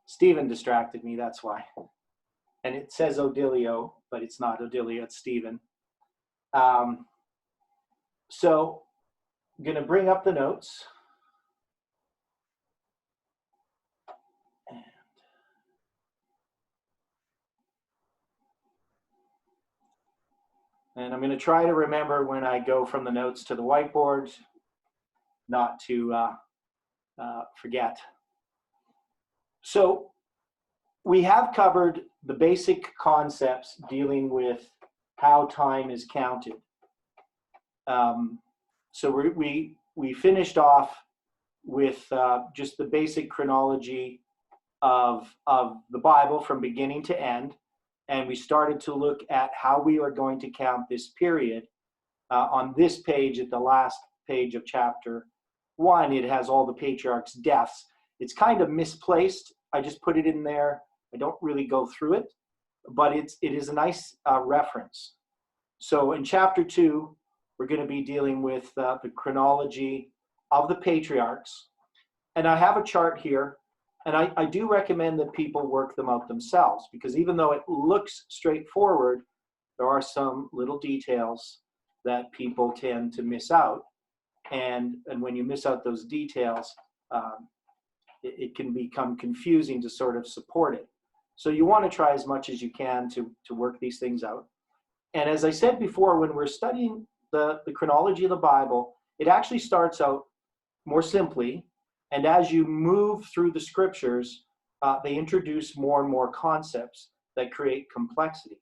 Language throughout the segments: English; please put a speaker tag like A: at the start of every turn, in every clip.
A: Stephen distracted me, that's why. And it says Odilio, but it's not Odilio, it's Stephen. So I'm going to bring up the notes. And I'm going to try to remember when I go from the notes to the whiteboard, not to forget. So we have covered the basic concepts dealing with how time is counted. So we finished off with just the basic chronology of the Bible from beginning to end, and we started to look at how we are going to count this period. On this page, at the last page of chapter 1, it has all the patriarchs' deaths. It's kind of misplaced. I just put it in there. I don't really go through it, but it is a nice reference. So in chapter 2, we're going to be dealing with the chronology of the patriarchs. And I have a chart here, and I do recommend that people work them out themselves, because even though it looks straightforward, there are some little details that people tend to miss out. And when you miss out those details, it can become confusing to sort of support it. So you want to try as much as you can to work these things out. And as I said before, when we're studying the chronology of the Bible, it actually starts out more simply. And as you move through the scriptures, they introduce more and more concepts that create complexity.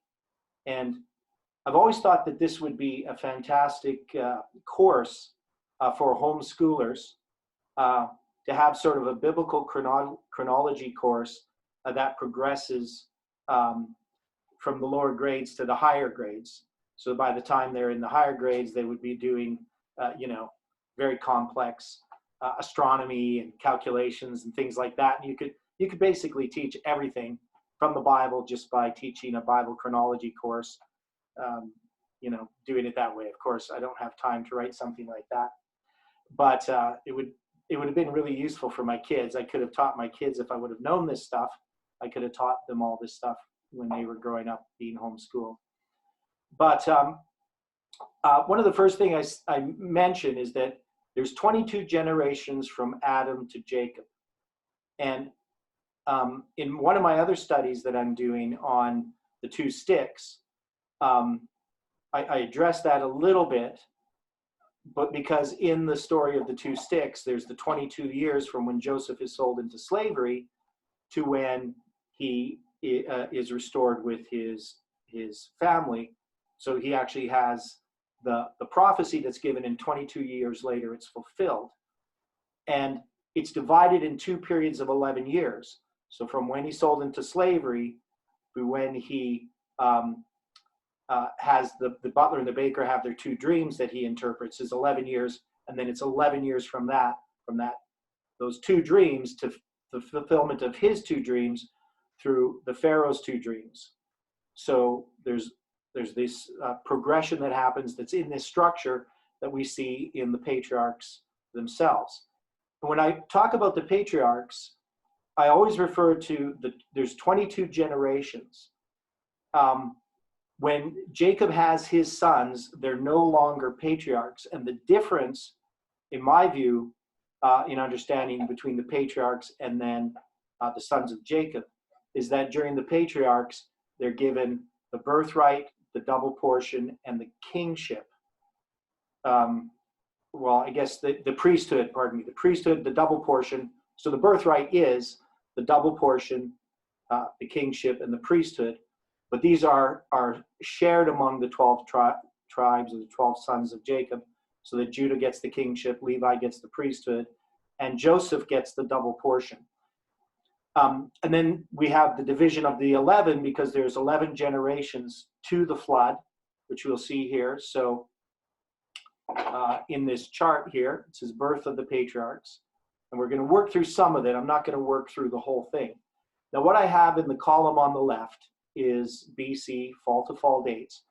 A: And I've always thought that this would be a fantastic course for homeschoolers to have sort of a biblical chronology course that progresses from the lower grades to the higher grades. So by the time they're in the higher grades, they would be doing, very complex astronomy and calculations and things like that. And you could basically teach everything from the Bible just by teaching a Bible chronology course. Doing it that way. Of course, I don't have time to write something like that, but it would have been really useful for my kids. I could have taught my kids, if I would have known this stuff, I could have taught them all this stuff when they were growing up being homeschooled. But one of the first things I mentioned is that there's 22 generations from Adam to Jacob. And in one of my other studies that I'm doing on the two sticks, I addressed that a little bit, but because in the story of the two sticks, there's the 22 years from when Joseph is sold into slavery to when he is restored with his family. So he actually has the prophecy that's given, in 22 years later, it's fulfilled. And it's divided in two periods of 11 years. So from when he's sold into slavery to when he has the butler and the baker have their two dreams that he interprets is 11 years. And then it's 11 years from those two dreams to the fulfillment of his two dreams through the Pharaoh's two dreams. So there's this progression that happens that's in this structure that we see in the patriarchs themselves. And when I talk about the patriarchs, I always refer to there's 22 generations. When Jacob has his sons, they're no longer patriarchs. And the difference, in my view, in understanding between the patriarchs and then the sons of Jacob, is that during the patriarchs, they're given the birthright, the double portion, and the kingship. I guess the priesthood, the priesthood, the double portion. So the birthright is the double portion, the kingship, and the priesthood. But these are shared among the 12 tribes of the 12 sons of Jacob, so that Judah gets the kingship, Levi gets the priesthood, and Joseph gets the double portion. And then we have the division of the 11, because there's 11 generations to the flood, which we'll see here. So in this chart here, it says birth of the patriarchs. And we're going to work through some of it. I'm not going to work through the whole thing. Now, what I have in the column on the left is BC, fall to fall dates.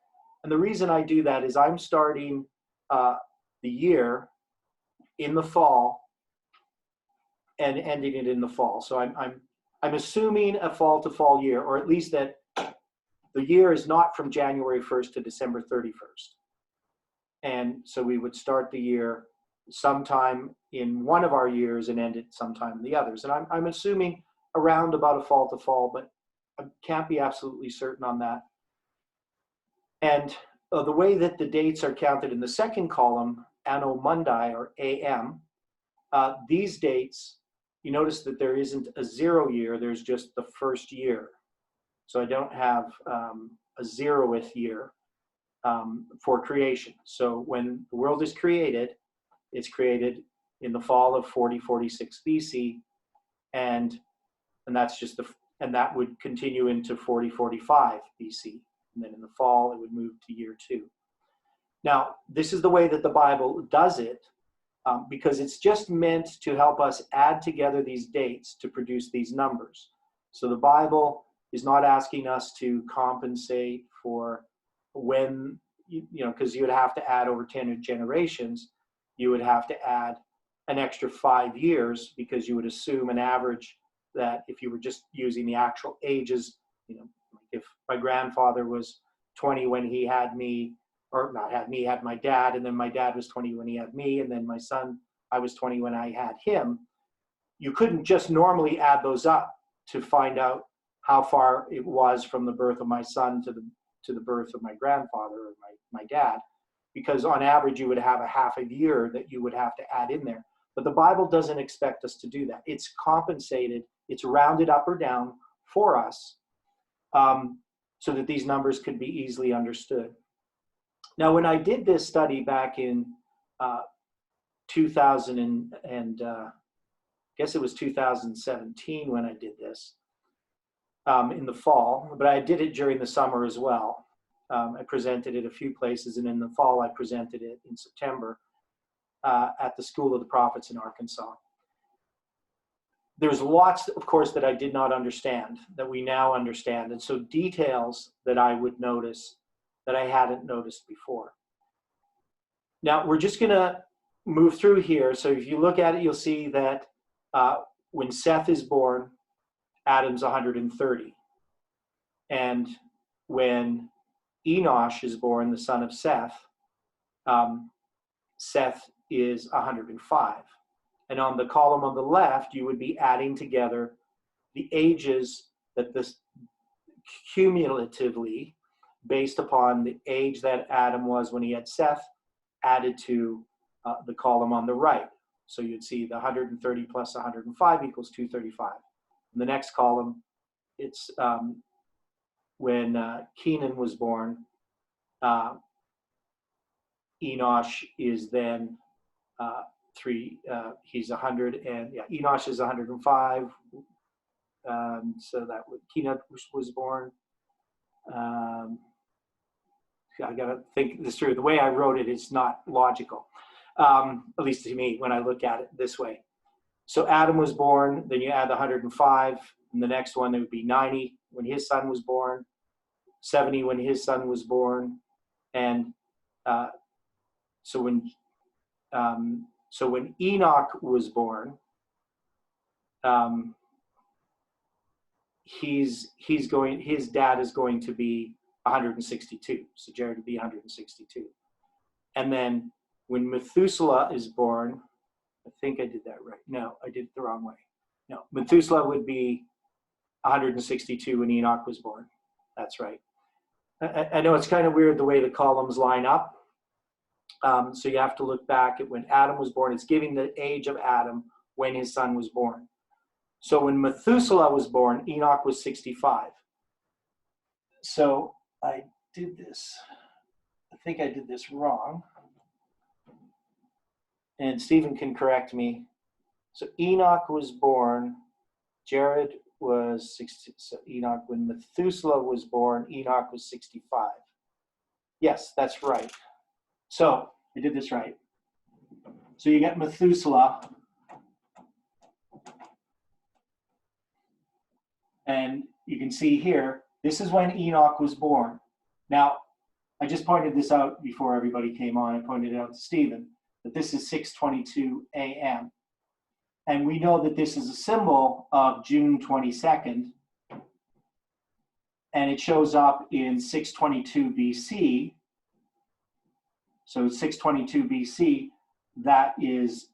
A: And the reason I do that is I'm starting the year in the fall and ending it in the fall. So I I'm assuming a fall to fall year, or at least that the year is not from January 1st to December 31st. And so we would start the year sometime in one of our years and end it sometime in the others. And I'm assuming around about a fall to fall, but I can't be absolutely certain on that. And the way that the dates are counted in the second column, Anno Mundi or AM, these dates, you notice that there isn't a 0 year, there's just the first year. So I don't have a 0th year for creation. So when the world is created, it's created in the fall of 4046 BC, and that's just and that would continue into 4045 BC, and then in the fall it would move to year 2. Now, this is the way that the Bible does it, because it's just meant to help us add together these dates to produce these numbers. So the Bible is not asking us to compensate for when, because you would have to add over 10 generations, you would have to add an extra 5 years, because you would assume an average that if you were just using the actual ages, if my grandfather was 20 when he had me, or not had me, had my dad, and then my dad was 20 when he had me, and then my son, I was 20 when I had him, you couldn't just normally add those up to find out how far it was from the birth of my son to the birth of my grandfather or my dad, because on average you would have a half a year that you would have to add in there. But the Bible doesn't expect us to do that. It's compensated, it's rounded up or down for us, so that these numbers could be easily understood. Now, when I did this study back in 2000 and I guess it was 2017 when I did this, in the fall, but I did it during the summer as well. I presented it a few places, and in the fall I presented it in September at the School of the Prophets in Arkansas. There's lots, of course, that I did not understand, that we now understand, and so details that I would notice that I hadn't noticed before. Now, we're just going to move through here. So if you look at it, you'll see that when Seth is born, Adam's 130. And when Enosh is born, the son of Seth, Seth is 105. And on the column on the left, you would be adding together the ages that this cumulatively, based upon the age that Adam was when he had Seth, added to the column on the right. So you'd see the 130 plus 105 equals 235. In the next column, it's when Kenan was born, Enosh is then he's 100, and Enosh is 105. So that would, Kenan was born. I got to think this through. The way I wrote it is not logical, at least to me when I look at it this way. So Adam was born, then you add the 105, and the next one, it would be 90 when his son was born, 70 when his son was born, and so when Enoch was born, his dad is going to be 162. So Jared would be 162. And then when Methuselah is born, I think I did that right. No, I did it the wrong way. No, Methuselah would be 162 when Enoch was born. That's right. I know it's kind of weird the way the columns line up. So you have to look back at when Adam was born. It's giving the age of Adam when his son was born. So when Methuselah was born, Enoch was 65. So I did this. I think I did this wrong. And Stephen can correct me. So Enoch was born, Jared was 60. So Enoch, when Methuselah was born, Enoch was 65. Yes, that's right. So I did this right. So you get Methuselah. And you can see here, this is when Enoch was born. Now, I just pointed this out before everybody came on. I pointed it out to Stephen, that this is 6:22 a.m. And we know that this is a symbol of June 22nd, and it shows up in 622 BC. So 622 BC, that is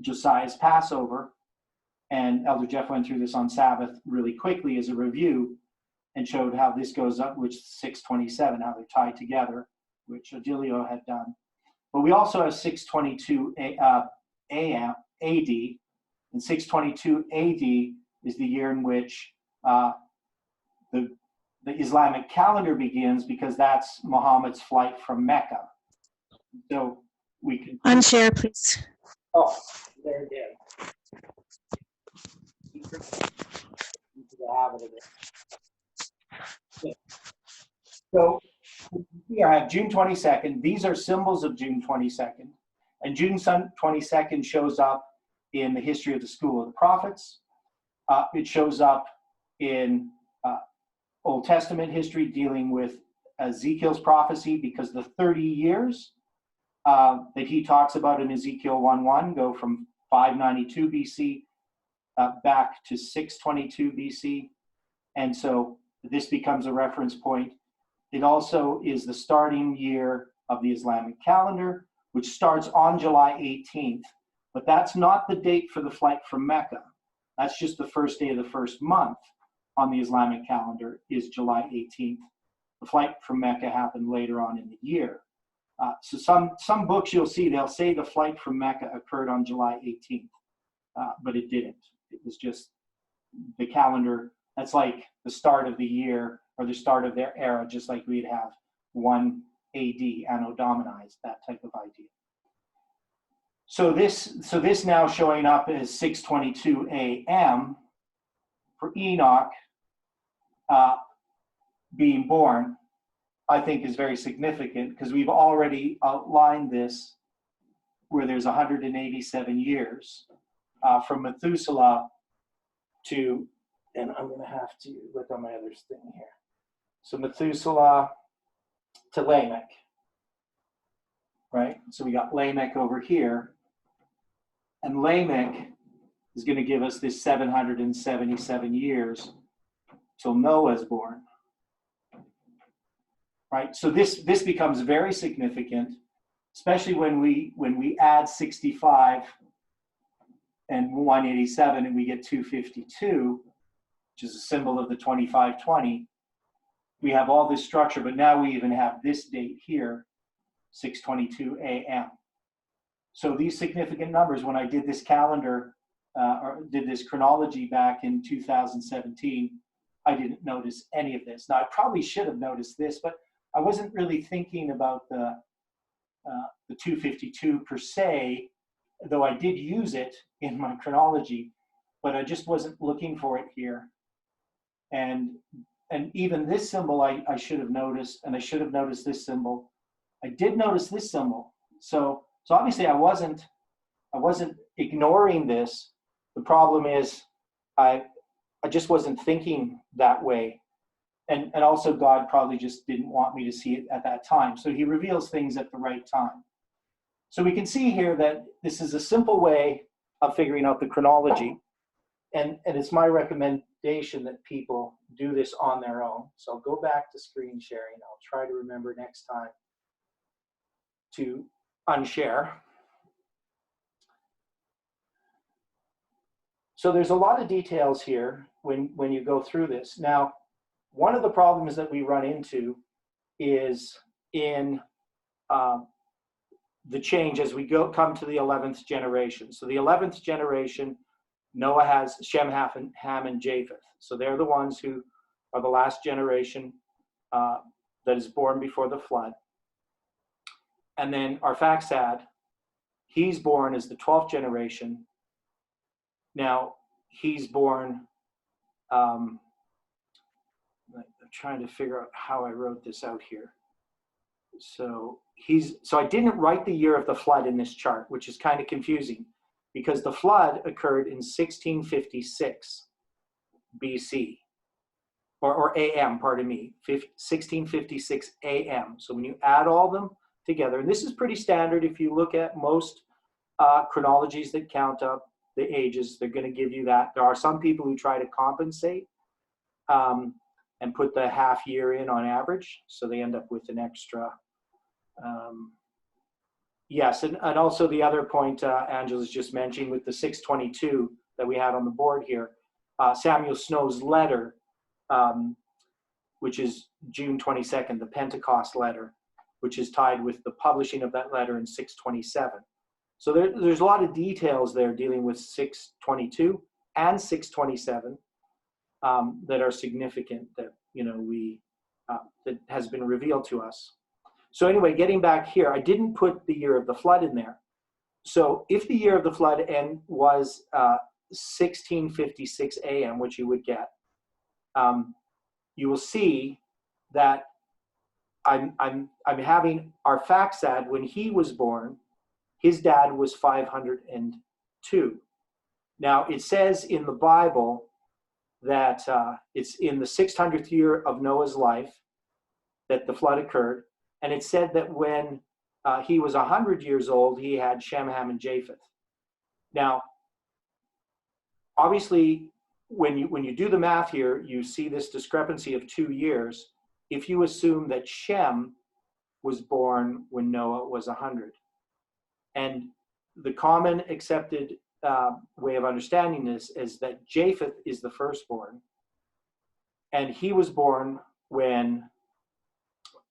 A: Josiah's Passover. And Elder Jeff went through this on Sabbath really quickly as a review and showed how this goes up, which is 627, how they're tied together, which Odilio had done. But we also have 622 AD, and 622 AD is the year in which the Islamic calendar begins, because that's Muhammad's flight from Mecca. So we can
B: unshare, please.
A: Oh, there again. Into the habit of it. Yeah. So here I have June 22nd. These are symbols of June 22nd. And June 22nd shows up in the history of the School of the Prophets. It shows up in Old Testament history dealing with Ezekiel's prophecy, because the 30 years that he talks about in Ezekiel 1:1 go from 592 BC back to 622 BC. And so this becomes a reference point. It also is the starting year of the Islamic calendar, which starts on July 18th. But that's not the date for the flight from Mecca. That's just the first day of the first month on the Islamic calendar is July 18th. The flight from Mecca happened later on in the year. So some books you'll see, they'll say the flight from Mecca occurred on July 18th, but it didn't. It was just the calendar. That's like the start of the year or the start of their era, just like we'd have 1 AD, Anno Domini, that type of idea. So this now showing up as 622 AM for Enoch being born, I think is very significant, because we've already outlined this where there's 187 years from Methuselah to, and I'm going to have to look on my other thing here. So Methuselah to Lamech, right? So we got Lamech over here, and Lamech is going to give us this 777 years till Noah's born. Right, so this becomes very significant, especially when we add 65 and 187, and we get 252, which is a symbol of the 2520. We have all this structure, but now we even have this date here, 622 AM. So these significant numbers, when I did this calendar or did this chronology back in 2017, I didn't notice any of this. Now I probably should have noticed this, but I wasn't really thinking about the 252 per se, though I did use it in my chronology, but I just wasn't looking for it here. And even this symbol I should have noticed, and I should have noticed this symbol. I did notice this symbol. So obviously I wasn't ignoring this. The problem is I just wasn't thinking that way. And also God probably just didn't want me to see it at that time. So he reveals things at the right time. So we can see here that this is a simple way of figuring out the chronology. And it's my recommendation that people do this on their own. So I'll go back to screen sharing. I'll try to remember next time to unshare. So there's a lot of details here when you go through this. Now, one of the problems that we run into is in the change as we come to the 11th generation. So the 11th generation, Noah has Shem, Ham, and Japheth. So they're the ones who are the last generation that is born before the flood. And then Arphaxad, he's born as the 12th generation. Now, he's born, I'm trying to figure out how I wrote this out here. So I didn't write the year of the flood in this chart, which is kind of confusing, because the flood occurred in 1656 BC, or AM, pardon me, 1656 AM. So when you add all them together, and this is pretty standard if you look at most chronologies that count up the ages. They're going to give you that. There are some people who try to compensate and put the half year in on average, so they end up with an extra. Yes, and also the other point Angela's just mentioning with the 622 that we had on the board here, Samuel Snow's letter, which is June 22nd, the Pentecost letter, which is tied with the publishing of that letter in 627. So there's a lot of details there dealing with 622 and 627 that are significant that that has been revealed to us. So anyway, getting back here, I didn't put the year of the flood in there. So if the year of the flood was 1656 AM, which you would get, you will see that I'm having Arphaxad, when he was born, his dad was 502. Now it says in the Bible that it's in the 600th year of Noah's life that the flood occurred. And it said that when he was 100 years old, he had Shem, Ham, and Japheth. Now, obviously, when you do the math here, you see this discrepancy of 2 years if you assume that Shem was born when Noah was 100. And the common accepted way of understanding this is that Japheth is the firstborn, and he was born when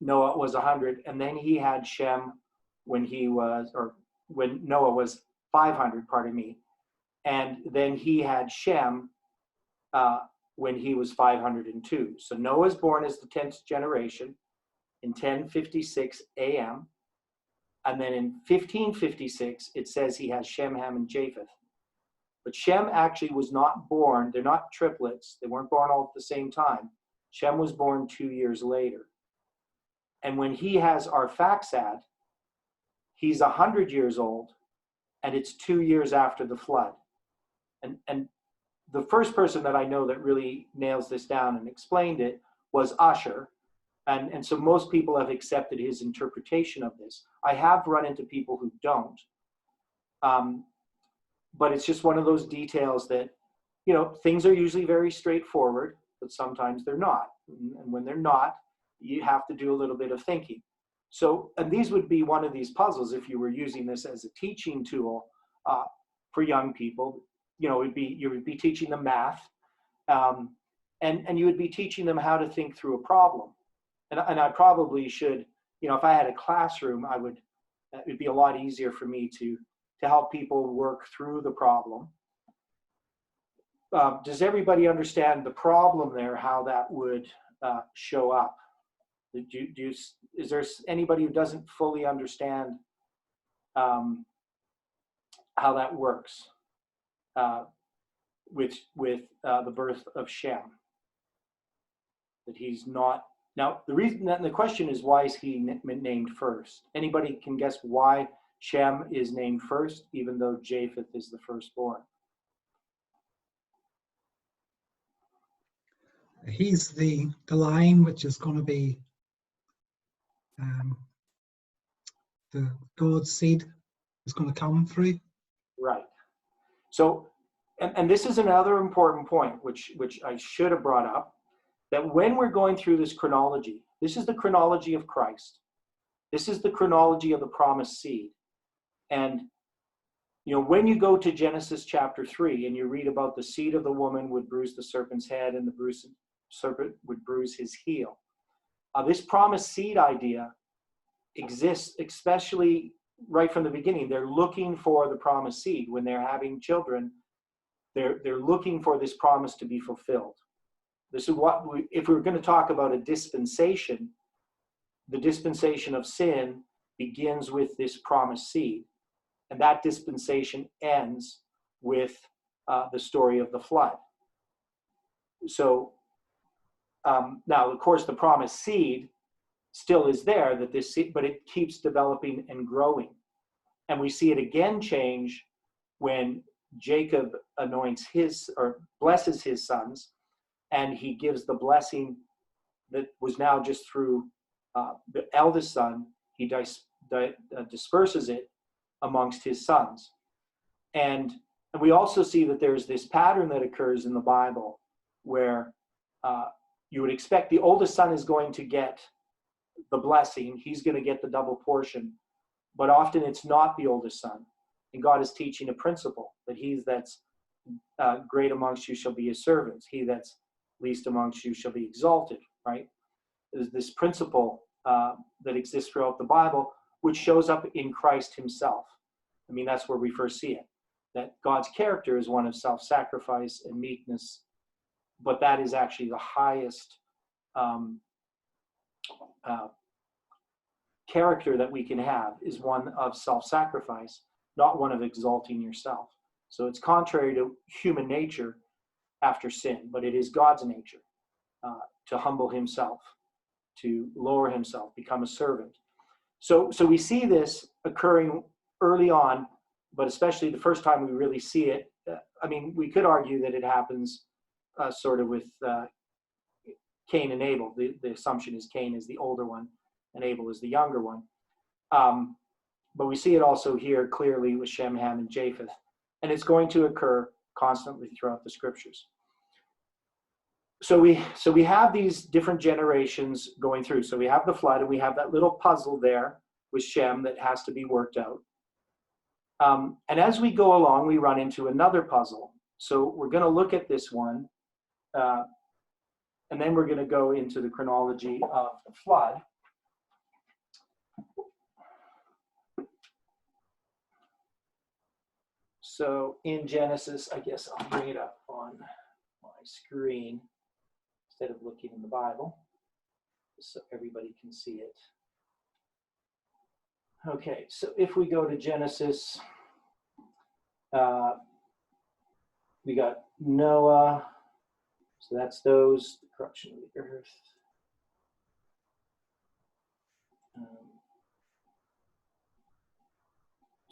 A: Noah was 100, and then he had Shem when Noah was 500, pardon me, and then he had Shem when he was 502. So Noah is born as the 10th generation in 1056 AM, and then in 1556 it says he has Shem, Ham, and Japheth. But Shem actually was not born. They're not triplets. They weren't born all at the same time. Shem was born 2 years later. And when he has Arphaxad, he's 100 years old, and it's 2 years after the flood. And the first person that I know that really nails this down and explained it was Usher. And so most people have accepted his interpretation of this. I have run into people who don't. But it's just one of those details that, things are usually very straightforward, but sometimes they're not. And when they're not, you have to do a little bit of thinking. So, and these would be one of these puzzles if you were using this as a teaching tool for young people. You would be teaching them math, and you would be teaching them how to think through a problem. And I probably should, if I had a classroom, it'd be a lot easier for me to help people work through the problem. Does everybody understand the problem there, how that would show up? Is there anybody who doesn't fully understand how that works with the birth of Shem? That he's not. Now, the question is, why is he named first? Anybody can guess why Shem is named first, even though Japheth is the firstborn?
B: He's the line which is going to be the God's seed is going to come through. Right.
A: So, and this is another important point, which I should have brought up, that when we're going through this chronology, this is the chronology of Christ. This is the chronology of the promised seed. And, when you go to Genesis chapter 3 and you read about the seed of the woman would bruise the serpent's head and the serpent would bruise his heel. This promised seed idea exists, especially right from the beginning. They're looking for the promised seed. When they're having children, they're looking for this promise to be fulfilled. This is what if we're going to talk about a dispensation, the dispensation of sin begins with this promised seed. And that dispensation ends with the story of the flood. So now, of course, the promised seed still is there, that this seed, but it keeps developing and growing. And we see it again change when Jacob anoints blesses his sons, and he gives the blessing that was now just through the eldest son. He disperses it amongst his sons. And we also see that there's this pattern that occurs in the Bible where you would expect the oldest son is going to get the blessing. He's going to get the double portion. But often it's not the oldest son. And God is teaching a principle that he that's great amongst you shall be his servants. He that's least amongst you shall be exalted, right? There's this principle that exists throughout the Bible, which shows up in Christ himself. I mean, that's where we first see it, that God's character is one of self-sacrifice and meekness, but that is actually the highest character that we can have, is one of self-sacrifice, not one of exalting yourself. So it's contrary to human nature after sin, but it is God's nature to humble himself, to lower himself, become a servant. So we see this occurring early on, but especially the first time we really see it. I mean, we could argue that it happens sort of with Cain and Abel. The assumption is Cain is the older one and Abel is the younger one. But we see it also here clearly with Shem, Ham, and Japheth. And it's going to occur constantly throughout the scriptures. So we have these different generations going through. So we have the flood, and we have that little puzzle there with Shem that has to be worked out. And as we go along, we run into another puzzle. So we're going to look at this one, and then we're going to go into the chronology of the flood. So in Genesis, I guess I'll bring it up on my screen instead of looking in the Bible, so everybody can see it. Okay, so if we go to Genesis, we got Noah, so that's those, the corruption of the earth.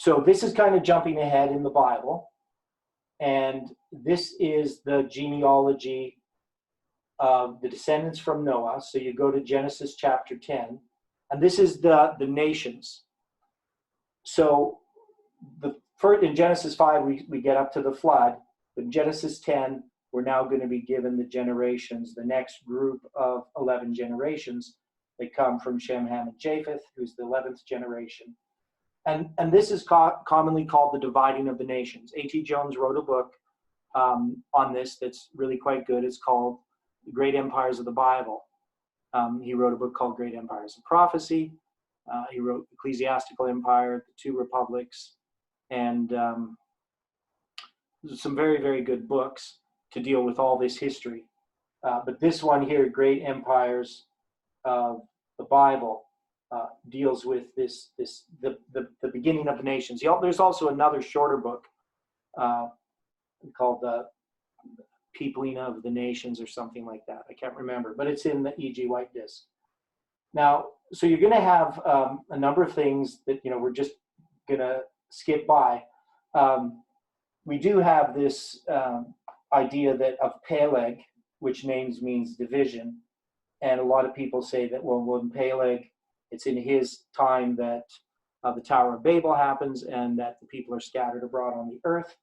A: So this is kind of jumping ahead in the Bible, and this is the genealogy of the descendants from Noah. So you go to Genesis chapter 10, and this is the nations. So in Genesis 5, we get up to the flood, but in Genesis 10, we're now going to be given the generations, the next group of 11 generations that come from Shem, Ham, and Japheth, who's the 11th generation. And this is commonly called the dividing of the nations. A.T. Jones wrote a book on this that's really quite good. It's called The Great Empires of the Bible. He wrote a book called Great Empires of Prophecy. He wrote Ecclesiastical Empire, The Two Republics, and some very, very good books to deal with all this history. But this one here, Great Empires of the Bible, deals with the beginning of the nations. There's also another shorter book called The Peopling of the Nations or something like that. I can't remember, but it's in the E.G. White disc. Now, so you're going to have a number of things that we're just going to skip by. We do have this idea of Peleg, which means division, and a lot of people say that when Peleg, it's in his time that the Tower of Babel happens and that the people are scattered abroad on the earth.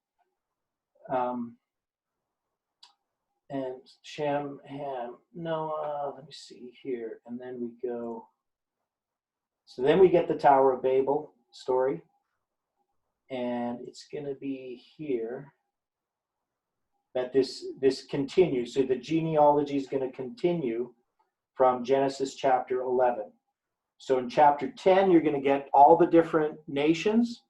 A: And Shem, Ham, Noah, let me see here. And then we go. So then we get the Tower of Babel story. And it's going to be here that this continues. So the genealogy is going to continue from Genesis chapter 11. So in chapter 10, you're going to get all the different nations,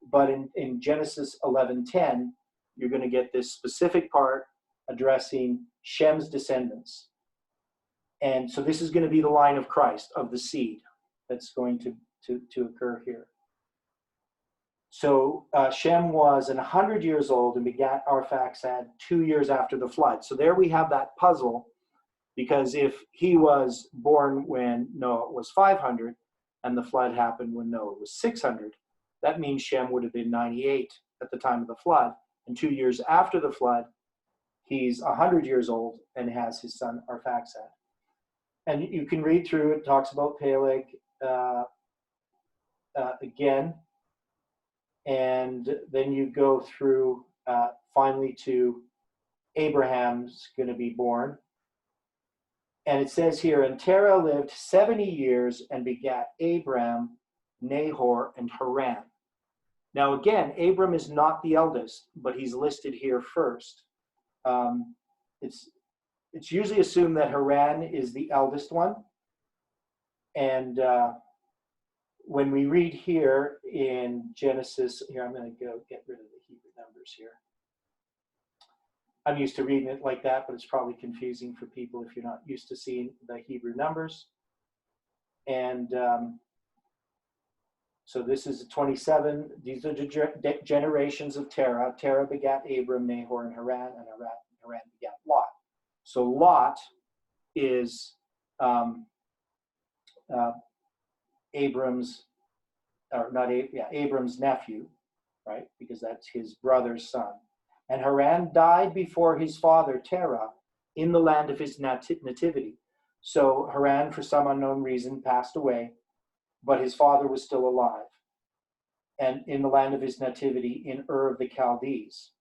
A: but in Genesis 11:10, you're going to get this specific part addressing Shem's descendants. And so this is going to be the line of Christ, of the seed that's going to occur here. So Shem was 100 years old and begat Arphaxad 2 years after the flood. So there we have that puzzle. Because if he was born when Noah was 500 and the flood happened when Noah was 600, that means Shem would have been 98 at the time of the flood. And 2 years after the flood, he's 100 years old and has his son Arphaxad. And you can read through, it talks about Peleg again. and then you go through finally to Abraham's going to be born. And it says here, and Terah lived 70 years and begat Abram, Nahor, and Haran. Now again, Abram is not the eldest, but he's listed here first. It's usually assumed that Haran is the eldest one. And when we read here in Genesis, here I'm going to go get rid of the Hebrew numbers here. I'm used to reading it like that, but it's probably confusing for people if you're not used to seeing the Hebrew numbers. And so this is 27. These are the generations of Terah. Terah begat Abram, Nahor, and Haran begat Lot. So Lot is Abram's nephew, right? Because that's his brother's son. And Haran died before his father Terah in the land of his nativity. So Haran, for some unknown reason, passed away, but his father was still alive, and in the land of his nativity in Ur of the Chaldees.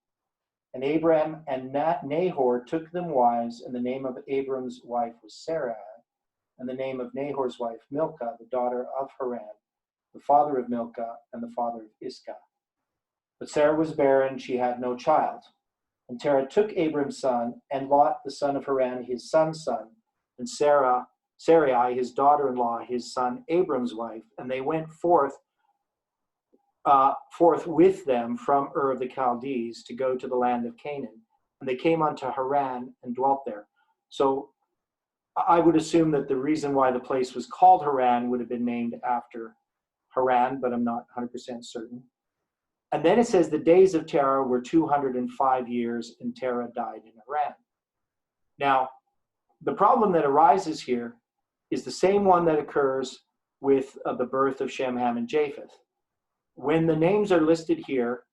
A: And Abram and Nahor took them wives, and the name of Abram's wife was Sarai, and the name of Nahor's wife Milcah, the daughter of Haran, the father of Milcah and the father of Iscah. But Sarah was barren, she had no child. And Terah took Abram's son, and Lot, the son of Haran, his son's son, and Sarai, his daughter-in-law, his son Abram's wife, and they went forth with them from Ur of the Chaldees to go to the land of Canaan. And they came unto Haran and dwelt there. So I would assume that the reason why the place was called Haran would have been named after Haran, but I'm not 100% certain. And then it says the days of Terah were 205 years, and Terah died in Haran. Now, the problem that arises here is the same one that occurs with the birth of Shem, Ham, and Japheth. When the names are listed here,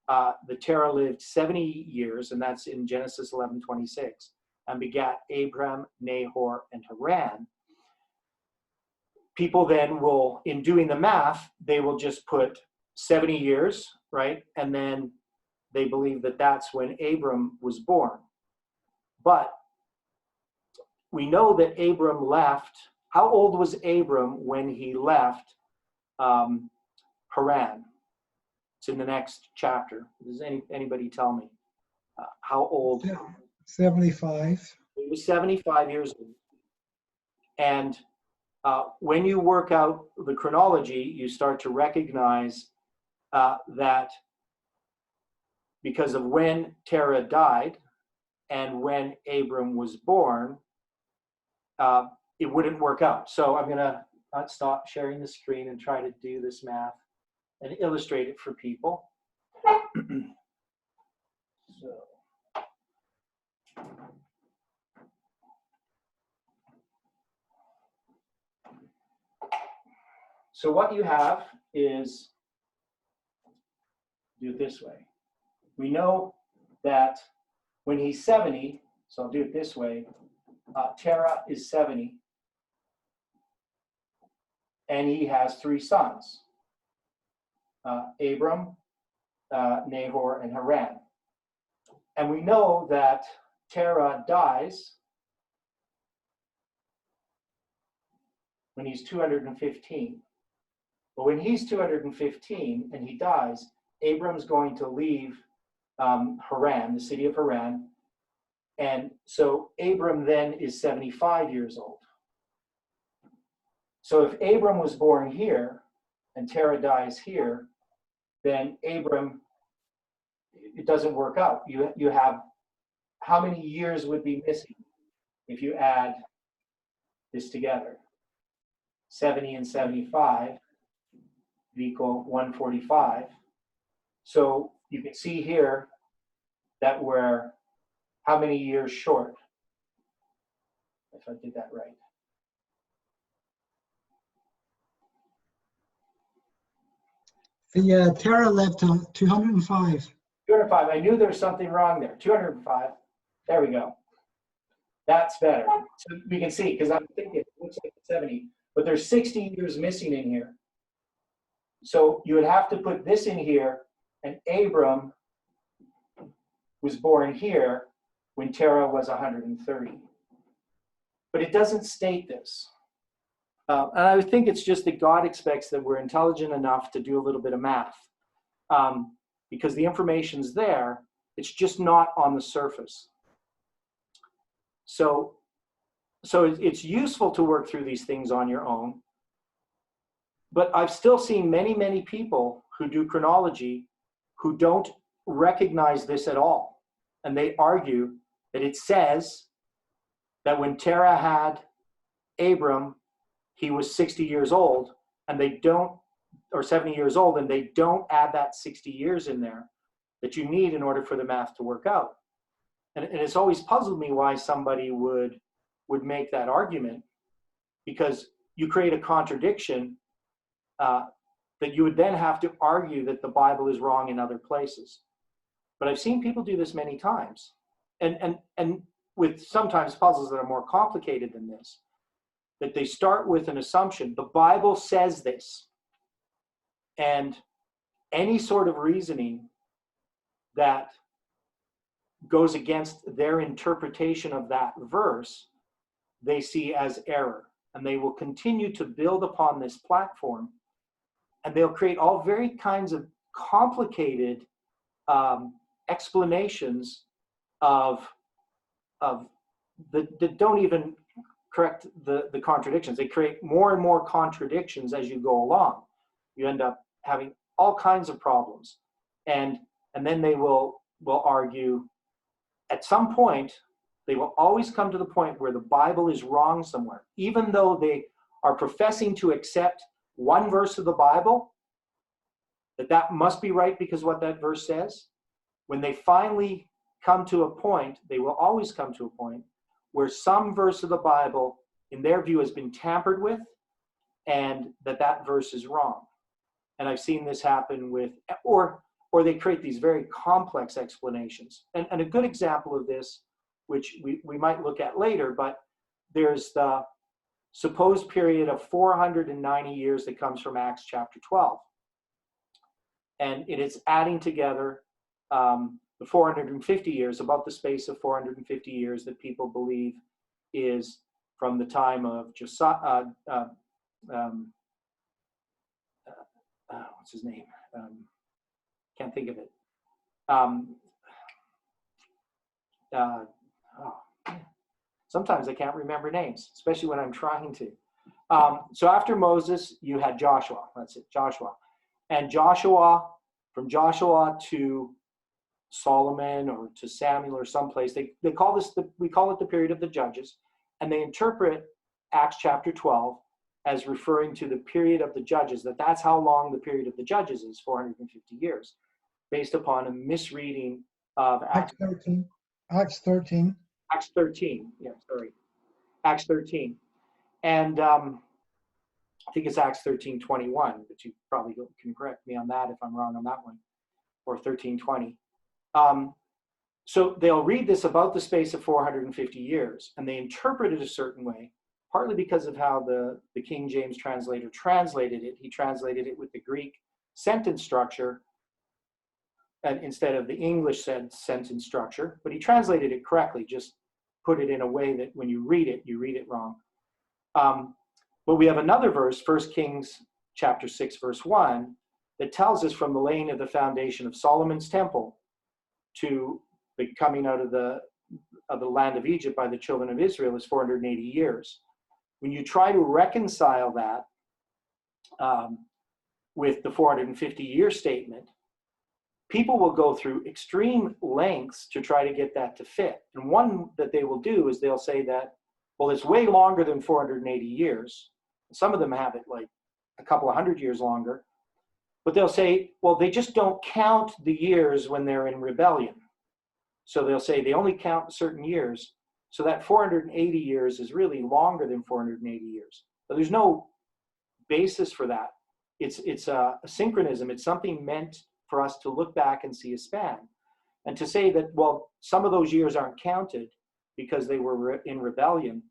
A: the Terah lived 70 years, and that's in Genesis 11:26, and begat Abram, Nahor, and Haran. People then will, in doing the math, they will just put 70 years, right? And then they believe that that's when Abram was born. But we know that Abram left. How old was Abram when he left Haran? It's in the next chapter. Does anybody tell me how old?
B: 75.
A: He was 75 years old. And when you work out the chronology, you start to recognize that because of when Terah died and when Abram was born, it wouldn't work out. So I'm going to stop sharing the screen and try to do this math and illustrate it for people. So what you have is, do it this way. We know that when he's 70, so I'll do it this way, Terah is 70, and he has 3 sons, Abram, Nahor, and Haran. And we know that Terah dies when he's 215. But when he's 215 and he dies, Abram's going to leave Haran, the city of Haran. And so Abram then is 75 years old. So if Abram was born here and Terah dies here, then Abram, it doesn't work out. You have, how many years would be missing if you add this together? 70 and 75 equal 145. So you can see here that we're how many years short, if I did that right.
B: The Terah lived to 205.
A: 205. I knew there was something wrong there. 205. There we go. That's better. So we can see, because I'm thinking it looks like 70, but there's 60 years missing in here. So you would have to put this in here And Abram was born here when Terah was 130. But it doesn't state this. And I think it's just that God expects that we're intelligent enough to do a little bit of math. Because the information's there, it's just not on the surface. So it's useful to work through these things on your own. But I've still seen many, many people who do chronology who don't recognize this at all. And they argue that it says that when Terah had Abram, he was 60 years old, and they don't, or 70 years old, and they don't add that 60 years in there that you need in order for the math to work out. And it's always puzzled me why somebody would make that argument, because you create a contradiction that you would then have to argue that the Bible is wrong in other places. But I've seen people do this many times, and with sometimes puzzles that are more complicated than this, that they start with an assumption. The Bible says this, and any sort of reasoning that goes against their interpretation of that verse, they see as error. And they will continue to build upon this platform, and they'll create all very kinds of complicated explanations of that don't even correct the contradictions. They create more and more contradictions as you go along. You end up having all kinds of problems, and then they will argue. At some point, they will always come to the point where the Bible is wrong somewhere, even though they are professing to accept one verse of the Bible, that must be right because what that verse says. When they finally come to a point, they will always come to a point where some verse of the Bible, in their view, has been tampered with, and that verse is wrong. And I've seen this happen with, or they create these very complex explanations. And a good example of this, which we might look at later, but there's the supposed period of 490 years that comes from Acts chapter 12. And it is adding together the 450 years, about the space of 450 years that people believe is from the time of Josiah, what's his name? Can't think of it. Sometimes I can't remember names, especially when I'm trying to. So after Moses, you had Joshua. That's it, Joshua. And Joshua, from Joshua to Solomon or to Samuel or someplace, they call this we call it the period of the Judges, and they interpret Acts chapter 12 as referring to the period of the Judges, that's how long the period of the Judges is, 450 years, based upon a misreading of
B: Acts 13. Acts 13.
A: Acts 13, yeah, sorry. Acts 13. And I think it's Acts 13:21, but you probably can correct me on that if I'm wrong on that one, or 13:20. So they'll read this about the space of 450 years, and they interpret it a certain way, partly because of how the King James translator translated it. He translated it with the Greek sentence structure and instead of the English sentence structure, but he translated it correctly, just put it in a way that when you read it wrong. But we have another verse, 1 Kings chapter 6, verse 1, that tells us from the laying of the foundation of Solomon's temple to the coming out of the land of Egypt by the children of Israel is 480 years. When you try to reconcile that with the 450-year statement, people will go through extreme lengths to try to get that to fit. And one that they will do is they'll say that, well, it's way longer than 480 years. Some of them have it like a couple of hundred years longer. But they'll say, well, they just don't count the years when they're in rebellion. So they'll say they only count certain years. So that 480 years is really longer than 480 years. But there's no basis for that. It's a synchronism. It's something meant for us to look back and see a span. And to say that, well, some of those years aren't counted because they were in rebellion,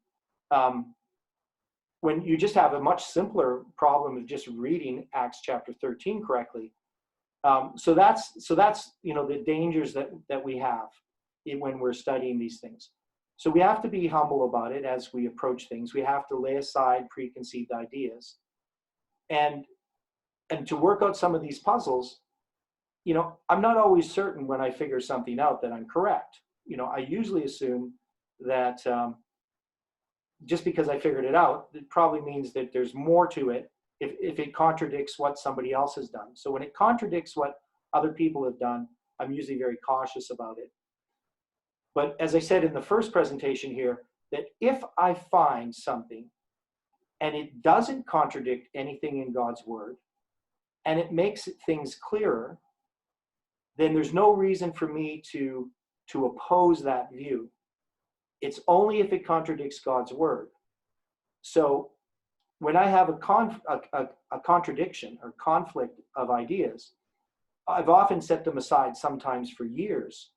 A: when you just have a much simpler problem of just reading Acts chapter 13 correctly, So that's the dangers that we have when we're studying these things. So we have to be humble about it as we approach things. We have to lay aside preconceived ideas, and to work out some of these puzzles. I'm not always certain when I figure something out that I'm correct. I usually assume that just because I figured it out, it probably means that there's more to it if it contradicts what somebody else has done. So when it contradicts what other people have done, I'm usually very cautious about it. But as I said in the first presentation here, that if I find something and it doesn't contradict anything in God's word, and it makes things clearer, then there's no reason for me to oppose that view. It's only if it contradicts God's word. So when I have a contradiction or conflict of ideas, I've often set them aside sometimes for years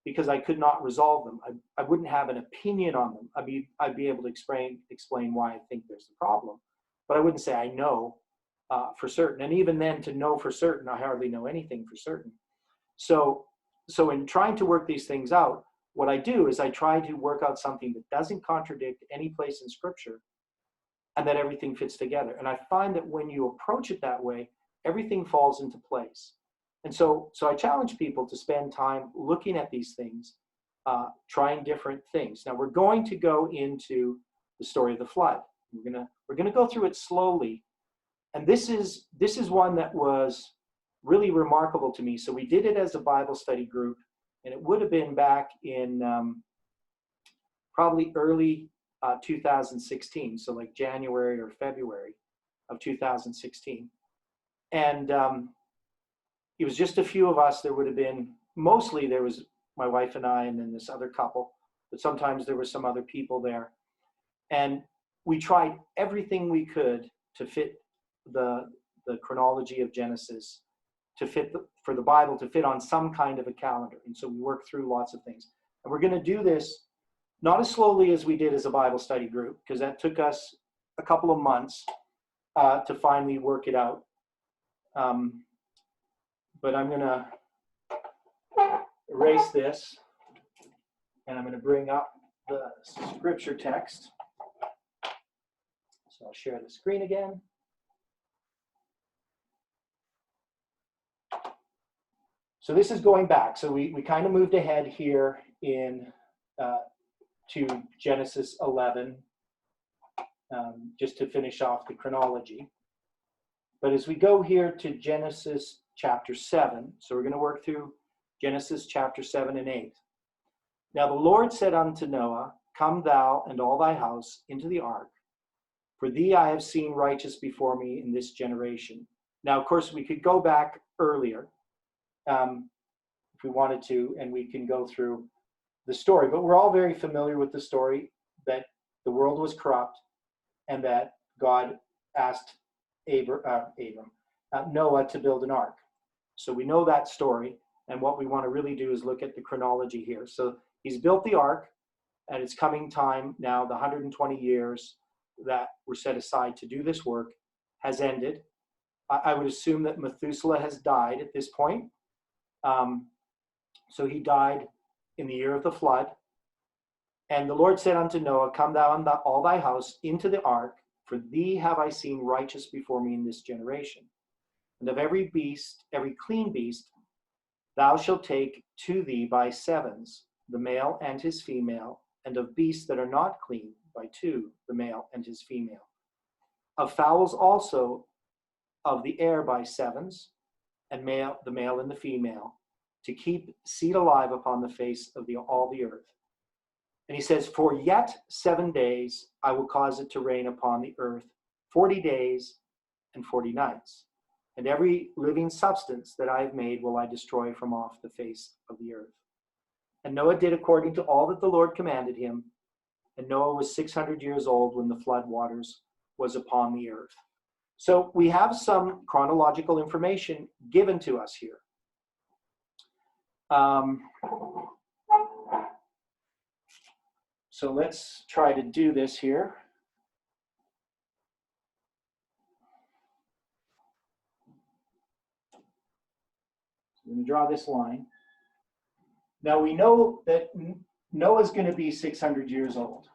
A: because I could not resolve them. I wouldn't have an opinion on them. I'd be able to explain why I think there's the problem, but I wouldn't say I know for certain. And even then, to know for certain, I hardly know anything for certain. So in trying to work these things out, what I do is I try to work out something that doesn't contradict any place in Scripture, and that everything fits together. And I find that when you approach it that way, everything falls into place. And so I challenge people to spend time looking at these things, trying different things. Now we're going to go into the story of the flood. We're gonna go through it slowly, and this is one that was really remarkable to me. So we did it as a Bible study group, and it would have been back in probably early 2016, so like January or February of 2016. And it was just a few of us. There would have been, mostly there was my wife and I and then this other couple, but sometimes there were some other people there. And we tried everything we could to fit the chronology of Genesis, to fit for the Bible to fit on some kind of a calendar. And so we worked through lots of things. And we're going to do this not as slowly as we did as a Bible study group, because that took us a couple of months to finally work it out. But I'm going to erase this, and I'm going to bring up the scripture text. So I'll share the screen again. So this is going back. So we kind of moved ahead here in to Genesis 11, just to finish off the chronology. But as we go here to Genesis chapter 7, so we're going to work through Genesis chapter 7 and 8. Now the Lord said unto Noah, Come thou and all thy house into the ark, for thee I have seen righteous before me in this generation. Now, of course, we could go back earlier if we wanted to, and we can go through the story. But we're all very familiar with the story that the world was corrupt and that God asked Noah to build an ark. So we know that story, and what we want to really do is look at the chronology here. So he's built the ark, and it's coming time now. The 120 years that were set aside to do this work has ended. I would assume that Methuselah has died at this point. So he died in the year of the flood. And the Lord said unto Noah, Come thou and all thy house into the ark, for thee have I seen righteous before me in this generation. And of every beast, every clean beast, thou shalt take to thee by sevens, the male and his female, and of beasts that are not clean by two, the male and his female. Of fowls also of the air by sevens, and the male and the female, to keep seed alive upon the face of all the earth. And he says, For yet 7 days I will cause it to rain upon the earth 40 days and 40 nights. And every living substance that I have made will I destroy from off the face of the earth. And Noah did according to all that the Lord commanded him. And Noah was 600 years old when the flood waters was upon the earth. So we have some chronological information given to us here. So let's try to do this here. I'm going to draw this line. Now we know that Noah's going to be 600 years old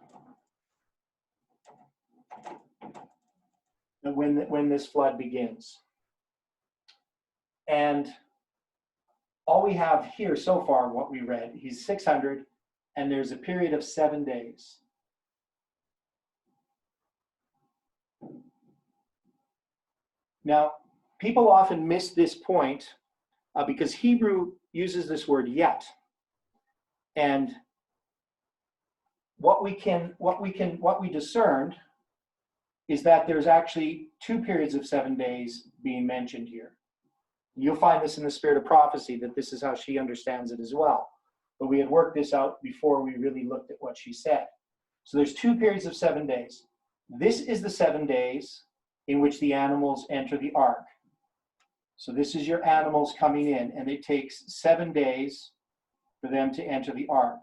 A: when this flood begins. And all we have here so far, what we read, he's 600, and there's a period of 7 days. Now, people often miss this point because Hebrew uses this word yet. And what we discerned is that there's actually 2 periods of 7 days being mentioned here. You'll find this in the Spirit of Prophecy, that this is how she understands it as well. But we had worked this out before we really looked at what she said. So there's 2 periods of 7 days. This is the 7 days in which the animals enter the ark. So this is your animals coming in, and it takes 7 days for them to enter the ark.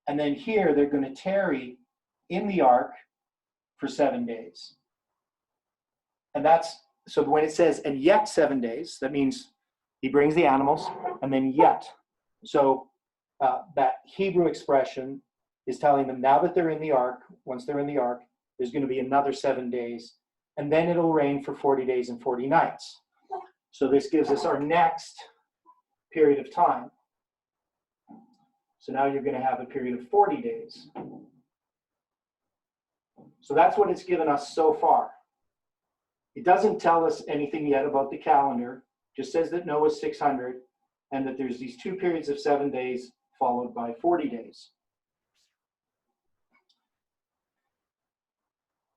A: And then here they're going to tarry in the ark for 7 days. And that's, so when it says, and yet 7 days, that means he brings the animals, and then yet. So that Hebrew expression is telling them now that they're in the ark, once they're in the ark, there's going to be another 7 days, and then it'll rain for 40 days and 40 nights. So this gives us our next period of time. So now you're going to have a period of 40 days. So that's what it's given us so far. It doesn't tell us anything yet about the calendar. It just says that Noah's 600 and that there's these 2 periods of 7 days followed by 40 days.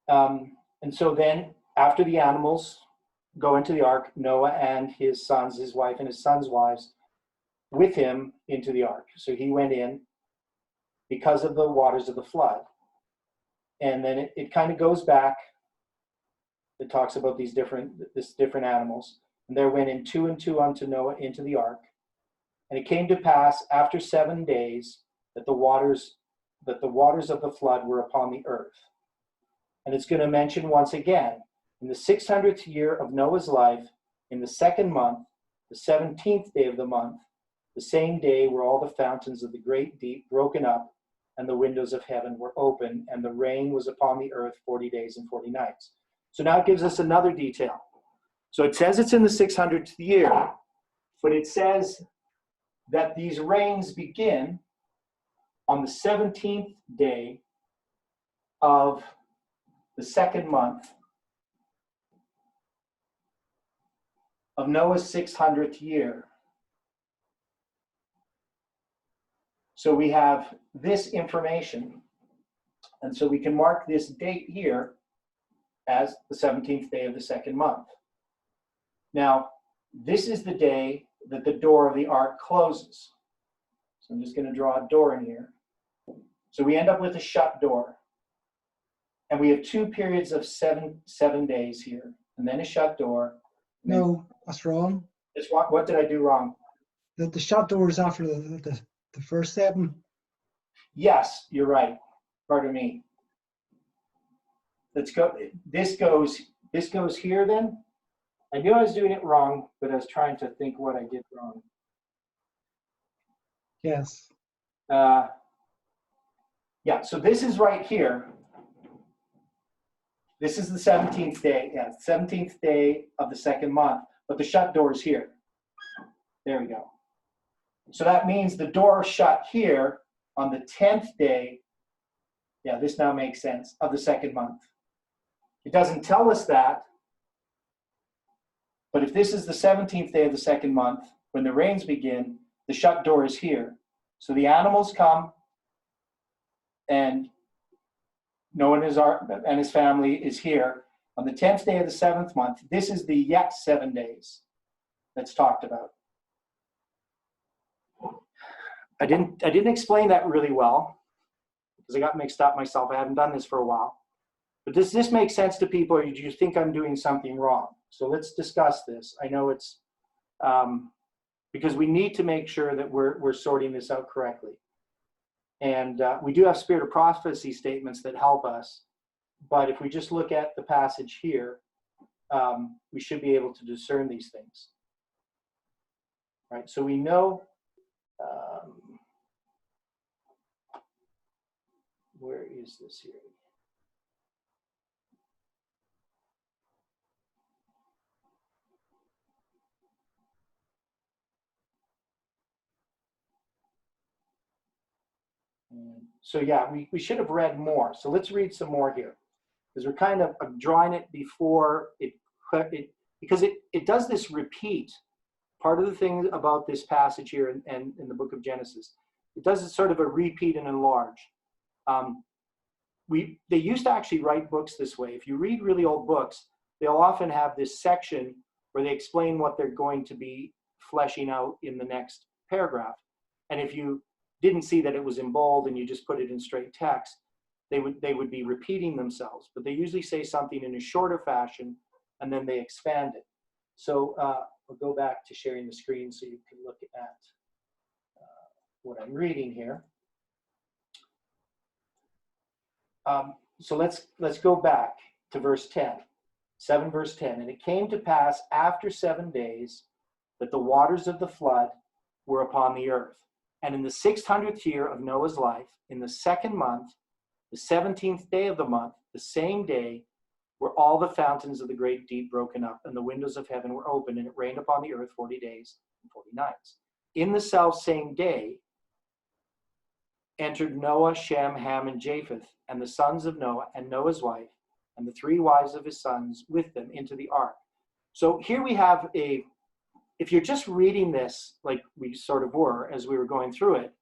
A: And so then after the animals go into the ark, Noah and his sons, his wife and his sons' wives, with him into the ark. So he went in because of the waters of the flood. And then it kind of goes back. It talks about these different animals. And there went in 2 and 2 unto Noah into the ark. And it came to pass after 7 days that the waters of the flood were upon the earth. And it's going to mention once again, in the 600th year of Noah's life, in the 2nd month, the 17th day of the month, the same day were all the fountains of the great deep broken up, and the windows of heaven were open, and the rain was upon the earth 40 days and 40 nights. So now it gives us another detail. So it says it's in the 600th year, but it says that these rains begin on the 17th day of the 2nd month of Noah's 600th year. So we have this information, and so we can mark this date here as the 17th day of the 2nd month. Now, this is the day that the door of the ark closes. So I'm just going to draw a door in here. So we end up with a shut door. And we have 2 periods of seven days here, and then a shut door.
B: No, that's wrong.
A: It's what did I do wrong?
B: The shut door is after the first 7.
A: Yes, you're right. Pardon me. Let's go. This goes here then. I knew I was doing it wrong, but I was trying to think what I did wrong.
B: Yes.
A: Yeah, so this is right here. This is the 17th day. Yeah, 17th day of the 2nd month, but the shut door is here. There we go. So that means the door shut here on the 10th day. Yeah, this now makes sense, of the 2nd month. It doesn't tell us that, but if this is the 17th day of the 2nd month, when the rains begin, the shut door is here. So the animals come, and Noah and his family is here on the 10th day of the 7th month. This is the yet 7 days that's talked about. I didn't explain that really well because I got mixed up myself. I haven't done this for a while. But does this make sense to people, or do you think I'm doing something wrong? So let's discuss this. I know it's because we need to make sure that we're sorting this out correctly. And we do have Spirit of Prophecy statements that help us. But if we just look at the passage here, we should be able to discern these things. right? So we know, where is this here? So yeah, we should have read more. So let's read some more here, because we're kind of drawing it before it because it does this repeat. Part of the thing about this passage here and in the book of Genesis, it does sort of a repeat and enlarge. They used to actually write books this way. If you read really old books, they'll often have this section where they explain what they're going to be fleshing out in the next paragraph. And if you didn't see that it was in bold and you just put it in straight text, they would be repeating themselves. But they usually say something in a shorter fashion, and then they expand it. So I'll go back to sharing the screen so you can look at what I'm reading here. So let's go back to verse 10, 7 verse 10. And it came to pass after 7 days that the waters of the flood were upon the earth. And in the 600th year of Noah's life, in the 2nd month, the 17th day of the month, the same day, were all the fountains of the great deep broken up, and the windows of heaven were opened, and it rained upon the earth 40 days and 40 nights. In the selfsame day entered Noah, Shem, Ham, and Japheth, and the sons of Noah, and Noah's wife, and the 3 wives of his sons with them into the ark. So here we have if you're just reading this, like we sort of were as we were going through it,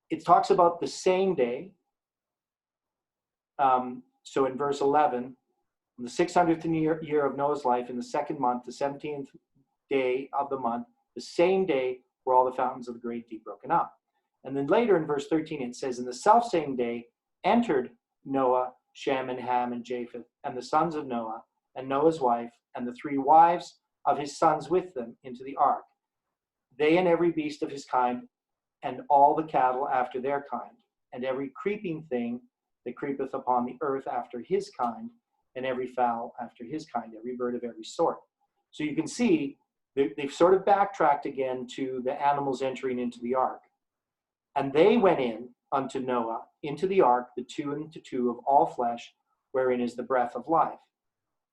A: it talks about the same day. So in verse 11, in the 600th year of Noah's life, in the 2nd month, the 17th day of the month, the same day were all the fountains of the great deep broken up. And then later in verse 13, it says, in the selfsame day entered Noah, Shem, and Ham, and Japheth, and the sons of Noah, and Noah's wife, and the 3 wives of his sons with them into the ark, they and every beast of his kind, and all the cattle after their kind, and every creeping thing that creepeth upon the earth after his kind, and every fowl after his kind, every bird of every sort. So you can see they've sort of backtracked again to the animals entering into the ark. And they went in unto Noah into the ark, the 2 and 2 of all flesh, wherein is the breath of life.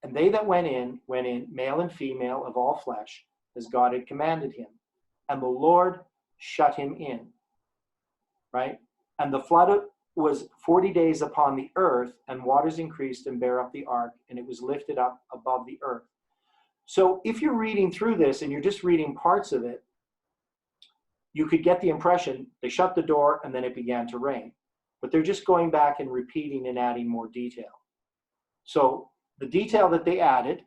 A: And they that went in, male and female of all flesh, as God had commanded him. And the Lord shut him in. Right? And the flood was 40 days upon the earth, and waters increased and bare up the ark, and it was lifted up above the earth. So if you're reading through this and you're just reading parts of it, you could get the impression they shut the door and then it began to rain. But they're just going back and repeating and adding more detail. So the detail that they added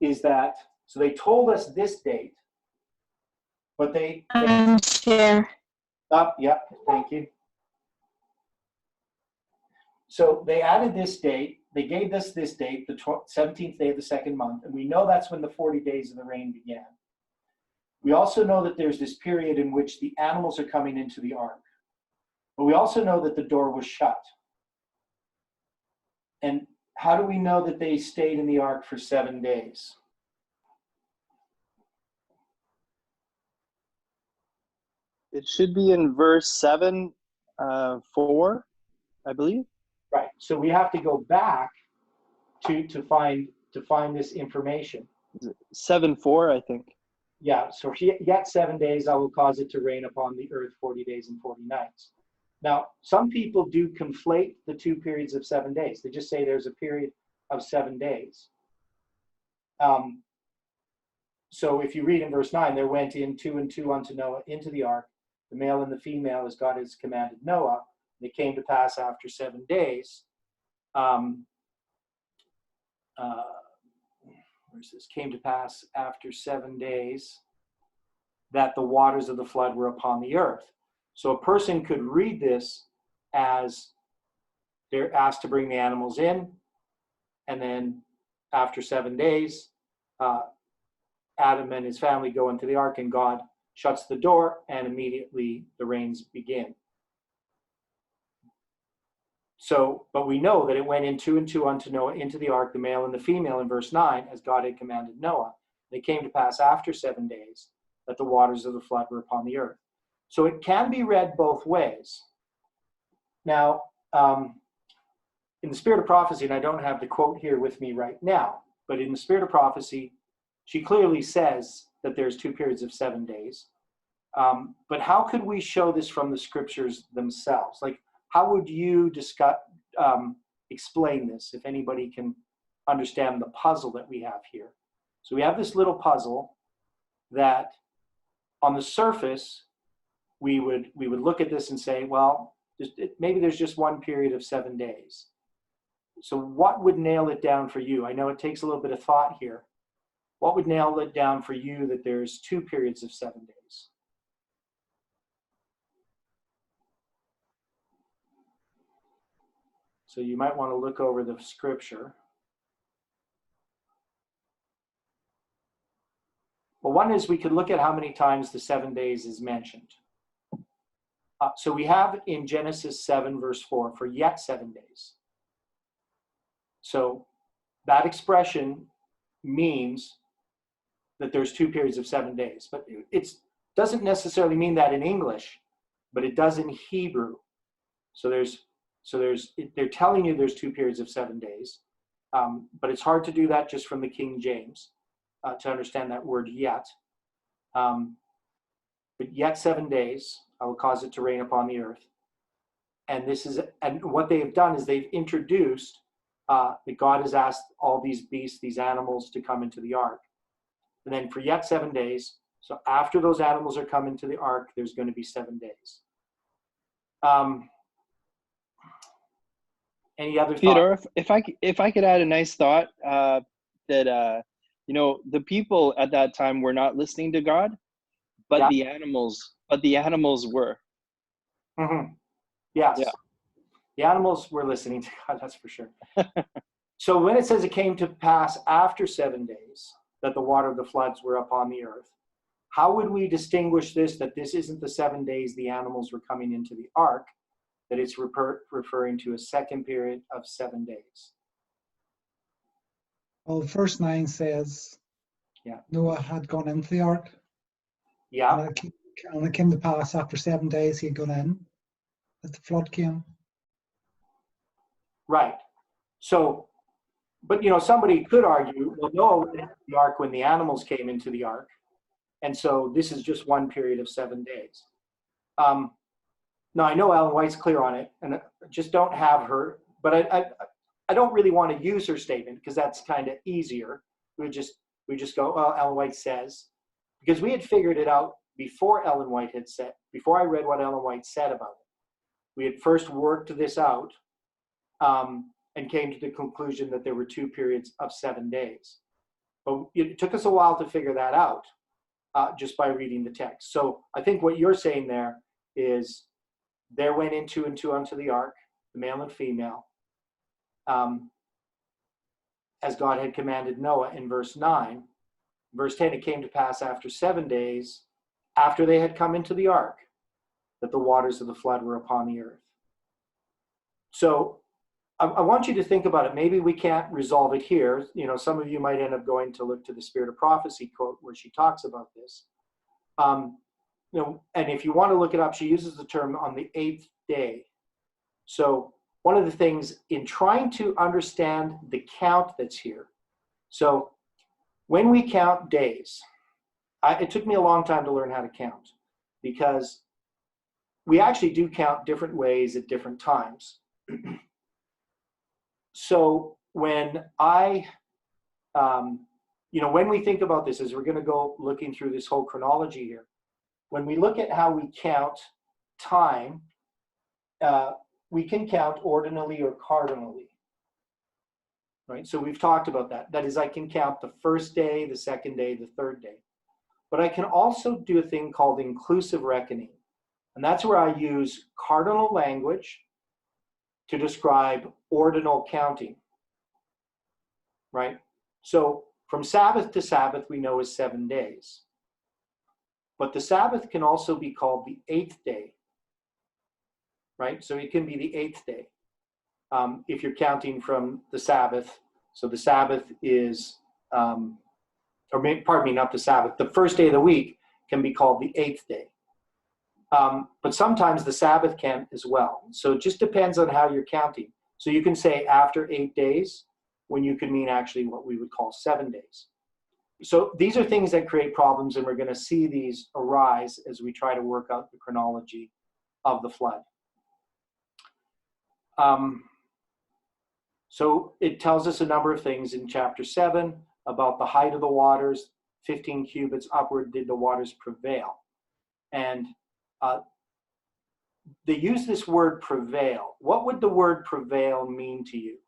A: is that, so they told us this date, but they
C: share.
A: Yeah, thank you. So they added this date, they gave us this date, the 17th day of the 2nd month, and we know that's when the 40 days of the rain began. We also know that there's this period in which the animals are coming into the ark. But we also know that the door was shut. And how do we know that they stayed in the ark for 7 days?
D: It should be in verse 7, 4, I believe.
A: Right. So we have to go back to find this information.
D: 7:4, I think.
A: Yeah. So yet 7 days I will cause it to rain upon the earth 40 days and 40 nights. Now, some people do conflate the 2 periods of 7 days. They just say there's a period of 7 days. So if you read in verse 9, there went in 2 and 2 unto Noah into the ark, the male and the female, as God has commanded Noah. And it came to pass after 7 days. Where's this? Came to pass after 7 days that the waters of the flood were upon the earth. So a person could read this as they're asked to bring the animals in, and then after 7 days, Adam and his family go into the ark, and God shuts the door, and immediately the rains begin. So, but we know that it went in 2 and 2 unto Noah into the ark, the male and the female, in verse 9, as God had commanded Noah. They came to pass after 7 days that the waters of the flood were upon the earth. So it can be read both ways. Now, in the spirit of prophecy, and I don't have the quote here with me right now, but in the spirit of prophecy, she clearly says that there's 2 periods of 7 days. But how could we show this from the scriptures themselves? Like, how would you explain this, if anybody can understand the puzzle that we have here? So we have this little puzzle that on the surface, we would look at this and say, well, maybe there's just 1 period of 7 days. So what would nail it down for you? I know it takes a little bit of thought here. What would nail it down for you that there's 2 periods of 7 days? So you might want to look over the scripture. Well, one is we could look at how many times the 7 days is mentioned. So we have in Genesis 7, verse 4, for yet 7 days. So that expression means that there's 2 periods of 7 days. But it doesn't necessarily mean that in English, but it does in Hebrew. So they're telling you there's 2 periods of 7 days. But it's hard to do that just from the King James to understand that word yet. But yet 7 days, I will cause it to rain upon the earth. And what they have done is they've introduced that God has asked all these beasts, these animals, to come into the ark. And then for yet 7 days, so after those animals are come into the ark, there's going to be 7 days. Any other
D: Theodore,
A: thoughts?
D: if I could add a nice thought, that the people at that time were not listening to God, but the animals were.
A: Mm-hmm. Yes.
D: Yeah.
A: The animals were listening to God, that's for sure. So when it says it came to pass after 7 days that the water of the floods were upon the earth, how would we distinguish this, that this isn't the 7 days the animals were coming into the ark, that it's referring to a second period of 7 days?
B: Well, verse 9 says Noah had gone into the ark.
A: Yeah.
B: And it came to pass after 7 days he had gone in, that the flood came.
A: Right. So, but somebody could argue, well, Noah went into the ark when the animals came into the ark, and so this is just 1 period of 7 days. Now I know Ellen White's clear on it, and I just don't have her, but I don't really want to use her statement because that's kind of easier. We just go, well, Ellen White says, because we had figured it out before Ellen White had said, before I read what Ellen White said about it. We had first worked this out and came to the conclusion that there were 2 periods of 7 days. But it took us a while to figure that out just by reading the text. So I think what you're saying there is there went in 2 and 2 unto the ark, the male and female, as God had commanded Noah in verse 9. Verse 10, it came to pass after 7 days, after they had come into the ark, that the waters of the flood were upon the earth. So I want you to think about it. Maybe we can't resolve it here. Some of you might end up going to look to the Spirit of Prophecy quote where she talks about this. And if you want to look it up, she uses the term on the 8th day. So one of the things in trying to understand the count that's here. So when we count days, it took me a long time to learn how to count because we actually do count different ways at different times. So when when we think about this, as we're going to go looking through this whole chronology here, when we look at how we count time, we can count ordinally or cardinally, right? So we've talked about that. That is, I can count the first day, the second day, the third day. But I can also do a thing called inclusive reckoning. And that's where I use cardinal language to describe ordinal counting, right? So from Sabbath to Sabbath, we know is 7 days. But the Sabbath can also be called the 8th day, right? So it can be the 8th day if you're counting from the Sabbath. So the Sabbath is, not the Sabbath, the first day of the week can be called the 8th day. But sometimes the Sabbath can as well. So it just depends on how you're counting. So you can say after 8 days, when you could mean actually what we would call 7 days. So these are things that create problems, and we're going to see these arise as we try to work out the chronology of the flood. So it tells us a number of things in chapter 7 about the height of the waters. 15 cubits upward did the waters prevail. And they use this word prevail. What would the word prevail mean to you?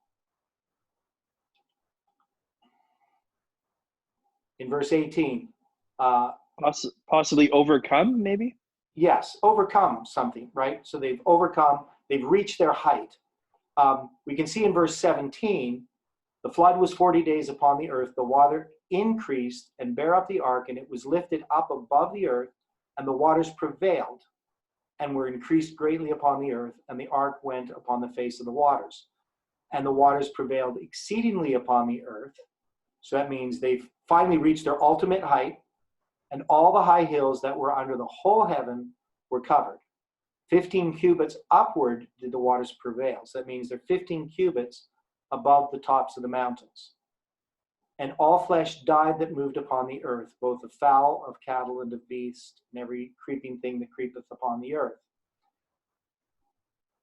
A: In verse 18.
D: Possibly overcome, maybe?
A: Yes, overcome something, right? So they've overcome, they've reached their height. We can see in verse 17, the flood was 40 days upon the earth. The water increased and bare up the ark, and it was lifted up above the earth, and the waters prevailed and were increased greatly upon the earth, and the ark went upon the face of the waters. And the waters prevailed exceedingly upon the earth. So that means they've finally reached their ultimate height, and all the high hills that were under the whole heaven were covered. 15 cubits upward did the waters prevail. So that means they're 15 cubits above the tops of the mountains. And all flesh died that moved upon the earth, both of fowl, of cattle, and of beast, and every creeping thing that creepeth upon the earth.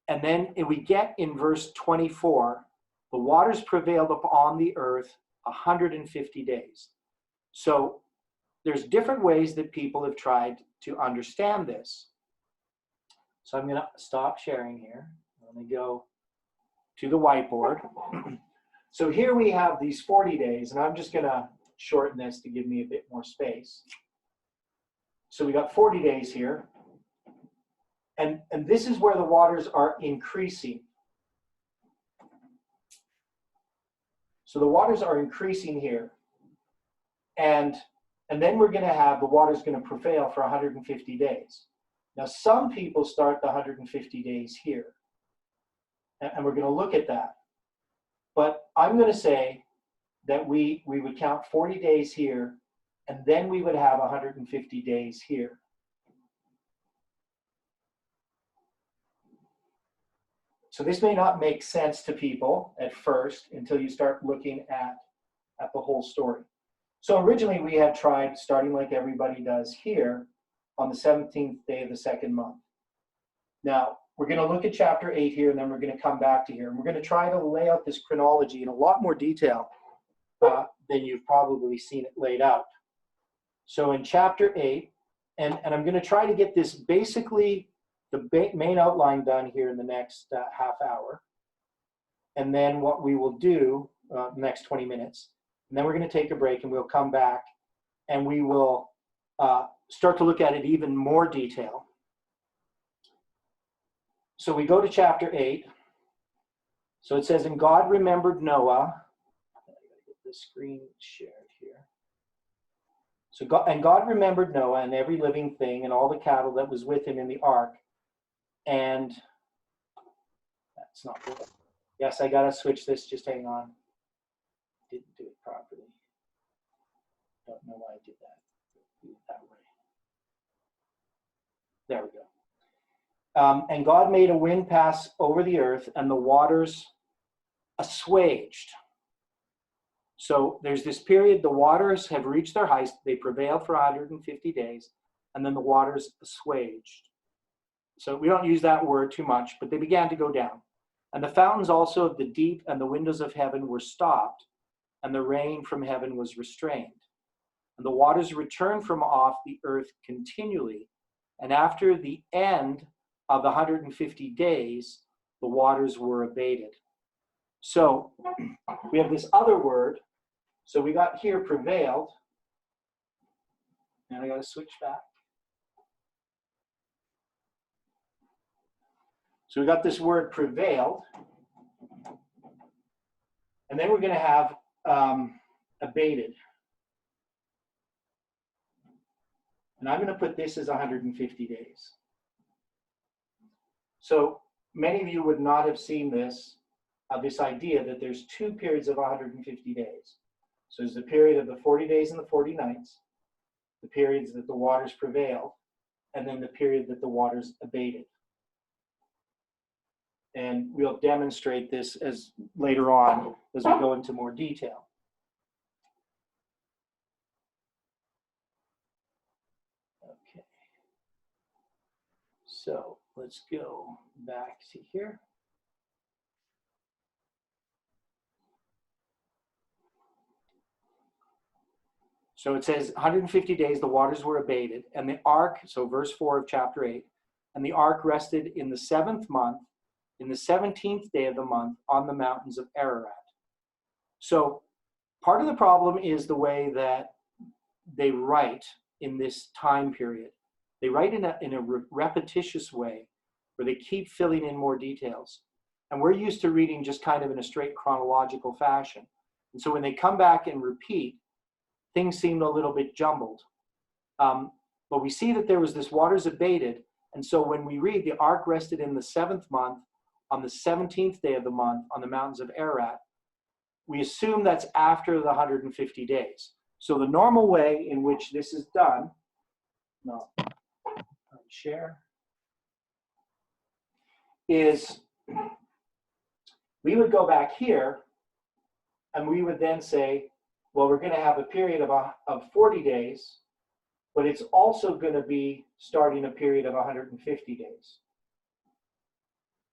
A: And then we get in verse 24, the waters prevailed upon the earth 150 days. So there's different ways that people have tried to understand this. So I'm going to stop sharing here. Let me go to the whiteboard. So here we have these 40 days, and I'm just going to shorten this to give me a bit more space. So we got 40 days here. And this is where the waters are increasing. So the waters are increasing here. And then we're going to have the waters going to prevail for 150 days. Now, some people start the 150 days here. And we're going to look at that. But I'm going to say that we would count 40 days here, and then we would have 150 days here. So this may not make sense to people at first until you start looking at the whole story. So originally we had tried starting like everybody does here on the 17th day of the second month. Now, we're going to look at chapter 8 here, and then we're going to come back to here. And we're going to try to lay out this chronology in a lot more detail than you've probably seen it laid out. So in chapter 8, and I'm going to try to get this basically the main outline done here in the next half hour. And then what we will do next 20 minutes. And then we're going to take a break, and we'll come back, and we will start to look at it even more detail. So we go to chapter 8. So it says, and God remembered Noah. I gotta get the screen shared here. So God remembered Noah and every living thing and all the cattle that was with him in the ark. And that's not good. Yes, I gotta switch this. Just hang on. Didn't do it properly. Don't know why I did that. Do it that way. There we go. And God made a wind pass over the earth, and the waters assuaged. So there's this period, the waters have reached their height, they prevailed for 150 days, and then the waters assuaged. So we don't use that word too much, but they began to go down. And the fountains also of the deep and the windows of heaven were stopped, and the rain from heaven was restrained. And the waters returned from off the earth continually, and after the end of the 150 days, the waters were abated. So we have this other word. So we got here prevailed. And I got to switch back. So we got this word prevailed. And then we're going to have abated. And I'm going to put this as 150 days. So many of you would not have seen this idea that there's two periods of 150 days. So there's the period of the 40 days and the 40 nights. the periods that the waters prevailed, and then the period that the waters abated. And we'll demonstrate this as later on as we go into more detail. Okay. So let's go back to here. So it says 150 days the waters were abated, and the ark, so verse 4 of chapter 8, and the ark rested in the 7th month, in the 17th day of the month, on the mountains of Ararat. So part of the problem is the way that they write in this time period. They write in a repetitious way where they keep filling in more details. And we're used to reading just kind of in a straight chronological fashion. And so when they come back and repeat, things seem a little bit jumbled. But we see that there was this waters abated. And so when we read the ark rested in the 7th month, on the 17th day of the month, on the mountains of Ararat, we assume that's after the 150 days. So the normal way in which this is done, share, is we would go back here and we would then say, well, we're going to have a period of 40 days, but it's also going to be starting a period of 150 days.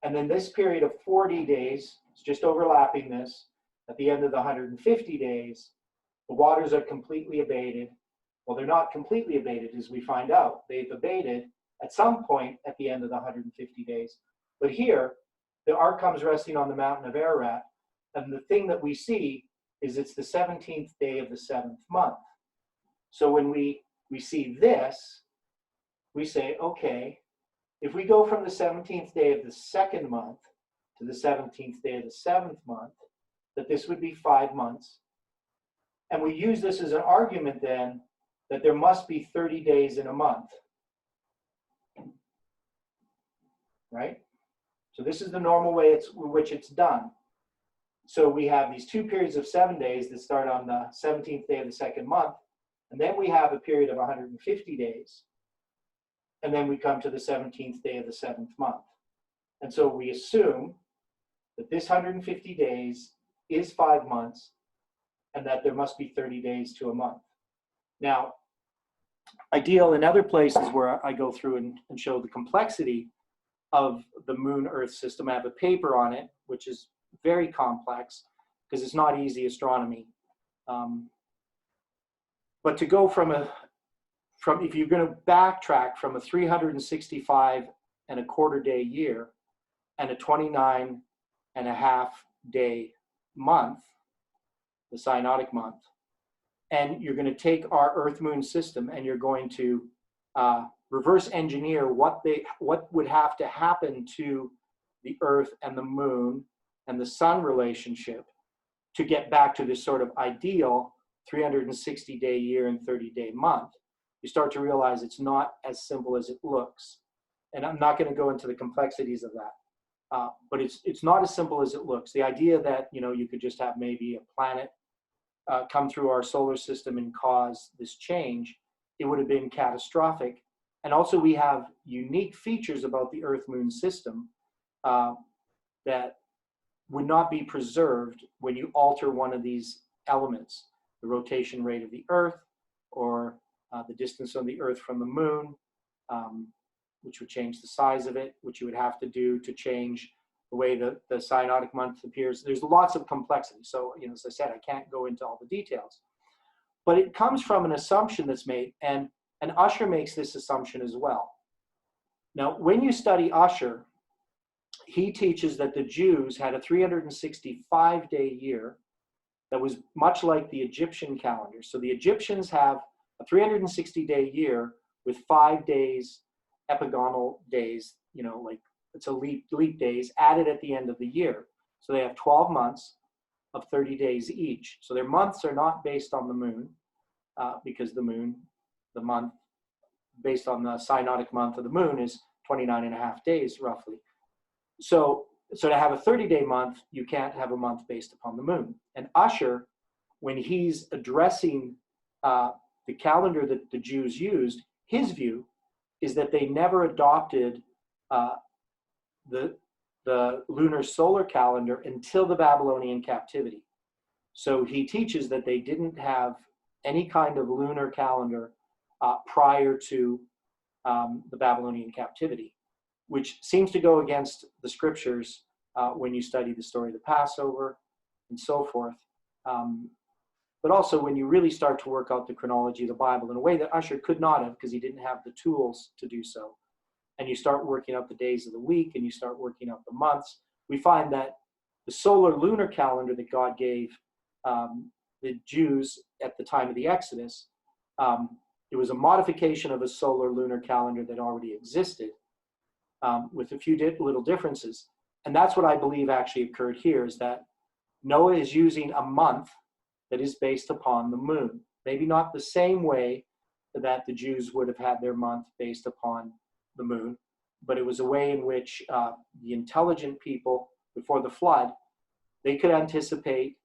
A: And then this period of 40 days, it's just overlapping this, at the end of the 150 days, the waters are completely abated. Well, they're not completely abated, as we find out. They've abated at some point at the end of the 150 days. But here, the ark comes resting on the mountain of Ararat, and the thing that we see is it's the 17th day of the 7th month. So when we see this, we say, okay, if we go from the 17th day of the 2nd month to the 17th day of the 7th month, that this would be 5 months. And we use this as an argument then that there must be 30 days in a month. Right? So this is the normal way in which it's done. So we have these 2 periods of 7 days that start on the 17th day of the 2nd month, and then we have a period of 150 days, and then we come to the 17th day of the 7th month. And so we assume that this 150 days is 5 months, and that there must be 30 days to a month. Now, I deal in other places where I go through and show the complexity of the moon-Earth system. I have a paper on it, which is very complex because it's not easy astronomy. But to go from if you're going to backtrack from a 365 and a quarter day year and a 29 and a half day month, the synodic month, and you're going to take our Earth-Moon system and you're going to reverse engineer what would have to happen to the Earth and the Moon and the Sun relationship to get back to this sort of ideal 360-day year and 30-day month, you start to realize it's not as simple as it looks. And I'm not going to go into the complexities of that, but it's not as simple as it looks. The idea that you could just have maybe a planet come through our solar system and cause this change, it would have been catastrophic. And also we have unique features about the Earth-Moon system that would not be preserved when you alter one of these elements, the rotation rate of the Earth or the distance of the Earth from the Moon, which would change the size of it, which you would have to do to change the way the synodic month appears. There's lots of complexity. So, as I said, I can't go into all the details. But it comes from an assumption that's made, and Ussher makes this assumption as well. Now, when you study Ussher, he teaches that the Jews had a 365-day year that was much like the Egyptian calendar. So the Egyptians have a 360-day year with 5 days, epigonal days, like it's a leap days added at the end of the year. So they have 12 months of 30 days each. So their months are not based on the moon because the month based on the synodic month of the moon is 29 and a half days roughly. So to have a 30-day month, you can't have a month based upon the moon. And Ussher, when he's addressing the calendar that the Jews used, his view is that they never adopted the lunar solar calendar until the Babylonian captivity. So he teaches that they didn't have any kind of lunar calendar prior to the Babylonian captivity, which seems to go against the scriptures when you study the story of the Passover and so forth. But also when you really start to work out the chronology of the Bible in a way that Ussher could not have, because he didn't have the tools to do so, and you start working out the days of the week and you start working out the months, we find that the solar lunar calendar that God gave the Jews at the time of the Exodus, it was a modification of a solar lunar calendar that already existed, with a few little differences. And that's what I believe actually occurred here, is that Noah is using a month that is based upon the moon. Maybe not the same way that the Jews would have had their month based upon the moon, but it was a way in which the intelligent people before the flood, they could anticipate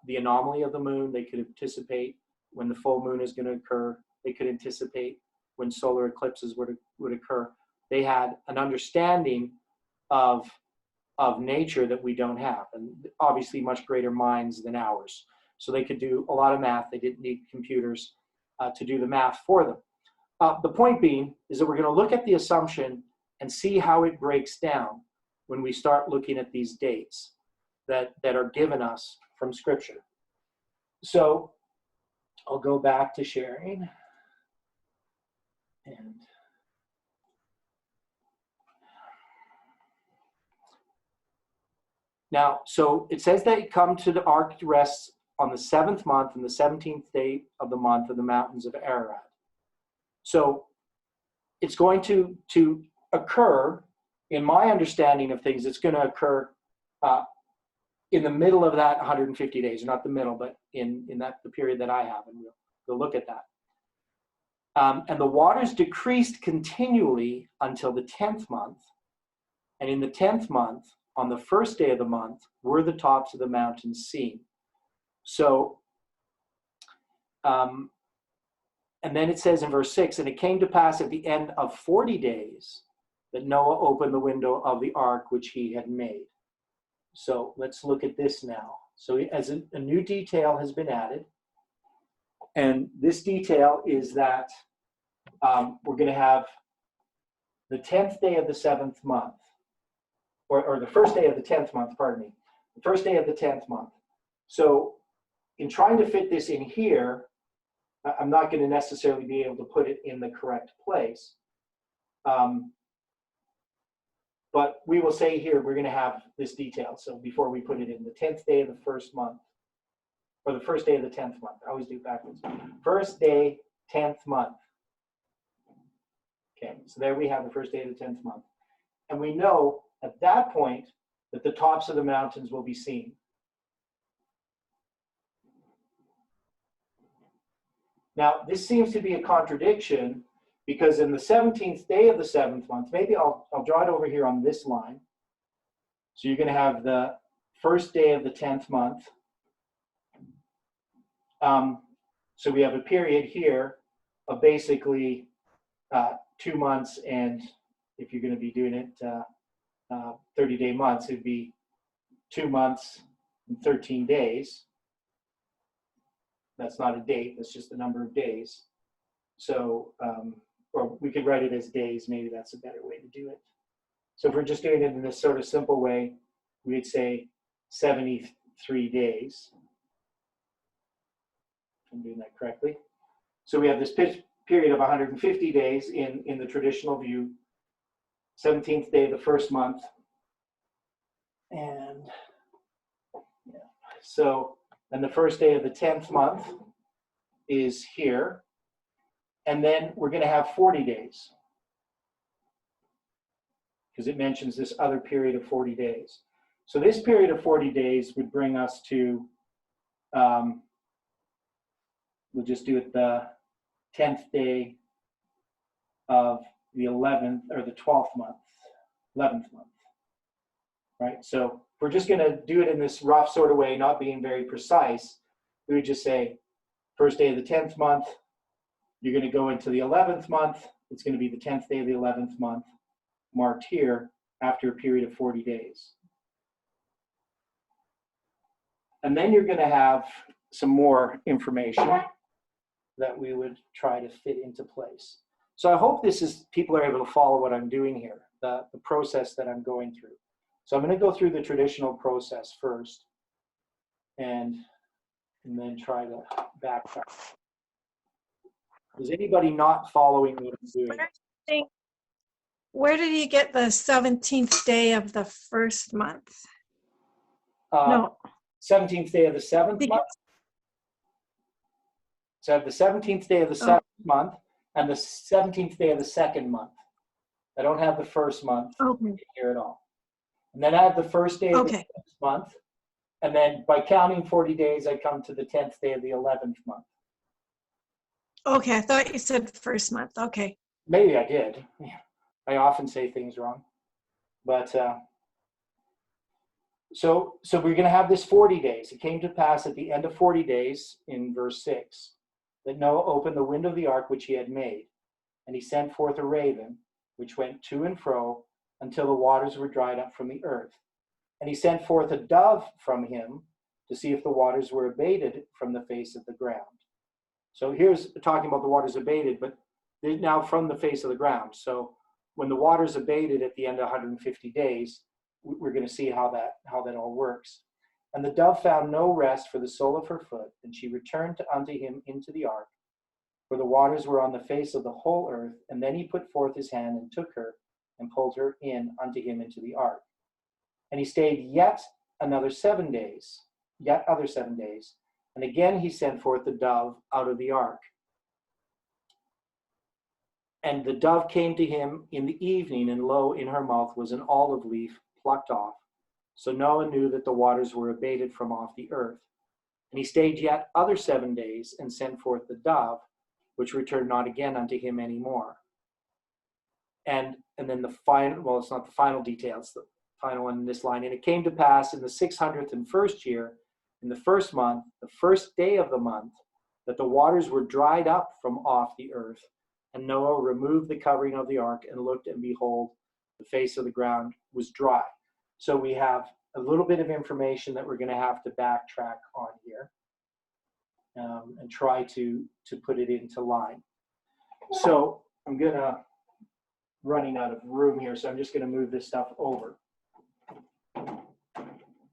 A: the anomaly of the moon. They could anticipate when the full moon is going to occur. They could anticipate when solar eclipses would occur. They had an understanding of nature that we don't have, and obviously much greater minds than ours. So they could do a lot of math. They didn't need computers to do the math for them. The point being is that we're going to look at the assumption and see how it breaks down when we start looking at these dates that are given us from Scripture. So I'll go back to sharing. And now, so it says that come to the ark rests on the 7th month and the 17th day of the month in the mountains of Ararat. So it's going to occur, in my understanding of things, it's going to occur in the middle of that 150 days, not the middle, but in the period that I have, and we'll look at that. And the waters decreased continually until the 10th month, and in the 10th month, on the first day of the month, were the tops of the mountains seen. So, and then it says in verse 6, and it came to pass at the end of 40 days that Noah opened the window of the ark which he had made. So let's look at this now. So as a new detail has been added, and this detail is that we're going to have the 10th day of the 7th month, or the first day of the 10th month, pardon me, the first day of the 10th month. So in trying to fit this in here, I'm not going to necessarily be able to put it in the correct place. But we will say here, we're going to have this detail. So before we put it in, the 10th day of the first month, or the first day of the 10th month. I always do it backwards. First day, 10th month. Okay, so there we have the first day of the 10th month. And we know at that point that the tops of the mountains will be seen. Now, this seems to be a contradiction, because in the 17th day of the 7th month, maybe I'll draw it over here on this line. So you're going to have the first day of the 10th month. So we have a period here of basically 2 months, and if you're going to be doing it 30-day months, it'd be 2 months and 13 days. That's not a date, that's just the number of days. So, or we could write it as days, maybe that's a better way to do it. So if we're just doing it in this sort of simple way, we'd say 73 days. I'm doing that correctly. So we have this period of 150 days in the traditional view, 17th day of the first month. And yeah, so, and the first day of the 10th month is here. And then we're going to have 40 days, because it mentions this other period of 40 days. So this period of 40 days would bring us to, we'll just do it the 10th day of the 11th or the 12th month, 11th month, right? So if we're just going to do it in this rough sort of way, not being very precise, we would just say first day of the 10th month, You're going to go into the 11th month. It's going to be the 10th day of the 11th month, marked here, after a period of 40 days. And then you're going to have some more information that we would try to fit into place. So I hope people are able to follow what I'm doing here, the process that I'm going through. So I'm going to go through the traditional process first, and then try to backtrack. Is anybody not following what I'm doing?
C: Where did you get the 17th day of the first month? No.
A: 17th day of the 7th month. So I have the 17th day of the 7th month and the 17th day of the 2nd month. I don't have the first month here at all. And then I have the first day of the 6th month. And then by counting 40 days, I come to the 10th day of the 11th month.
C: Okay, I thought you said first month. Okay.
A: Maybe I did. I often say things wrong. But so we're going to have this 40 days. It came to pass at the end of 40 days, in verse 6, that Noah opened the window of the ark which he had made, and he sent forth a raven, which went to and fro until the waters were dried up from the earth. And he sent forth a dove from him to see if the waters were abated from the face of the ground. So here's talking about the waters abated, but they're now from the face of the ground. So when the waters abated at the end of 150 days, we're going to see how that all works. And the dove found no rest for the sole of her foot, and she returned unto him into the ark, for the waters were on the face of the whole earth. And then he put forth his hand and took her and pulled her in unto him into the ark. And he stayed yet other 7 days. And again he sent forth the dove out of the ark. And the dove came to him in the evening, and lo, in her mouth was an olive leaf plucked off. So Noah knew that the waters were abated from off the earth. And he stayed yet other 7 days, and sent forth the dove, which returned not again unto him any more. And then the final, well, it's not the final details, the final one in this line. And it came to pass in the 601st year, in the first month, the first day of the month, that the waters were dried up from off the earth. And Noah removed the covering of the ark and looked, and behold, the face of the ground was dry. So we have a little bit of information that we're going to have to backtrack on here and try to put it into line. So I'm running out of room here, so I'm just going to move this stuff over.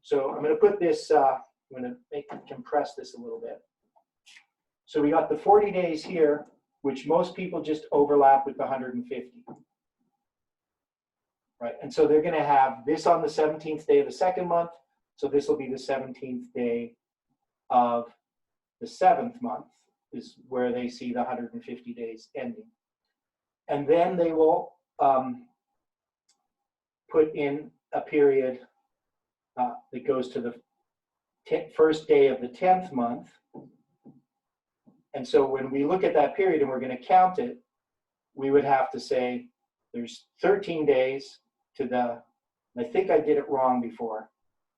A: So I'm going to put this, I'm going to compress this a little bit. So we got the 40 days here, which most people just overlap with the 150. Right, and so they're going to have this on the 17th day of the 2nd month. So this will be the 17th day of the 7th month, is where they see the 150 days ending. And then they will put in a period that goes to the first day of the 10th month. And so when we look at that period and we're going to count it, we would have to say there's 13 days to the, I think I did it wrong before,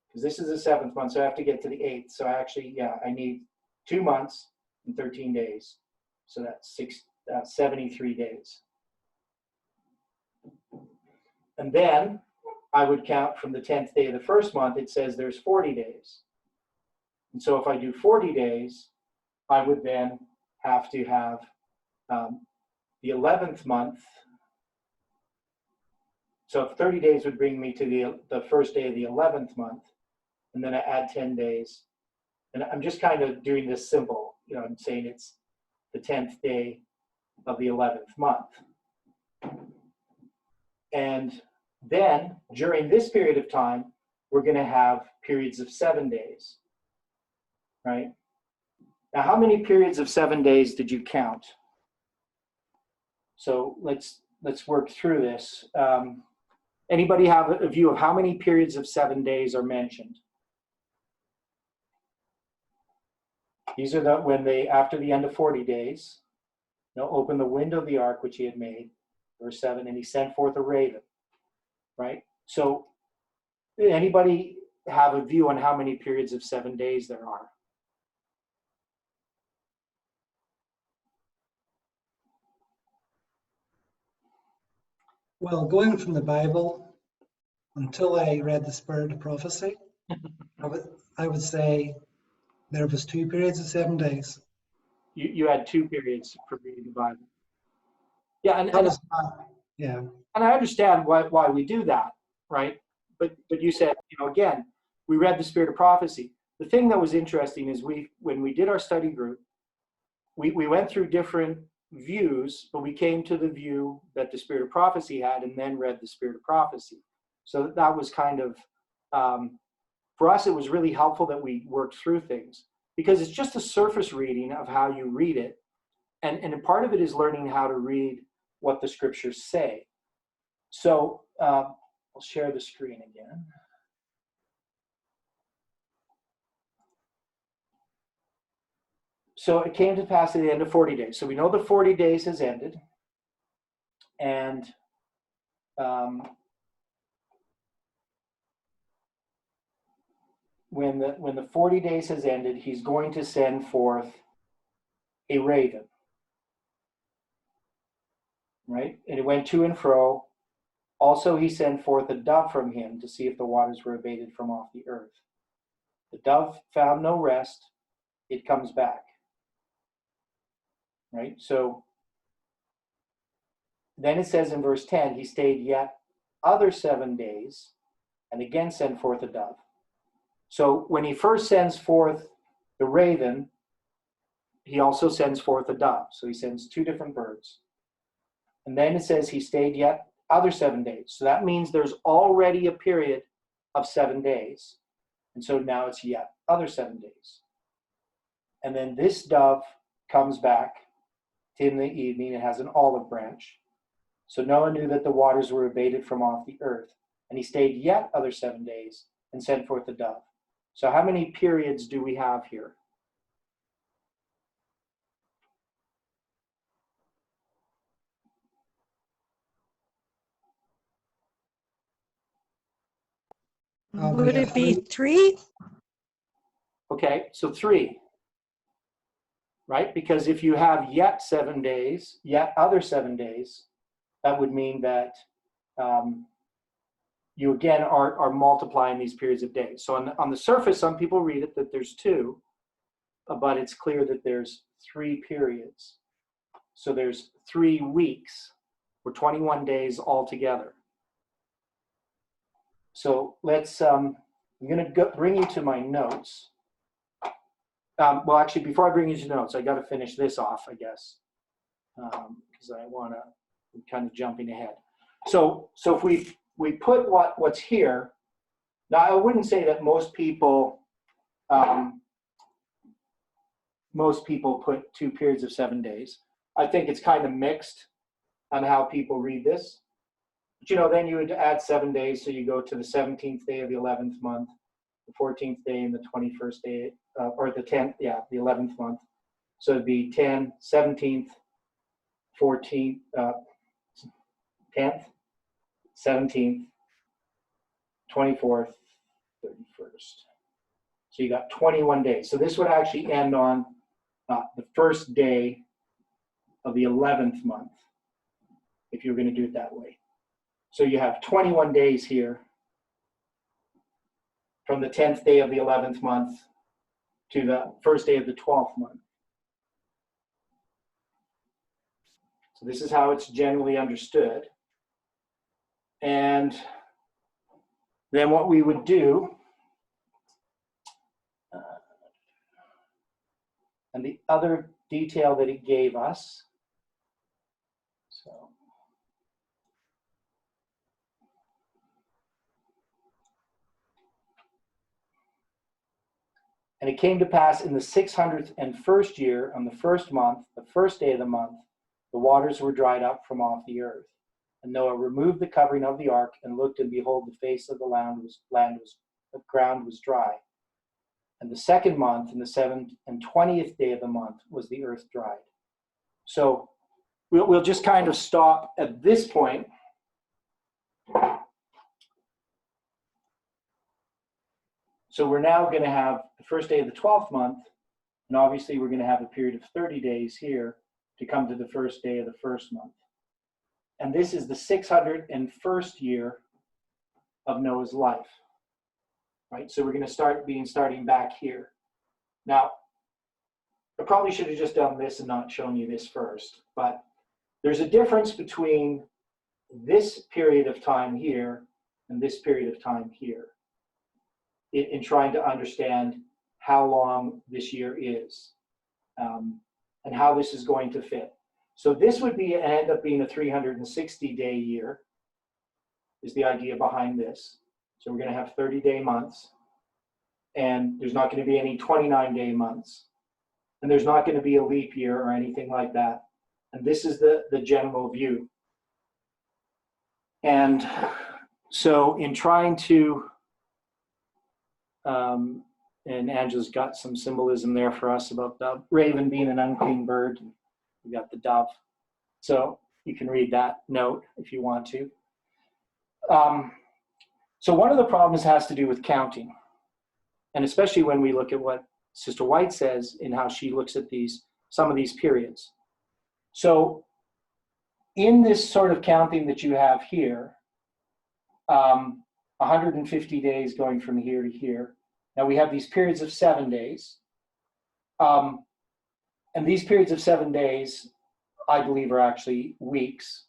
A: because this is the 7th month, so I have to get to the 8th. So I need 2 months and 13 days. So that's 73 days. And then I would count from the 10th day of the first month. It says there's 40 days. And so if I do 40 days, I would then have to have the 11th month. So 30 days would bring me to the first day of the 11th month, and then I add 10 days. And I'm just kind of doing this simple. I'm saying it's the 10th day of the 11th month. And then during this period of time, we're going to have periods of 7 days, right? Now, how many periods of 7 days did you count? So let's work through this. Anybody have a view of how many periods of 7 days are mentioned? These are when they, after the end of 40 days, open the window of the ark which he had made, verse 7, and he sent forth a raven, right? So anybody have a view on how many periods of 7 days there are?
B: Well, going from the Bible, until I read the Spirit of Prophecy, I would say there was 2 periods of 7 days.
A: You had 2 periods for reading the Bible. Yeah,
B: That was yeah.
A: and I understand why we do that, right? But you said, again, we read the Spirit of Prophecy. The thing that was interesting is when we did our study group, we went through different views, but we came to the view that the Spirit of Prophecy had, and then read the Spirit of Prophecy. So that was kind of, for us, it was really helpful that we worked through things, because it's just a surface reading of how you read it. And part of it is learning how to read what the scriptures say. So I'll share the screen again. So it came to pass at the end of 40 days. So we know the 40 days has ended. And when the 40 days has ended, he's going to send forth a raven. Right? And it went to and fro. Also, he sent forth a dove from him to see if the waters were abated from off the earth. The dove found no rest. It comes back. Right? So then it says in verse 10, he stayed yet other 7 days and again sent forth a dove. So when he first sends forth the raven, he also sends forth a dove. So he sends 2 different birds. And then it says he stayed yet other 7 days. So that means there's already a period of 7 days. And so now it's yet other 7 days. And then this dove comes back in the evening. It has an olive branch. So Noah knew that the waters were abated from off the earth. And he stayed yet other 7 days and sent forth the dove. So how many periods do we have here?
C: Would it be 3?
A: Okay, so 3. Right? Because if you have yet 7 days, yet other 7 days, that would mean that you again are multiplying these periods of days. So on the surface, some people read it that there's 2, but it's clear that there's 3 periods. So there's 3 weeks, or 21 days altogether. So let's, I'm going to bring you to my notes. Well, actually, before I bring you to notes, I got to finish this off, I guess, because I want to, I'm kind of jumping ahead. So if we put what's here, now I wouldn't say that most people put 2 periods of 7 days. I think it's kind of mixed on how people read this. But then you would add 7 days, so you go to the 17th day of the 11th month, the 14th day and the 21st day, or the 10th, the 11th month. So it'd be 10, 17th, 14th, 10th, 17th, 24th, 31st. So you got 21 days. So this would actually end on the first day of the 11th month, if you're going to do it that way. So you have 21 days here from the 10th day of the 11th month to the first day of the 12th month. So this is how it's generally understood. And then what we would do, and the other detail that it gave us, so and it came to pass in the 601st year, on the first month, the first day of the month, the waters were dried up from off the earth. And Noah removed the covering of the ark and looked, and behold, the face of the ground was dry. And the second month, in the 27th day of the month, was the earth dried. So we'll just kind of stop at this point. So we're now going to have the first day of the 12th month, and obviously we're going to have a period of 30 days here to come to the first day of the first month. And this is the 601st year of Noah's life. Right? So we're going to starting back here. Now, I probably should have just done this and not shown you this first, but there's a difference between this period of time here and this period of time here in trying to understand how long this year is and how this is going to fit. So this would end up being a 360-day year is the idea behind this. So we're going to have 30-day months, and there's not going to be any 29-day months, and there's not going to be a leap year or anything like that. And this is the general view. And so in trying to, and Angela's got some symbolism there for us about the raven being an unclean bird. We got the dove. So you can read that note if you want to. So one of the problems has to do with counting. And especially when we look at what Sister White says in how she looks at some of these periods. So in this sort of counting that you have here, 150 days going from here to here. Now we have these periods of 7 days. And these periods of 7 days, I believe, are actually weeks.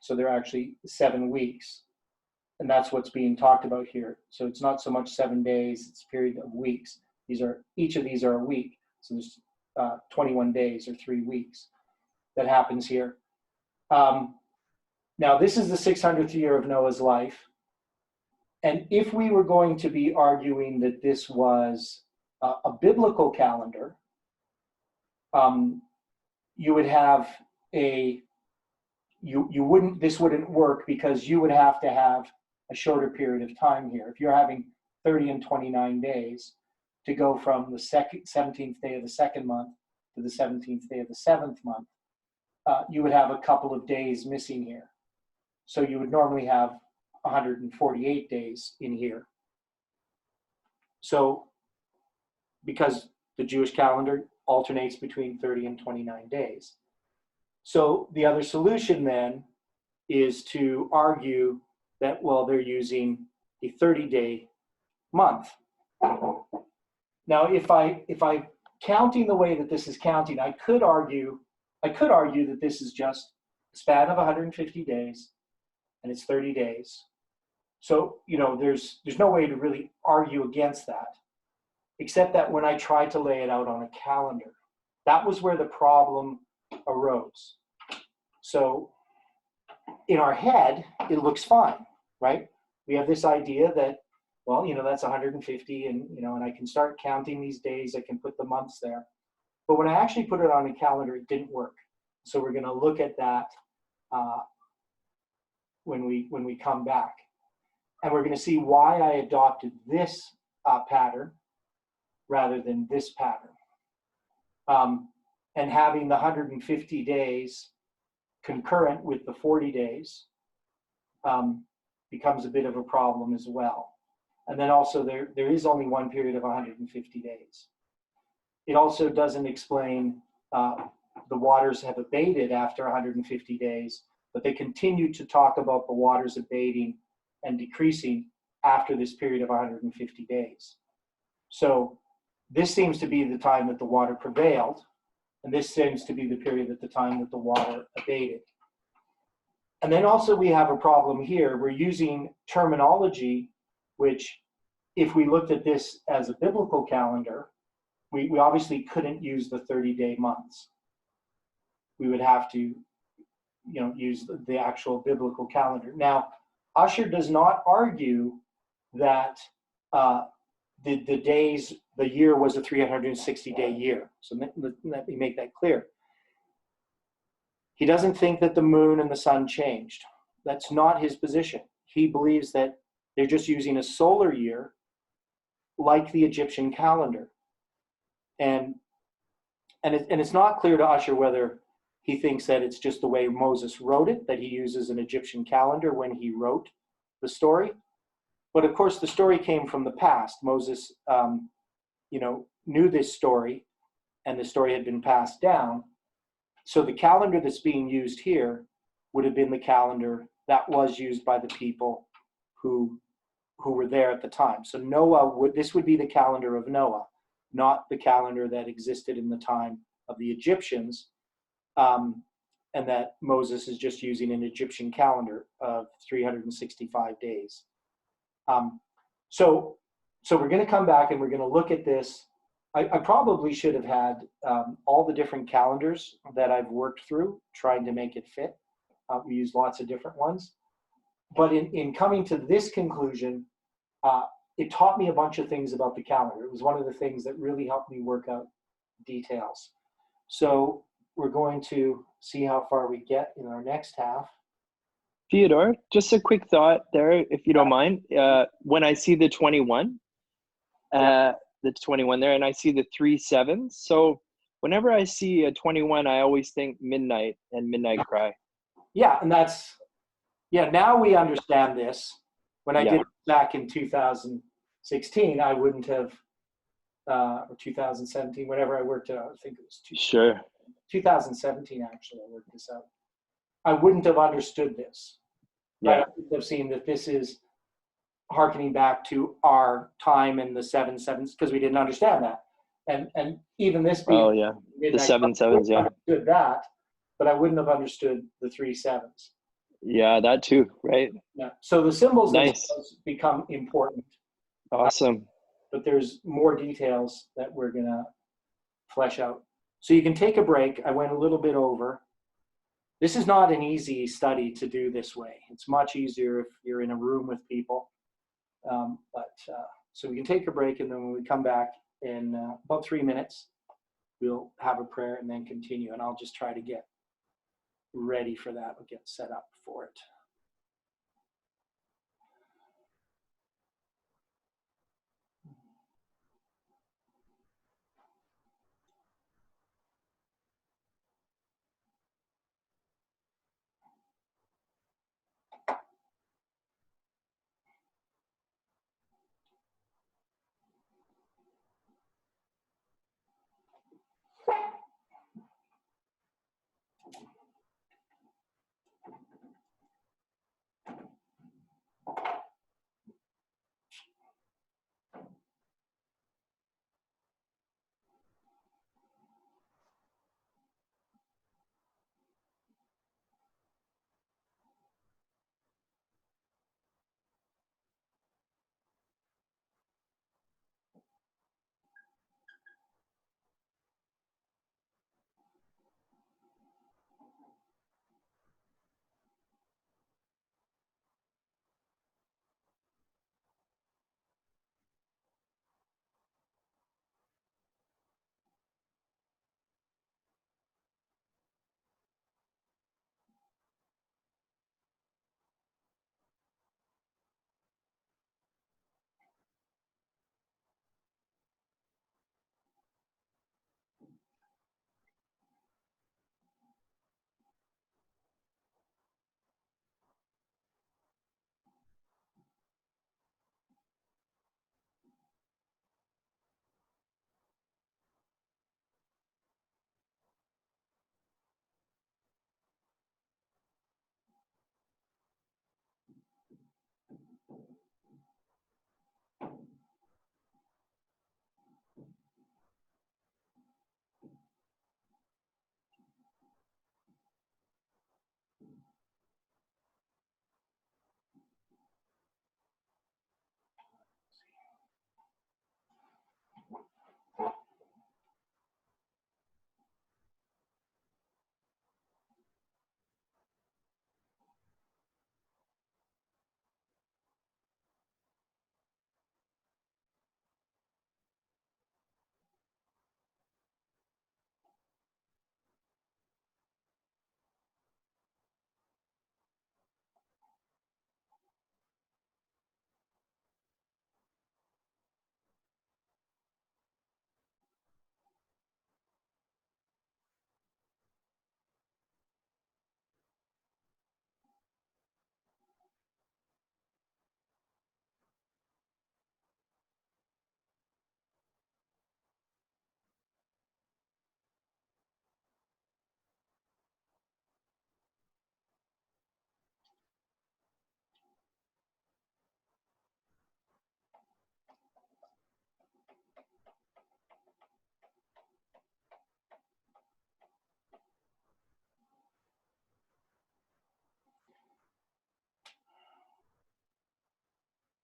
A: So they're actually 7 weeks. And that's what's being talked about here. So it's not so much 7 days, it's a period of weeks. Each of these are a week. So there's 21 days or 3 weeks that happens here. Now this is the 600th year of Noah's life. And if we were going to be arguing that this was a biblical calendar, you would have this wouldn't work because you would have to have a shorter period of time here. If you're having 30 and 29 days to go from the 17th day of the second month to the 17th day of the 7th month, you would have a couple of days missing here. So you would normally have 148 days in here. So because the Jewish calendar alternates between 30 and 29 days. So the other solution then is to argue that, well, they're using a 30-day month. Now, if I counting the way that this is counting, I could argue that this is just a span of 150 days, and it's 30 days. So, there's no way to really argue against that, except that when I tried to lay it out on a calendar, that was where the problem arose. So in our head, it looks fine, right? We have this idea that, well, that's 150 and I can start counting these days. I can put the months there. But when I actually put it on a calendar, it didn't work. So we're going to look at that when we come back. And we're going to see why I adopted this pattern rather than this pattern. And having the 150 days concurrent with the 40 days becomes a bit of a problem as well. And then also there is only one period of 150 days. It also doesn't explain the waters have abated after 150 days, but they continue to talk about the waters abating and decreasing after this period of 150 days. So this seems to be the time that the water prevailed, and this seems to be the period at the time that the water abated. And then also we have a problem here. We're using terminology which, if we looked at this as a biblical calendar, we obviously couldn't use the 30-day months. We would have to use the actual biblical calendar. Now, Usher does not argue that the year was a 360-day year. So let me make that clear. He doesn't think that the moon and the sun changed. That's not his position. He believes that they're just using a solar year like the Egyptian calendar. And it's not clear to Usher whether he thinks that it's just the way Moses wrote it, that he uses an Egyptian calendar when he wrote the story. But of course, the story came from the past. Moses, knew this story, and the story had been passed down. So the calendar that's being used here would have been the calendar that was used by the people who were there at the time. So this would be the calendar of Noah, not the calendar that existed in the time of the Egyptians, and that Moses is just using an Egyptian calendar of 365 days. So we're going to come back and we're going to look at this. I probably should have had all the different calendars that I've worked through, trying to make it fit. We use lots of different ones. But in coming to this conclusion, it taught me a bunch of things about the calendar. It was one of the things that really helped me work out details. So we're going to see how far we get in our next half.
D: Theodore, just a quick thought there, if you don't mind. When I see the 21 there, and I see the 3 7s. So whenever I see a 21, I always think midnight and midnight cry.
A: Yeah, and now we understand this. When I did it back in 2016, I wouldn't have, or 2017, whenever I worked out, I think it was 2017 actually, I worked this out. I wouldn't have understood this.
D: Yeah.
A: Right? I wouldn't have seen that this is hearkening back to our time in the 7 7s, because we didn't understand that. And even this being
D: the 7 7s,
A: I understood that, but I wouldn't have understood the 3 7s.
D: Yeah, that too, right?
A: Yeah. So the symbols
D: Nice.
A: themselves become important.
D: Awesome.
A: But there's more details that we're going to flesh out. So you can take a break. I went a little bit over. This is not an easy study to do this way. It's much easier if you're in a room with people. So we can take a break, and then when we come back in about 3 minutes, we'll have a prayer and then continue. And I'll just try to get ready for that. We'll get set up for it.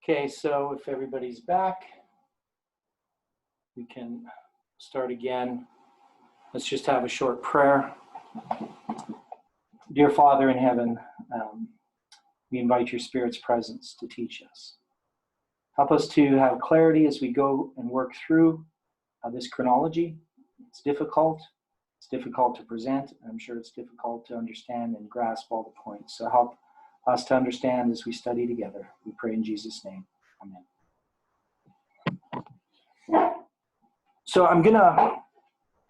A: Okay, so if everybody's back, we can start again. Let's just have a short prayer. Dear Father in heaven, we invite your Spirit's presence to teach us. Help us to have clarity as we go and work through this chronology. It's difficult. It's difficult to present. I'm sure it's difficult to understand and grasp all the points. So help us to understand as we study together. We pray in Jesus' name. Amen. So I'm going to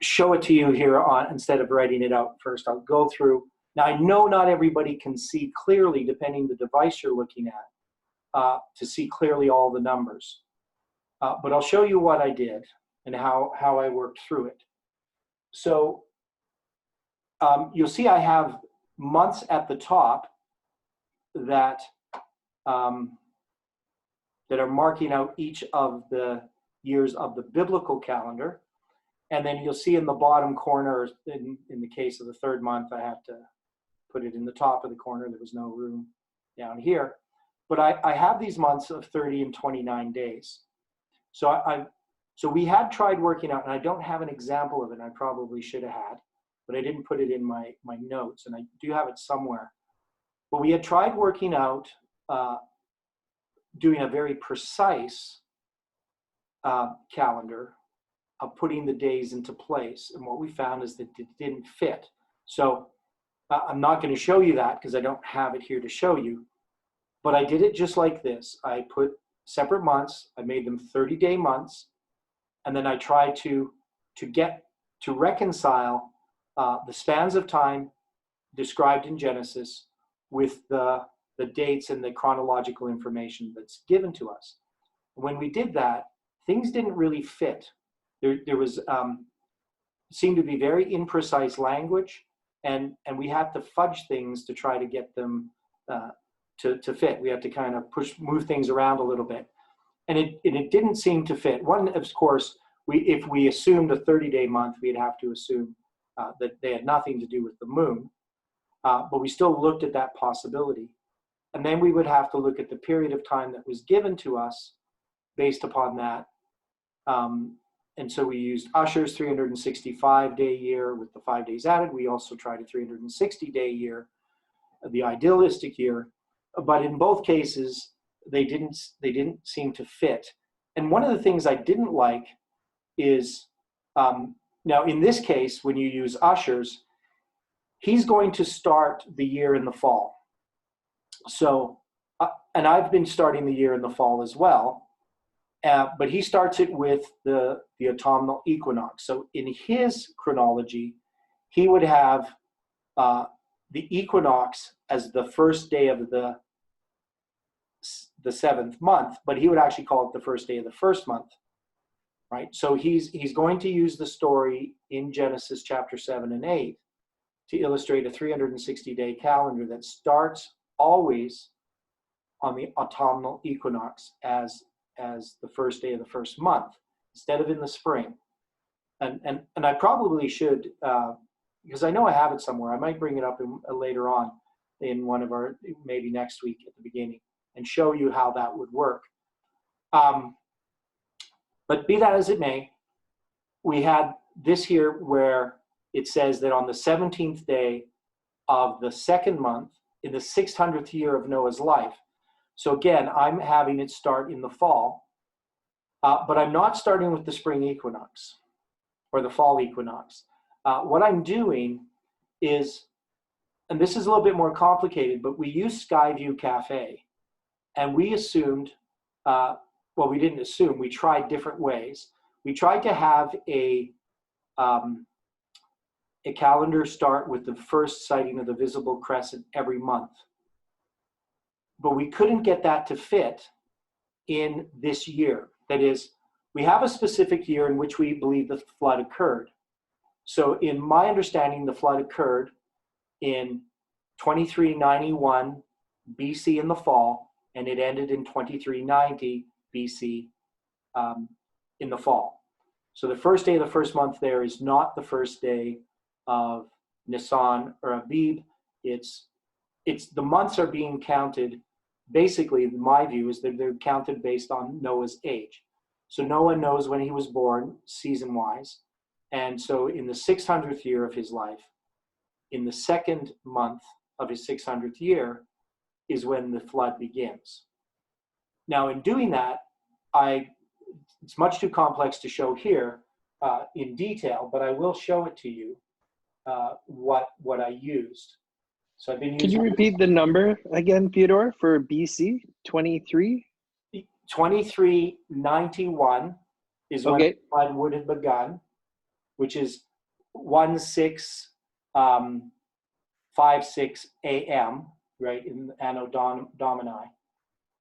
A: show it to you here on, instead of writing it out first. I'll go through. Now, I know not everybody can see clearly, depending the device you're looking at, to see clearly all the numbers. But I'll show you what I did and how I worked through it. So you'll see I have months at the top that that are marking out each of the years of the biblical calendar. And then you'll see in the bottom corner, in the case of the third month, I had to put it in the top of the corner. There was no room down here. But I have these months of 30 and 29 days. So so we had tried working out, and I don't have an example of it, and I probably should have had, but I didn't put it in my notes, and I do have it somewhere. But we had tried working out, doing a very precise calendar of putting the days into place. And what we found is that it didn't fit. So I'm not going to show you that because I don't have it here to show you. But I did it just like this. I put separate months. I made them 30-day months. And then I tried to reconcile the spans of time described in Genesis with the dates and the chronological information that's given to us. When we did that, things didn't really fit. There was seemed to be very imprecise language, and we had to fudge things to try to get them to fit. We had to kind of move things around a little bit, and it didn't seem to fit. One, of course, if we assumed a 30-day month, we'd have to assume that they had nothing to do with the moon, but we still looked at that possibility. And then we would have to look at the period of time that was given to us based upon that. And so we used Usher's 365-day year with the 5 days added. We also tried a 360-day year, the idealistic year. But in both cases, they didn't seem to fit. And one of the things I didn't like is, now in this case, when you use Usher's, he's going to start the year in the fall. So, and I've been starting the year in the fall as well. But he starts it with the autumnal equinox. So in his chronology, he would have the equinox as the first day of the seventh month, but he would actually call it the first day of the first month, right? So he's going to use the story in Genesis chapter 7 and 8 to illustrate a 360-day calendar that starts always on the autumnal equinox as the first day of the first month, instead of in the spring. And I probably should, because I know I have it somewhere. I might bring it up later on in one of our, maybe next week at the beginning, and show you how that would work. But be that as it may, we had this here where it says that on the 17th day of the second month, in the 600th year of Noah's life. So again, I'm having it start in the fall, but I'm not starting with the spring equinox or the fall equinox. What I'm doing is, and this is a little bit more complicated, but we used Skyview Cafe, and we assumed, well, we didn't assume, we tried different ways. We tried to have a calendar start with the first sighting of the visible crescent every month. But we couldn't get that to fit in this year. That is, we have a specific year in which we believe the flood occurred. So in my understanding, the flood occurred in 2391 BC in the fall, and it ended in 2390 BC in the fall. So the first day of the first month there is not the first day of Nisan or Abib. It's the months are being counted basically, my view is that they're counted based on Noah's age. So Noah knows when he was born, season-wise. And so in the 600th year of his life, in the second month of his 600th year, is when the flood begins. Now, in doing that, it's much too complex to show here in detail, but I will show it to you what I used. So I've been using.
D: Could you repeat the number again, Theodore, for BC 23?
A: 2391 is when the flood would have begun, which is 1656 a.m., right, in Anno Domini,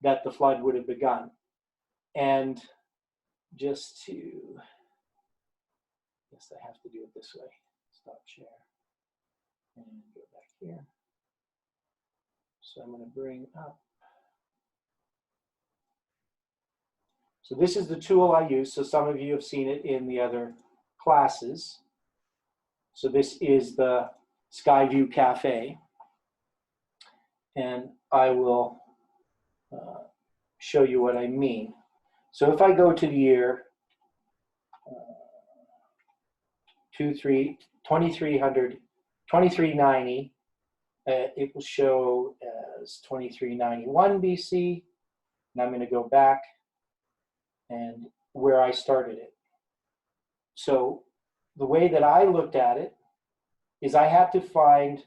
A: that the flood would have begun. And just to, yes, I have to do it this way. Stop share and go back here. So I'm going to bring up. So this is the tool I use. So some of you have seen it in the other classes. So this is the Skyview Cafe. And I will show you what I mean. So if I go to the year 2390, it will show as 2391 BC. And I'm going to go back and where I started it. So the way that I looked at it is I had to find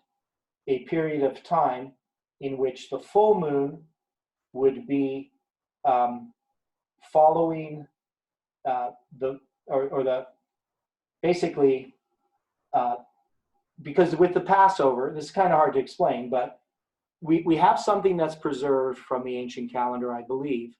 A: a period of time in which the full moon would be following because with the Passover, this is kind of hard to explain, but we have something that's preserved from the ancient calendar, I believe,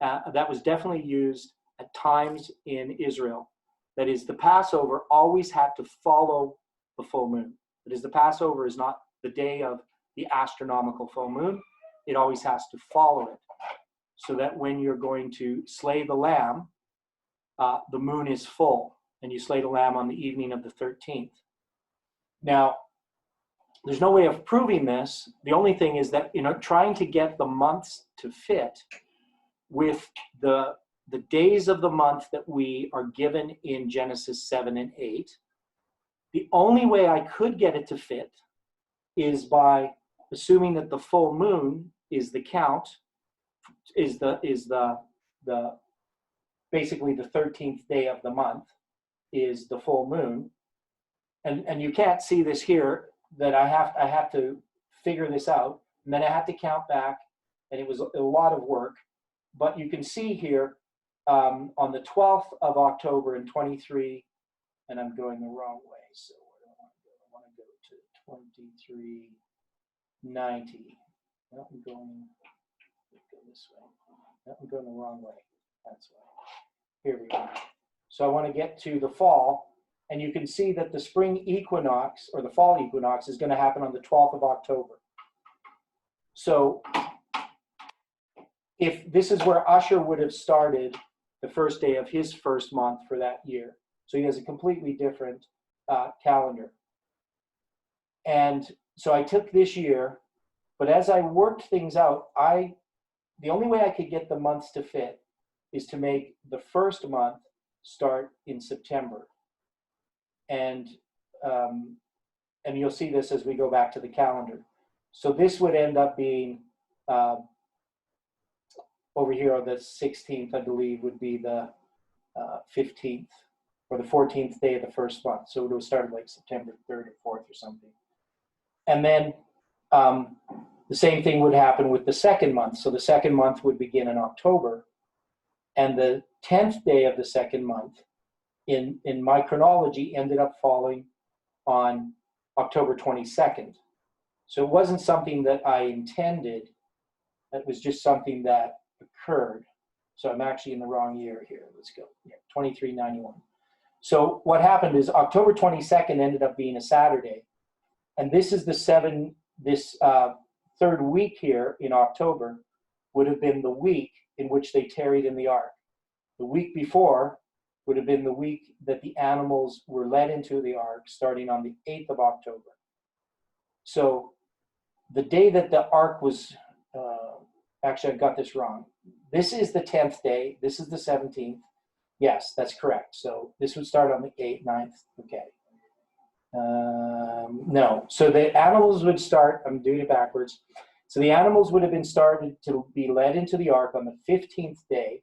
A: that was definitely used at times in Israel. That is, the Passover always had to follow the full moon. That is, the Passover is not the day of the astronomical full moon. It always has to follow it. So that when you're going to slay the lamb, the moon is full, and you slay the lamb on the evening of the 13th. Now, there's no way of proving this. The only thing is that, trying to get the months to fit with the days of the month that we are given in Genesis 7 and 8, the only way I could get it to fit is by assuming that the full moon is the count, is the basically the 13th day of the month is the full moon. And you can't see this here, that I have to figure this out, and then I have to count back, and it was a lot of work. But you can see here on the 12th of October in 23, and I'm going the wrong way, so where do I want to go? I want to go to 2390. No, I'm going this way. No, I'm going the wrong way. That's why. Here we go. So I want to get to the fall, and you can see that the spring equinox, or the fall equinox, is going to happen on the 12th of October. So if this is where Usher would have started the first day of his first month for that year. So he has a completely different calendar. And so I took this year, but as I worked things out, the only way I could get the months to fit is to make the first month start in September. And you'll see this as we go back to the calendar. So this would end up being over here on the 16th, I believe, would be the 15th or the 14th day of the first month. So it would have started like September 3rd or 4th or something. And then the same thing would happen with the second month. So the second month would begin in October. And the 10th day of the second month in my chronology ended up falling on October 22nd. So it wasn't something that I intended. It was just something that occurred. So I'm actually in the wrong year here. Let's go. Yeah, 2391. So what happened is October 22nd ended up being a Saturday. And this is this third week here in October would have been the week in which they tarried in the ark. The week before would have been the week that the animals were led into the ark, starting on the 8th of October. So the day that the ark was Actually, I've got this wrong. This is the 10th day. This is the 17th. Yes, that's correct. So this would start on the 8th, 9th. Okay. No. So the animals would start, I'm doing it backwards. So the animals would have been started to be led into the ark on the 15th day.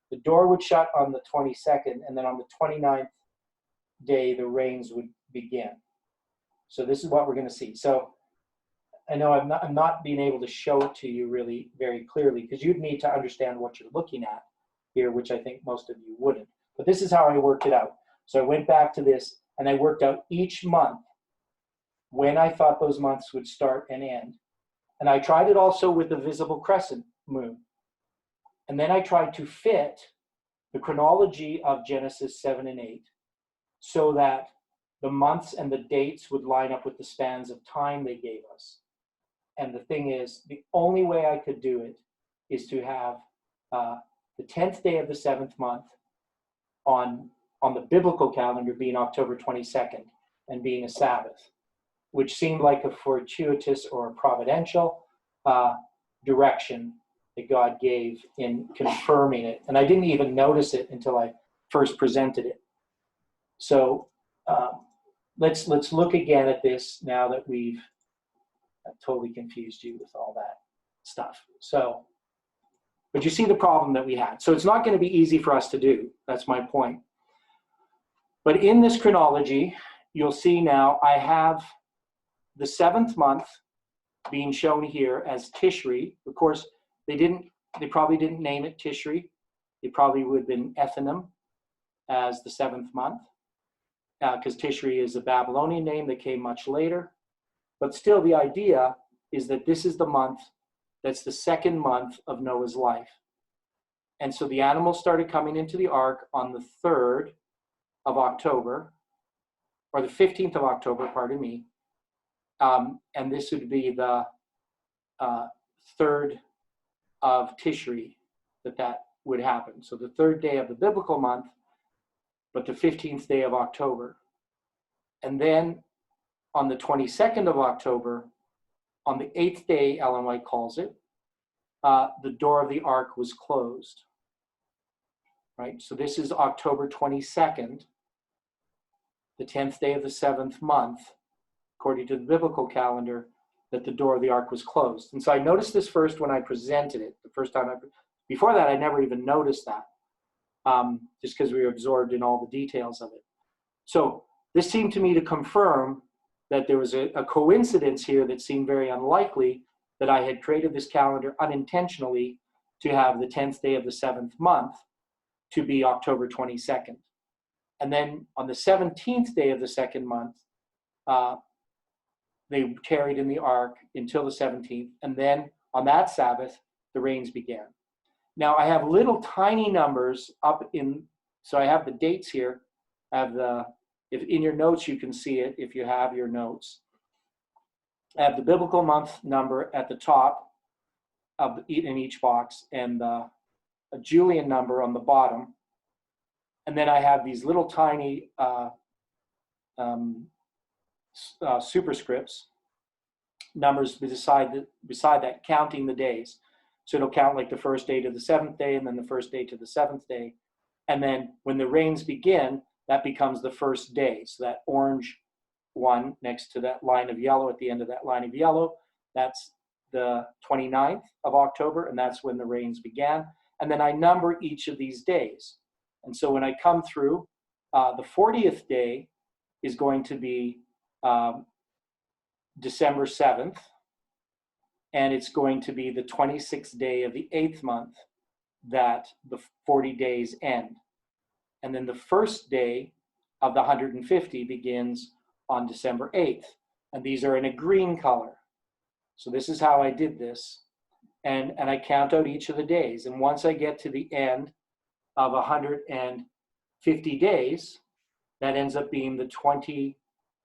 A: The door would shut on the 22nd, and then on the 29th day, the rains would begin. So this is what we're going to see. So I know I'm not being able to show it to you really very clearly, because you'd need to understand what you're looking at here, which I think most of you wouldn't. But this is how I worked it out. So I went back to this, and I worked out each month when I thought those months would start and end. And I tried it also with the visible crescent moon. And then I tried to fit the chronology of Genesis 7 and 8 so that the months and the dates would line up with the spans of time they gave us. And the thing is, the only way I could do it is to have the 10th day of the 7th month on the biblical calendar being October 22nd and being a Sabbath, which seemed like a fortuitous or a providential direction that God gave in confirming it. And I didn't even notice it until I first presented it. So let's look again at this now that I've totally confused you with all that stuff. So, but you see the problem that we had. So it's not going to be easy for us to do. That's my point. But in this chronology, you'll see now I have the 7th month being shown here as Tishri. Of course, they probably didn't name it Tishri. They probably would have been Ethanim as the 7th month, because Tishri is a Babylonian name that came much later. But still, the idea is that this is the month that's the 2nd month of Noah's life. And so the animals started coming into the ark on the 3rd of October, or the 15th of October, pardon me. And this would be the 3rd of Tishri that would happen. So the 3rd day of the biblical month, but the 15th day of October. And then on the 22nd of October, on the 8th day, Ellen White calls it, the door of the ark was closed. Right? So this is October 22nd, the 10th day of the 7th month, according to the biblical calendar, that the door of the ark was closed. And so I noticed this first when I presented it, the first time before that, I never even noticed that, just because we were absorbed in all the details of it. So this seemed to me to confirm that there was a coincidence here that seemed very unlikely, that I had created this calendar unintentionally to have the 10th day of the 7th month to be October 22nd. And then on the 17th day of the 2nd month, they tarried in the ark until the 17th. And then on that Sabbath, the rains began. Now I have little tiny numbers up in, so I have the dates here. I have if in your notes you can see it, if you have your notes. I have the biblical month number at the top in each box, and a Julian number on the bottom. And then I have these little tiny superscripts, numbers beside that, counting the days. So it'll count like the 1st day to the 7th day, and then the 1st day to the 7th day. And then when the rains begin, that becomes the 1st day. So that orange one next to that line of yellow, at the end of that line of yellow, that's the 29th of October, and that's when the rains began. And then I number each of these days. And so when I come through, the 40th day is going to be December 7th, and it's going to be the 26th day of the 8th month that the 40 days end. And then the 1st day of the 150 begins on December 8th. And these are in a green color. So this is how I did this. And I count out each of the days. And once I get to the end of 150 days, that ends up being the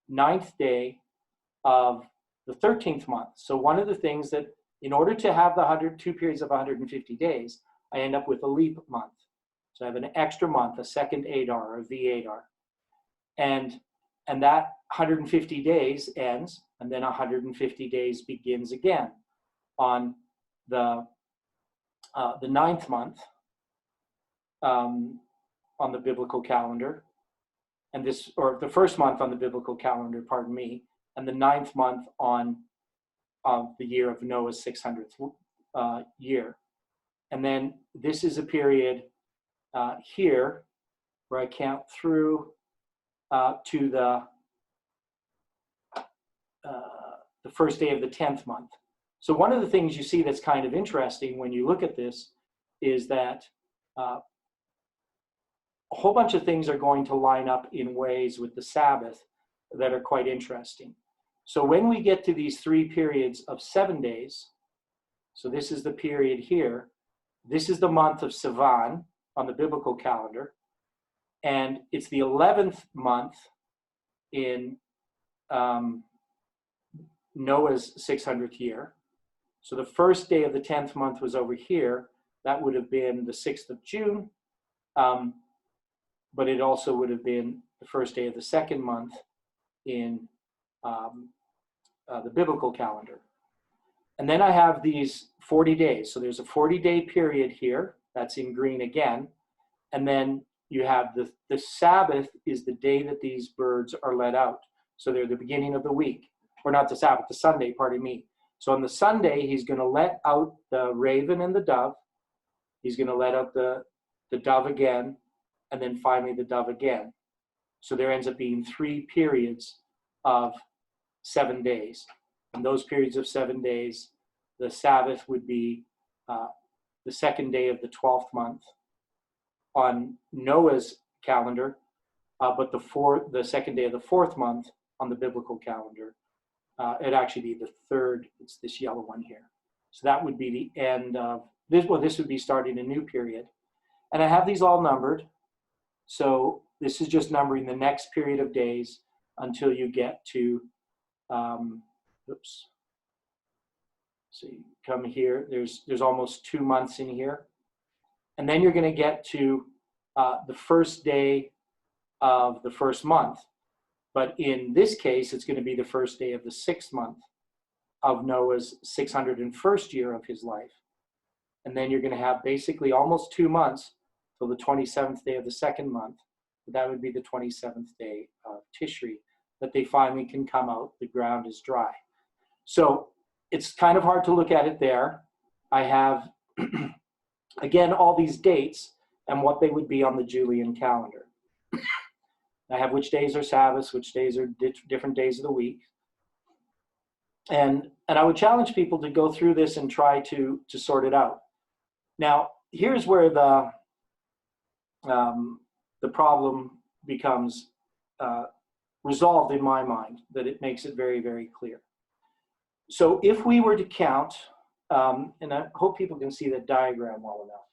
A: 29th day of the 13th month. So one of the things that, in order to have the 2 periods of 150 days, I end up with a leap month. So I have an extra month, a second Adar, or V-Adar. And that 150 days ends, and then 150 days begins again on the the 9th month on the biblical calendar, and this, or the 1st month on the biblical calendar, pardon me, and the 9th month on the year of Noah's 600th year. And then this is a period here where I count through to the first day of the 10th month. So one of the things you see that's kind of interesting when you look at this is that a whole bunch of things are going to line up in ways with the Sabbath that are quite interesting. So when we get to these 3 periods of 7 days, so this is the period here, this is the month of Sivan on the biblical calendar, and it's the 11th month in Noah's 600th year. So the first day of the 10th month was over here. That would have been the 6th of June, but it also would have been the first day of the 2nd month in the biblical calendar. And then I have these 40 days. So there's a 40-day period here. That's in green again. And then you have the Sabbath is the day that these birds are let out. So they're the beginning of the week. Or not the Sabbath, the Sunday, pardon me. So on the Sunday, he's going to let out the raven and the dove. He's going to let out the dove again, and then finally the dove again. So there ends up being 3 periods of 7 days. And those periods of 7 days, the Sabbath would be the 2nd day of the 12th month on Noah's calendar, but the 2nd day of the 4th month on the biblical calendar. It'd actually be the 3rd, it's this yellow one here. So that would be the end of this. Well, this would be starting a new period. And I have these all numbered. So this is just numbering the next period of days until you get to, oops. So you come here, there's almost 2 months in here. And then you're going to get to the first day of the 1st month. But in this case, it's going to be the first day of the 6th month of Noah's 601st year of his life. And then you're going to have basically almost 2 months till the 27th day of the 2nd month. That would be the 27th day of Tishri, that they finally can come out. The ground is dry. So it's kind of hard to look at it there. I have, again, all these dates and what they would be on the Julian calendar. I have which days are Sabbaths, which days are different days of the week. And I would challenge people to go through this and try to sort it out. Now, here's where the problem becomes resolved in my mind, that it makes it very, very clear. So if we were to count, and I hope people can see the diagram well enough.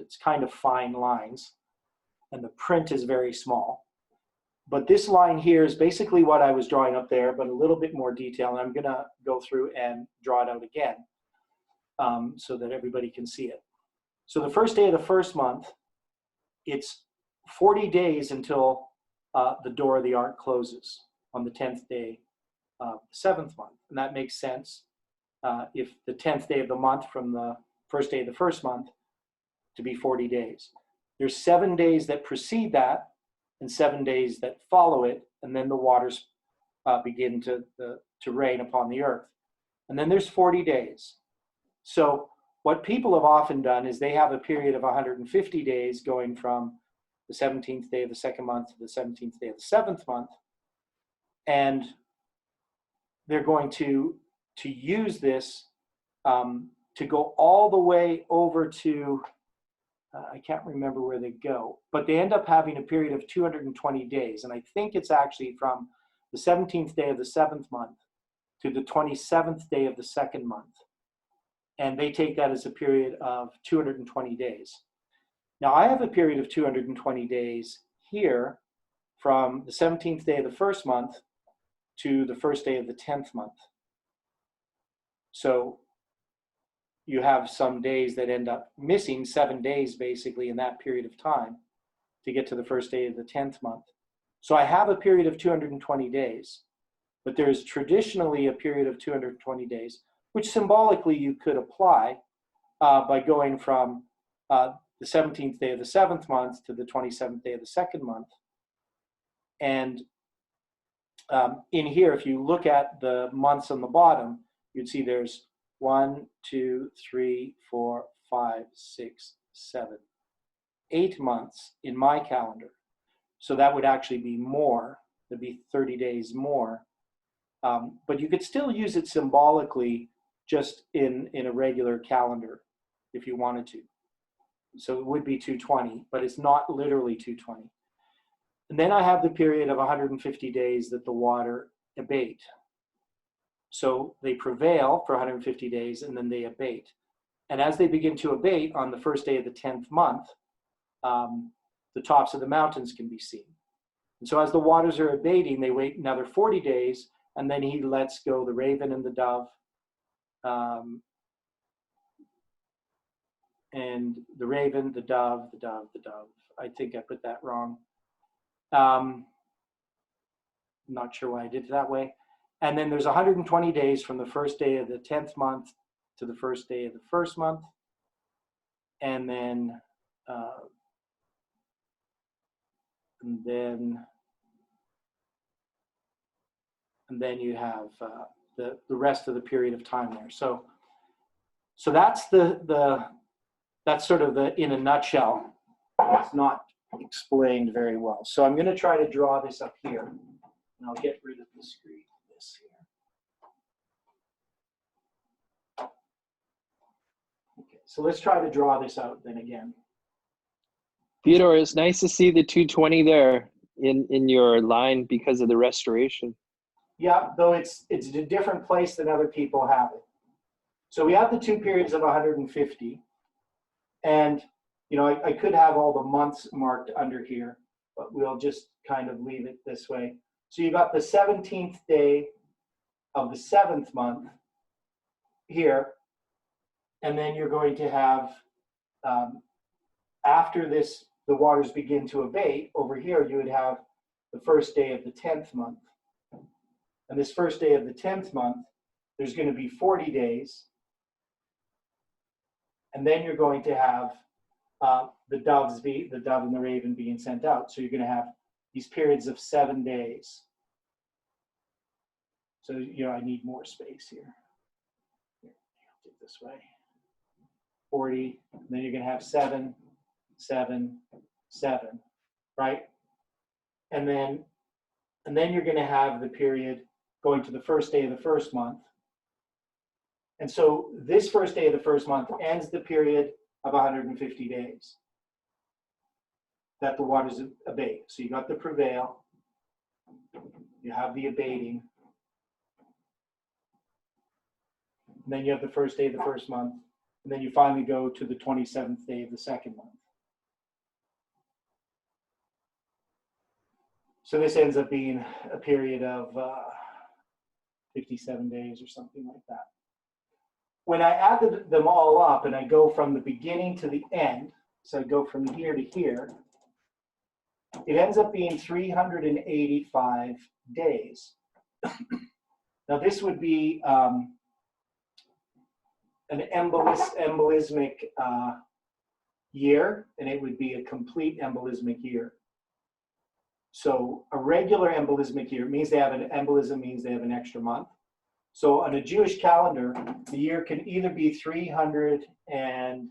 A: It's kind of fine lines, and the print is very small. But this line here is basically what I was drawing up there, but a little bit more detail. And I'm going to go through and draw it out again so that everybody can see it. So the first day of the 1st month, it's 40 days until the door of the ark closes on the 10th day of the 7th month. And that makes sense. If the 10th day of the month from the first day of the 1st month to be 40 days. There's 7 days that precede that, and 7 days that follow it, and then the waters begin to rain upon the earth. And then there's 40 days. So what people have often done is they have a period of 150 days going from the 17th day of the 2nd month to the 17th day of the 7th month. And they're going to use this to go all the way over to, I can't remember where they go, but they end up having a period of 220 days. And I think it's actually from the 17th day of the 7th month to the 27th day of the 2nd month. And they take that as a period of 220 days. Now I have a period of 220 days here from the 17th day of the 1st month to the 1st day of the 10th month. So you have some days that end up missing, 7 days basically in that period of time to get to the 1st day of the 10th month. So I have a period of 220 days, but there's traditionally a period of 220 days, which symbolically you could apply by going from the 17th day of the 7th month to the 27th day of the 2nd month. And in here, if you look at the months on the bottom, you'd see there's 1, 2, 3, 4, 5, 6, 7, 8 months in my calendar. So that would actually be more. There'd be 30 days more. But you could still use it symbolically just in a regular calendar if you wanted to. So it would be 220, but it's not literally 220. And then I have the period of 150 days that the water abate. So they prevail for 150 days and then they abate. And as they begin to abate on the first day of the 10th month, the tops of the mountains can be seen. And so as the waters are abating, they wait another 40 days, and then he lets go the raven and the dove. And the raven, the dove, the dove, the dove. I think I put that wrong. Not sure why I did it that way. And then there's 120 days from the first day of the 10th month to the first day of the 1st month. And then you have the rest of the period of time there. So that's that's sort of the in a nutshell. It's not explained very well. So I'm going to try to draw this up here, and I'll get rid of the screen. This here. Okay, so let's try to draw this out then again.
D: Theodore, it's nice to see the 220 there in your line because of the restoration.
A: Yeah, though it's a different place than other people have it. So we have the 2 periods of 150, and I could have all the months marked under here, but we'll just kind of leave it this way. So you got the 17th day of the 7th month here, and then you're going to have, after this, the waters begin to abate, over here you would have the first day of the 10th month. And this first day of the 10th month, there's going to be 40 days. And then you're going to have the dove and the raven being sent out. So you're going to have these periods of 7 days. So, I need more space here. I'll do it this way. 40, and then you're going to have 7, 7, 7, right? And then you're going to have the period going to the first day of the 1st month. And so this first day of the 1st month ends the period of 150 days that the waters abate. So you got the prevail, you have the abating, and then you have the first day of the 1st month, and then you finally go to the 27th day of the 2nd month. So this ends up being a period of 57 days or something like that. When I added them all up and I go from the beginning to the end, so I go from here to here, it ends up being 385 days. Now this would be an embolismic year, and it would be a complete embolismic year. So a regular embolismic year means they have an embolism, means they have an extra month. So on a Jewish calendar, the year can either be 300, and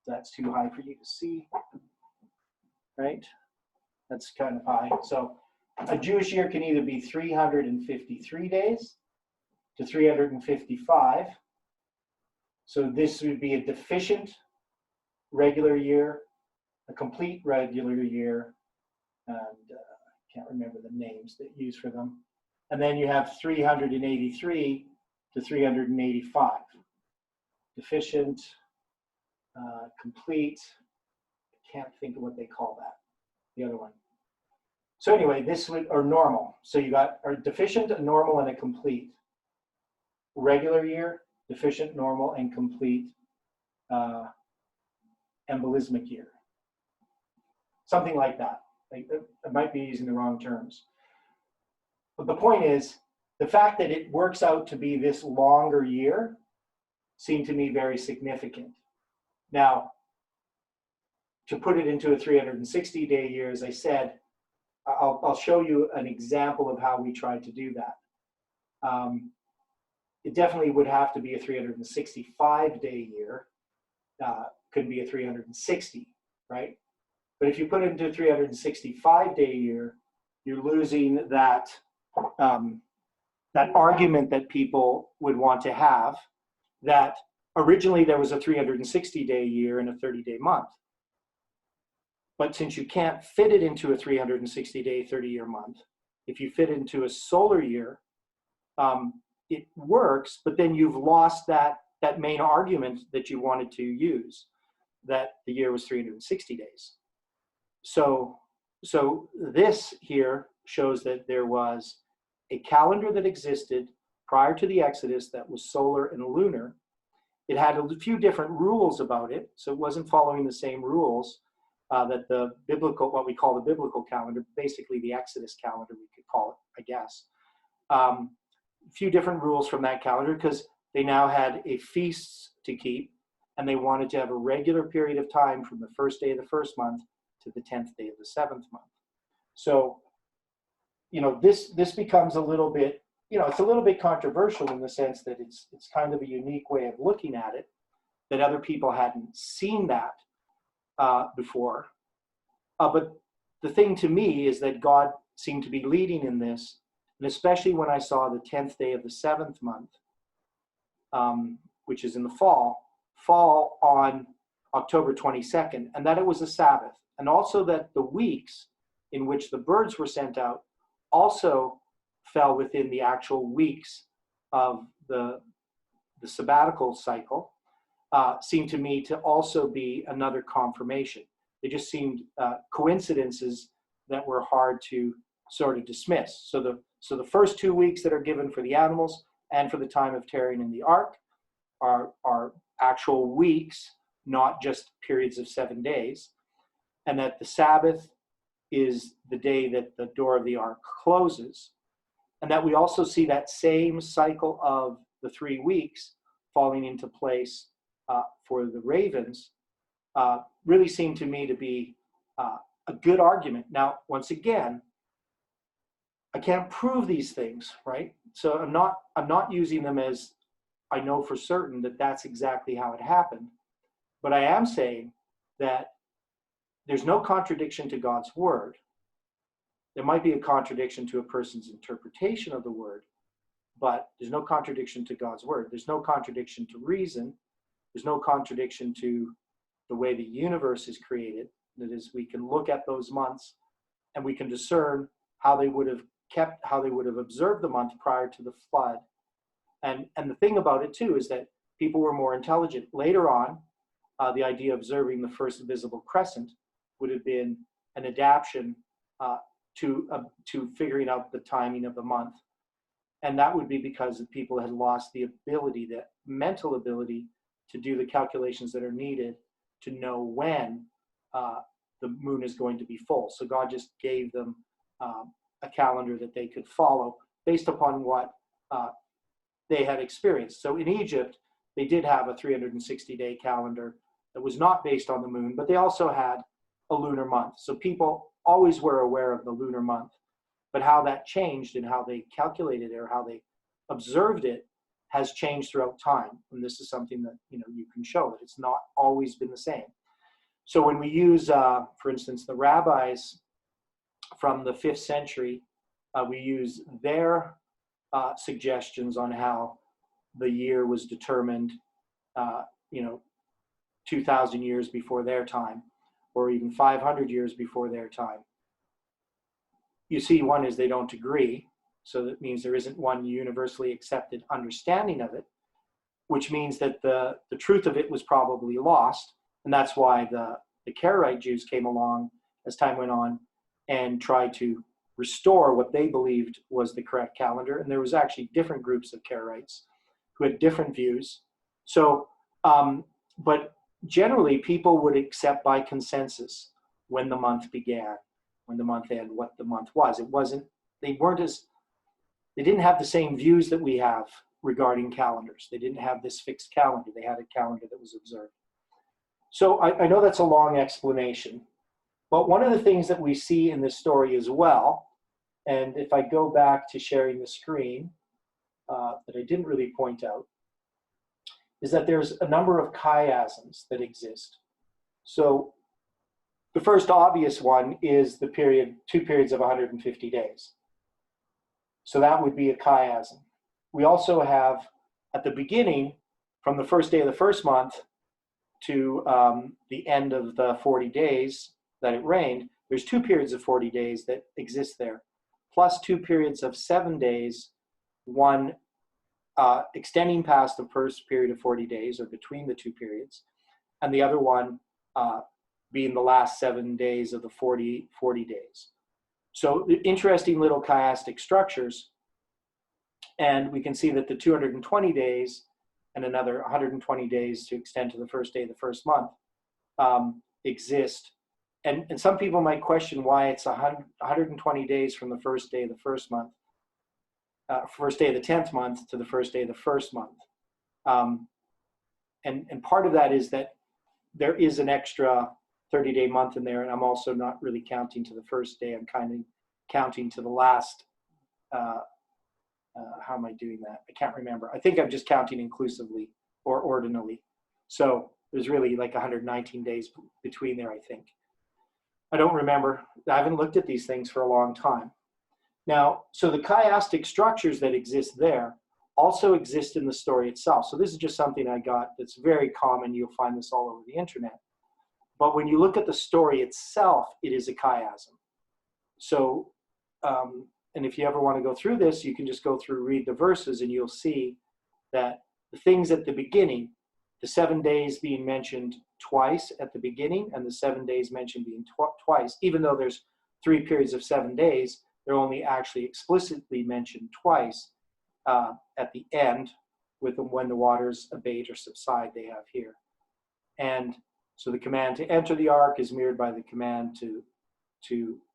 A: that's too high for you to see, right? That's kind of high. So a Jewish year can either be 353 days to 355. So this would be a deficient regular year, a complete regular year, and I can't remember the names that you use for them. And then you have 383 to 385. Deficient, complete, I can't think of what they call that, the other one. So anyway, this would, or normal. So you got a deficient, a normal, and a complete. Regular year, deficient, normal, and complete embolismic year. Something like that. I might be using the wrong terms. But the point is, the fact that it works out to be this longer year seemed to me very significant. Now, to put it into a 360-day year, as I said, I'll show you an example of how we tried to do that. It definitely would have to be a 365-day year. Couldn't be a 360, right? But if you put it into a 365-day year, you're losing that that argument that people would want to have, that originally there was a 360-day year and a 30-day month. But since you can't fit it into a 360-day, 30-year month, if you fit into a solar year, it works, but then you've lost that main argument that you wanted to use, that the year was 360 days. So this here shows that there was a calendar that existed prior to the Exodus that was solar and lunar. It had a few different rules about it, so it wasn't following the same rules that the biblical, what we call the biblical calendar, basically the Exodus calendar, we could call it, I guess. A few different rules from that calendar, because they now had a feast to keep, and they wanted to have a regular period of time from the first day of the first month to the 10th day of the seventh month. So, this becomes a little bit, it's a little bit controversial in the sense that it's kind of a unique way of looking at it, that other people hadn't seen that before. But the thing to me is that God seemed to be leading in this, and especially when I saw the 10th day of the seventh month, which is in the fall on October 22nd, and that it was a Sabbath, and also that the weeks in which the birds were sent out also fell within the actual weeks of the sabbatical cycle, seemed to me to also be another confirmation. They just seemed coincidences that were hard to sort of dismiss. So the first 2 weeks that are given for the animals and for the time of tarrying in the ark are actual weeks, not just periods of 7 days, and that the Sabbath is the day that the door of the ark closes, and that we also see that same cycle of the 3 weeks falling into place for the ravens, really seemed to me to be a good argument. Now, once again, I can't prove these things, right? So I'm not using them as I know for certain that that's exactly how it happened, but I am saying that there's no contradiction to God's word. There might be a contradiction to a person's interpretation of the word, but there's no contradiction to God's word. There's no contradiction to reason. There's no contradiction to the way the universe is created. That is, we can look at those months and we can discern how they would have observed the month prior to the flood. And the thing about it too is that people were more intelligent. Later on, the idea of observing the first visible crescent would have been an adaptation to figuring out the timing of the month. And that would be because the people had lost the ability, the mental ability, to do the calculations that are needed to know when the moon is going to be full. So God just gave them a calendar that they could follow based upon what they had experienced. So in Egypt, they did have a 360-day calendar that was not based on the moon, but they also had a lunar month. So people always were aware of the lunar month, but how that changed and how they calculated it or how they observed it has changed throughout time. And this is something that you can show that it's not always been the same. So when we use, for instance, the rabbis from the 5th century, we use their suggestions on how the year was determined, 2,000 years before their time, or even 500 years before their time. You see, one is they don't agree, so that means there isn't one universally accepted understanding of it, which means that the truth of it was probably lost, and that's why the Karaite Jews came along as time went on and tried to restore what they believed was the correct calendar. And there was actually different groups of Karaites who had different views. So, but generally people would accept by consensus when the month began, when the month ended, what the month was. They didn't have the same views that we have regarding calendars. They didn't have this fixed calendar. They had a calendar that was observed. So I know that's a long explanation, but one of the things that we see in this story as well, and if I go back to sharing the screen, that I didn't really point out, is that there's a number of chiasms that exist. So the first obvious one is the period, 2 periods of 150 days. So that would be a chiasm. We also have at the beginning, from the first day of the first month to the end of the 40 days that it rained, there's 2 periods of 40 days that exist there, plus 2 periods of 7 days, one extending past the first period of 40 days or between the 2 periods, and the other one being the last 7 days of the 40 days. So interesting little chiastic structures. And we can see that the 220 days and another 120 days to extend to the first day of the first month exist. And some people might question why it's 120 days from the first day of the first month, first day of the 10th month to the first day of the first month. And part of that is that there is an extra 30-day month in there, and I'm also not really counting to the first day. I'm kind of counting to the last. How am I doing that? I can't remember. I think I'm just counting inclusively or ordinally. So there's really like 119 days between there, I think. I don't remember. I haven't looked at these things for a long time. Now, so the chiastic structures that exist there also exist in the story itself. So this is just something I got that's very common. You'll find this all over the internet. But when you look at the story itself, it is a chiasm. So, and if you ever want to go through this, you can just go through, read the verses, and you'll see that the things at the beginning, the 7 days being mentioned twice at the beginning, and the 7 days mentioned being twice, even though there's 3 periods of 7 days, they're only actually explicitly mentioned twice at the end, with them when the waters abate or subside, they have here. And so the command to enter the ark is mirrored by the command to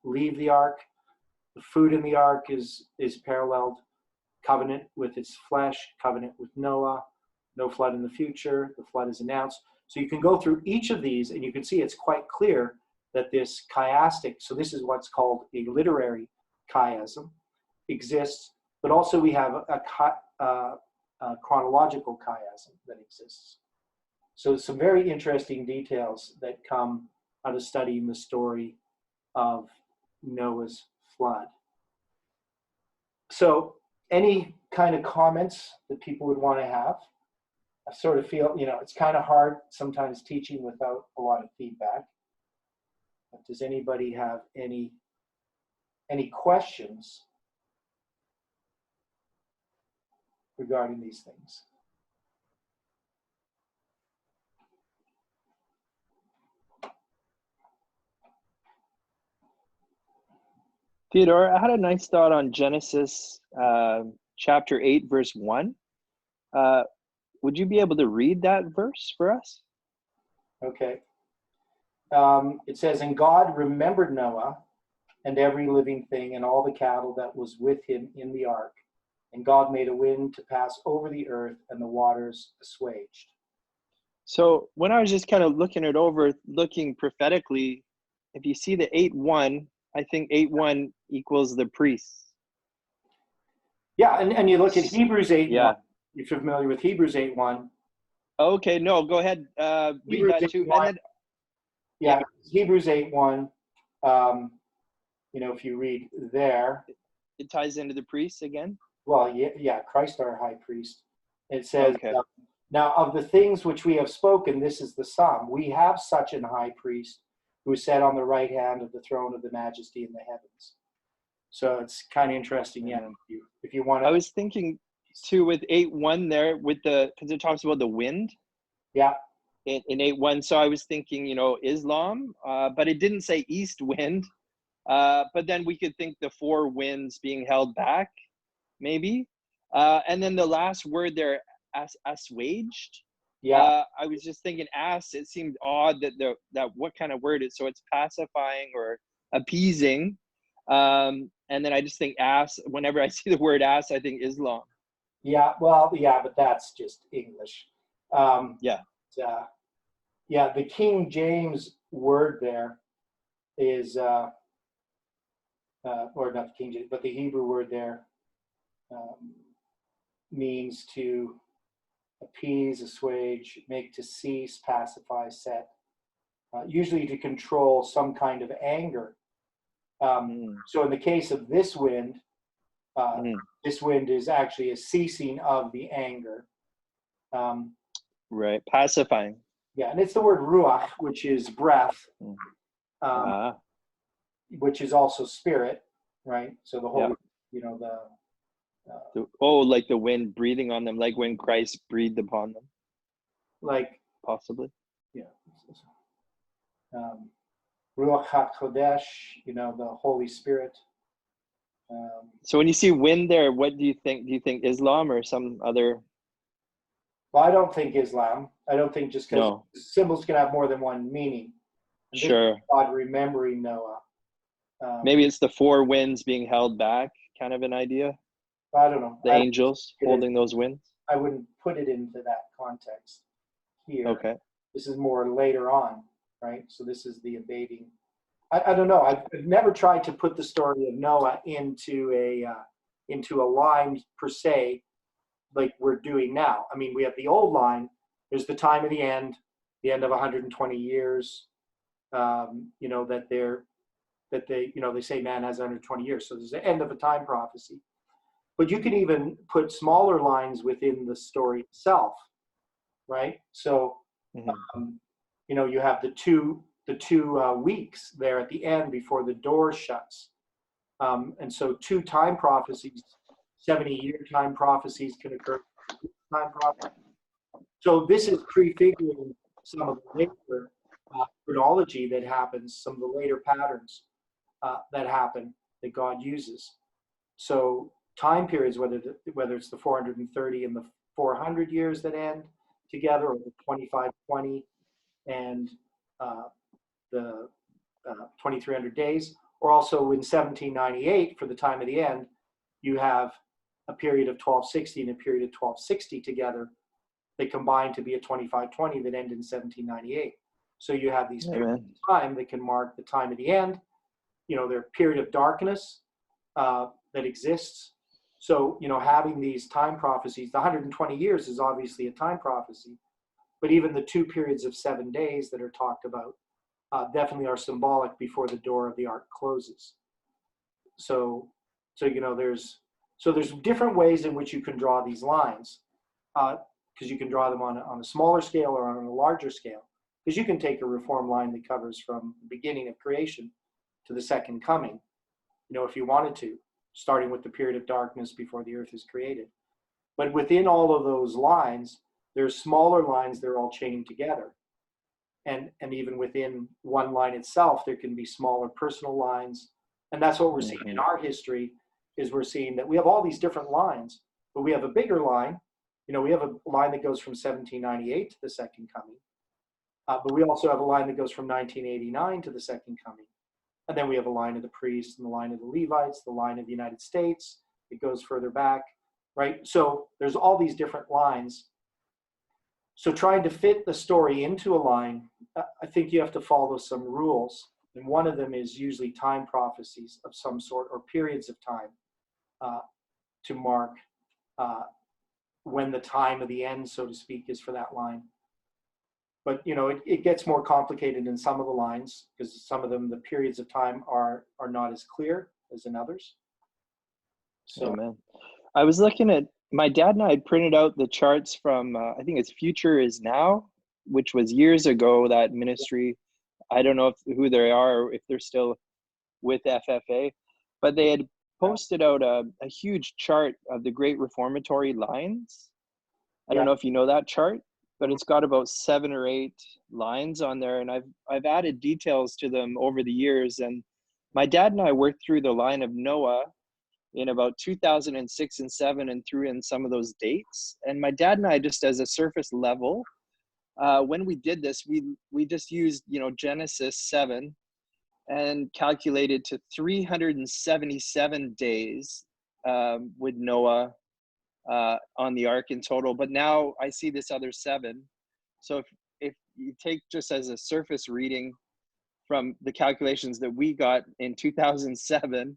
A: leave the ark. The food in the ark is paralleled. Covenant with its flesh, covenant with Noah, no flood in the future, the flood is announced. So you can go through each of these and you can see it's quite clear that this chiastic, so this is what's called a literary chiasm, exists, but also we have a chronological chiasm that exists. So some very interesting details that come out of studying the story of Noah's flood. So any kind of comments that people would want to have? I sort of feel, it's kind of hard sometimes teaching without a lot of feedback. But does anybody have any questions regarding these things?
D: Theodore, I had a nice thought on Genesis chapter 8, verse 1. Would you be able to read that verse for us?
A: Okay. It says, and God remembered Noah and every living thing and all the cattle that was with him in the ark. And God made a wind to pass over the earth, and the waters assuaged.
D: So when I was just kind of looking it over, looking prophetically, if you see the 8:1, I think 8:1 equals the priests.
A: Yeah, and you look at Hebrews 8:1.
D: Yeah.
A: You're familiar with Hebrews 8:1.
D: Okay, no, go ahead. Read
A: Hebrews
D: that too.
A: 8:1.
D: And then,
A: Yeah, Hebrews 8:1. If you read there,
D: it ties into the priests again.
A: well, yeah, Christ our high priest. It says,
D: Okay.
A: now of the things which we have spoken, this is the sum. We have such an high priest who is set on the right hand of the throne of the majesty in the heavens. So it's kind of interesting, yeah. If you want to,
D: I was thinking too with 8:1 there, with because it talks about the wind.
A: Yeah.
D: In 8:1, so I was thinking, Islam, but it didn't say east wind. But then we could think the 4 winds being held back, maybe. And then the last word there, assuaged.
A: Yeah.
D: I was just thinking it seemed odd that what kind of word is, so it's pacifying or appeasing. And then I just think whenever I see the word I think Islam.
A: Yeah, well, yeah, but that's just English. Yeah, the King James word there is, or not the King James, but the Hebrew word there means to appease, assuage, make to cease, pacify, set, usually to control some kind of anger. So in the case of this wind, this wind is actually a ceasing of the anger.
D: Right, pacifying.
A: Yeah, and it's the word ruach, which is breath, which is also spirit, right? So the Holy, you know,
D: like the wind breathing on them, like when Christ breathed upon them.
A: like,
D: possibly.
A: Yeah. Ruach HaKodesh, you know, the Holy Spirit.
D: So when you see wind there, what do you think? Do you think Islam or some other?
A: Well, I don't think Islam. I don't think just because
D: No.
A: symbols can have more than one meaning. And
D: Sure.
A: God remembering Noah.
D: Maybe it's the four winds being held back, kind of an idea.
A: I don't know.
D: The angels holding those winds.
A: I wouldn't put it into that context here.
D: Okay.
A: This is more later on, right? So this is the abating. I don't know. I've never tried to put the story of Noah into a line per se, like we're doing now. I mean, we have the old line. There's the time of the end of 120 years. You know that they say man has 120 years. So there's the end of a time prophecy. But you can even put smaller lines within the story itself, right? So, you know, you have the two weeks there at the end before the door shuts. And so 2 time prophecies, 70-year time prophecies can occur. Time prophecies. So this is prefiguring some of the later chronology that happens, some of the later patterns that happen that God uses. So time periods, whether it's the 430 and the 400 years that end together, or the 2520 and the 2300 days, or also in 1798 for the time of the end, you have a period of 1260 and a period of 1260 together. They combine to be a 2520 that end in 1798. So you have these periods of time that can mark the time of the end. You know, their period of darkness that exists. So, you know, having these time prophecies, the 120 years is obviously a time prophecy, but even the 2 periods of 7 days that are talked about definitely are symbolic before the door of the ark closes. So you know, there's different ways in which you can draw these lines, because you can draw them on a smaller scale or on a larger scale. Because you can take a reform line that covers from the beginning of creation to the second coming, you know, if you wanted to, starting with the period of darkness before the earth is created. But within all of those lines, there's smaller lines that are all chained together. And even within one line itself, there can be smaller personal lines. And that's what we're seeing in our history, is we're seeing that we have all these different lines, but we have a bigger line. You know, we have a line that goes from 1798 to the second coming. But we also have a line that goes from 1989 to the second coming. And then we have a line of the priests and the line of the Levites, the line of the United States. It goes further back, right? So there's all these different lines. So trying to fit the story into a line, I think you have to follow some rules. And one of them is usually time prophecies of some sort, or periods of time to mark when the time of the end, so to speak, is for that line. But, you know, it gets more complicated in some of the lines, because some of them, the periods of time are not as clear as in others. So,
D: Amen. I was looking at, my dad and I had printed out the charts from, I think it's Future is Now, which was years ago, that ministry. I don't know who they are, or if they're still with FFA, but they had posted out a huge chart of the Great Reformatory lines. I don't know if you know that chart, but it's got about 7 or 8 lines on there, and I've added details to them over the years. And my dad and I worked through the line of Noah in about 2006 and 7 and threw in some of those dates. And my dad and I, just as a surface level, when we did this, we just used, you know, Genesis 7 and calculated to 377 days with Noah on the ark in total. But now I see this other 7. So if you take just as a surface reading from the calculations that we got in 2007,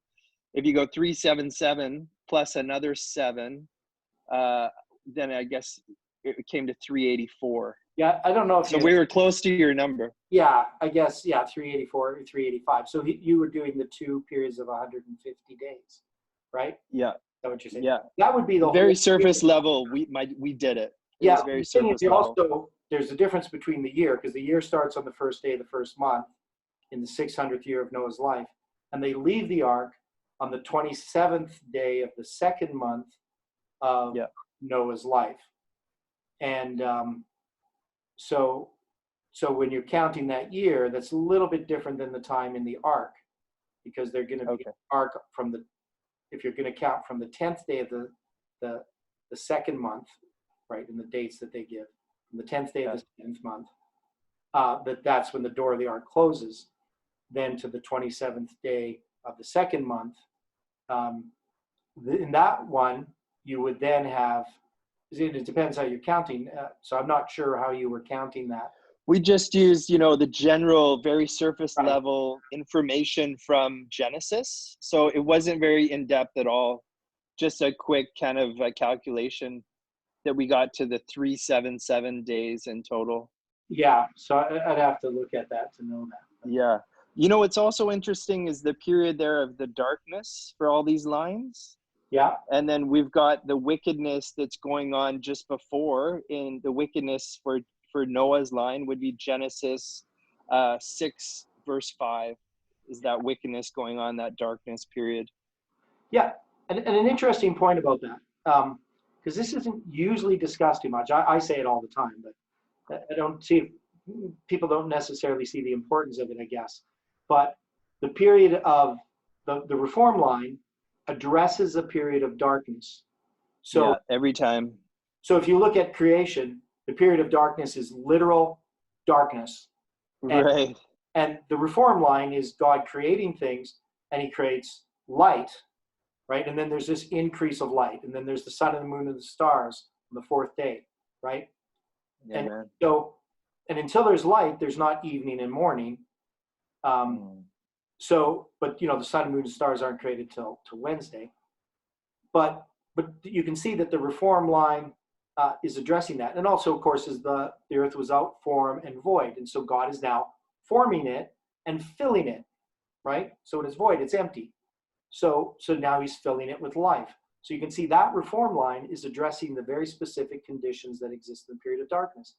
D: if you go 377 plus another 7, then I guess it came to 384.
A: Yeah, I don't know if
D: So we were close to your number.
A: Yeah, I guess, yeah, 384 or 385. So you were doing the 2 periods of 150 days, right?
D: Yeah.
A: Is that what you're saying?
D: Yeah.
A: That would be the
D: Very
A: whole
D: surface
A: period.
D: level. We did it. It
A: Yeah,
D: was very
A: the thing is,
D: surface level.
A: also, there's a difference between the year, because the year starts on the first day of the first month in the 600th year of Noah's life, and they leave the ark on the 27th day of the second month of Noah's life. And so when you're counting that year, that's a little bit different than the time in the ark, because they're going to be ark from the, if you're going to count from the 10th day of the second month, right, in the dates that they give, from the 10th day of the 7th month, that's when the door of the ark closes, then to the 27th day of the second month. In that one, you would then have, it depends how you're counting, so I'm not sure how you were counting that.
D: We just used, the general, very surface level information from Genesis. So it wasn't very in-depth at all. Just a quick kind of calculation that we got to the 377 days in total.
A: Yeah, so I'd have to look at that to know that.
D: Yeah. What's also interesting is the period there of the darkness for all these lines.
A: Yeah.
D: And then we've got the wickedness that's going on just before, in the wickedness for Noah's line would be Genesis 6 verse 5 is that wickedness going on, that darkness period.
A: Yeah, and an interesting point about that, because this isn't usually discussed too much. I say it all the time, but I don't see, people don't necessarily see the importance of it, I guess. But the period of the reform line addresses a period of darkness. So
D: every time.
A: So if you look at creation, the period of darkness is literal darkness.
D: Right.
A: And the reform line is God creating things, and he creates light, right? And then there's this increase of light. And then there's the sun and the moon and the stars on the 4th day, right?
D: Yeah,
A: and
D: man.
A: so, and until there's light, there's not evening and morning. So, but the sun, moon, and stars aren't created till Wednesday. But you can see that the reform line is addressing that. And also, of course, is the earth was out, form, and void. And so God is now forming it and filling it, right? So it is void, it's empty. So now he's filling it with life. So you can see that reform line is addressing the very specific conditions that exist in the period of darkness.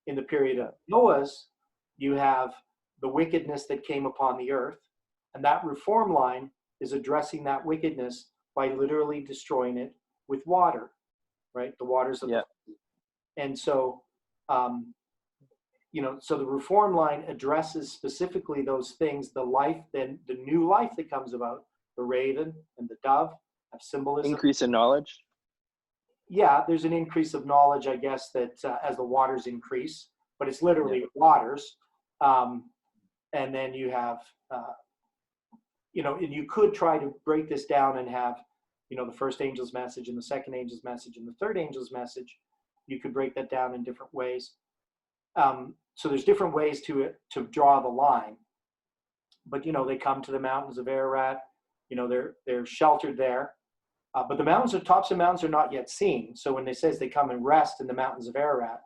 A: In the period of Noah's, you have the wickedness that came upon the earth, and that reform line is addressing that wickedness by literally destroying it with water, right? The waters of the. And so, so the reform line addresses specifically those things, the life, then the new life that comes about, the raven and the dove have symbolism.
D: Increase in knowledge.
A: Yeah, there's an increase of knowledge, I guess, that as the waters increase, but it's literally waters. And then you have, and you could try to break this down and have, the first angel's message and the second angel's message and the third angel's message. You could break that down in different ways. So there's different ways to draw the line. But, they come to the mountains of Ararat. They're sheltered there. But the tops of mountains are not yet seen. So when they says they come and rest in the mountains of Ararat,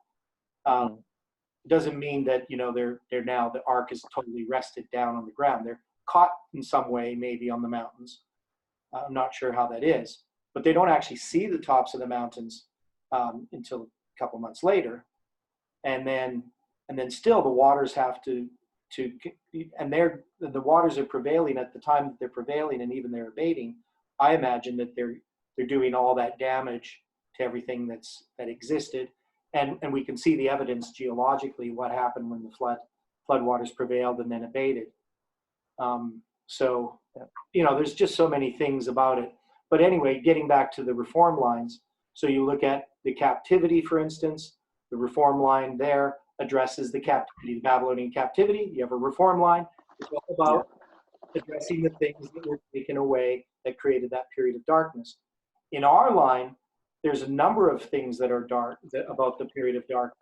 A: it doesn't mean that, they're now, the ark is totally rested down on the ground. They're caught in some way, maybe on the mountains. I'm not sure how that is, but they don't actually see the tops of the mountains until a couple months later. And then still the waters have to and the waters are prevailing at the time that they're prevailing, and even they're abating. I imagine that they're doing all that damage to everything that existed. And we can see the evidence geologically, what happened when the flood waters prevailed and then abated. There's just so many things about it. But anyway, getting back to the reform lines. So you look at the captivity, for instance, the reform line there addresses the captivity, the Babylonian captivity. You have a reform line. It's all about addressing the things that were taken away that created that period of darkness. In our line, there's a number of things that are dark about the period of darkness.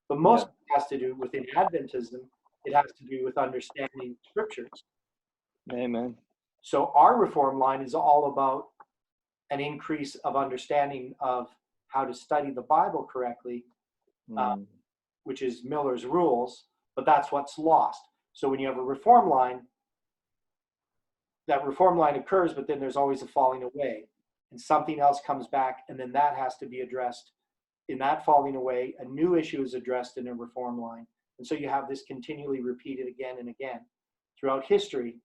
A: But most of it has to do within Adventism, it has to do with understanding scriptures.
D: Amen.
A: So our reform line is all about an increase of understanding of how to study the Bible correctly, which is Miller's rules, but that's what's lost. So when you have a reform line, that reform line occurs, but then there's always a falling away, and something else comes back, and then that has to be addressed. In that falling away, a new issue is addressed in a reform line. And so you have this continually repeated again and again throughout history,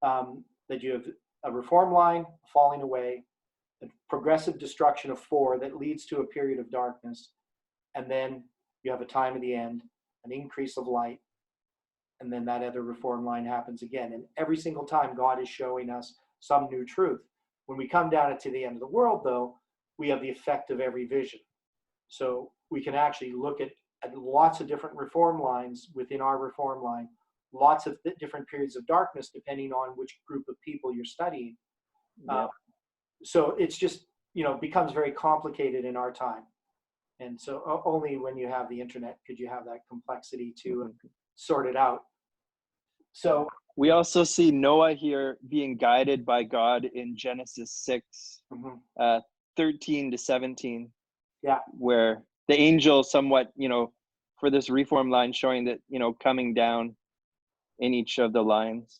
A: that you have a reform line, falling away, a progressive destruction of four that leads to a period of darkness, and then you have a time at the end, an increase of light, and then that other reform line happens again. And every single time God is showing us some new truth. When we come down to the end of the world, though, we have the effect of every vision. So we can actually look at lots of different reform lines within our reform line, lots of different periods of darkness, depending on which group of people you're studying. So it's just, becomes very complicated in our time. And so only when you have the internet could you have that complexity to sort it out. So
D: we also see Noah here being guided by God in Genesis 6, 13 to 17.
A: Yeah.
D: Where the angel somewhat, for this reform line showing that, coming down in each of the lines.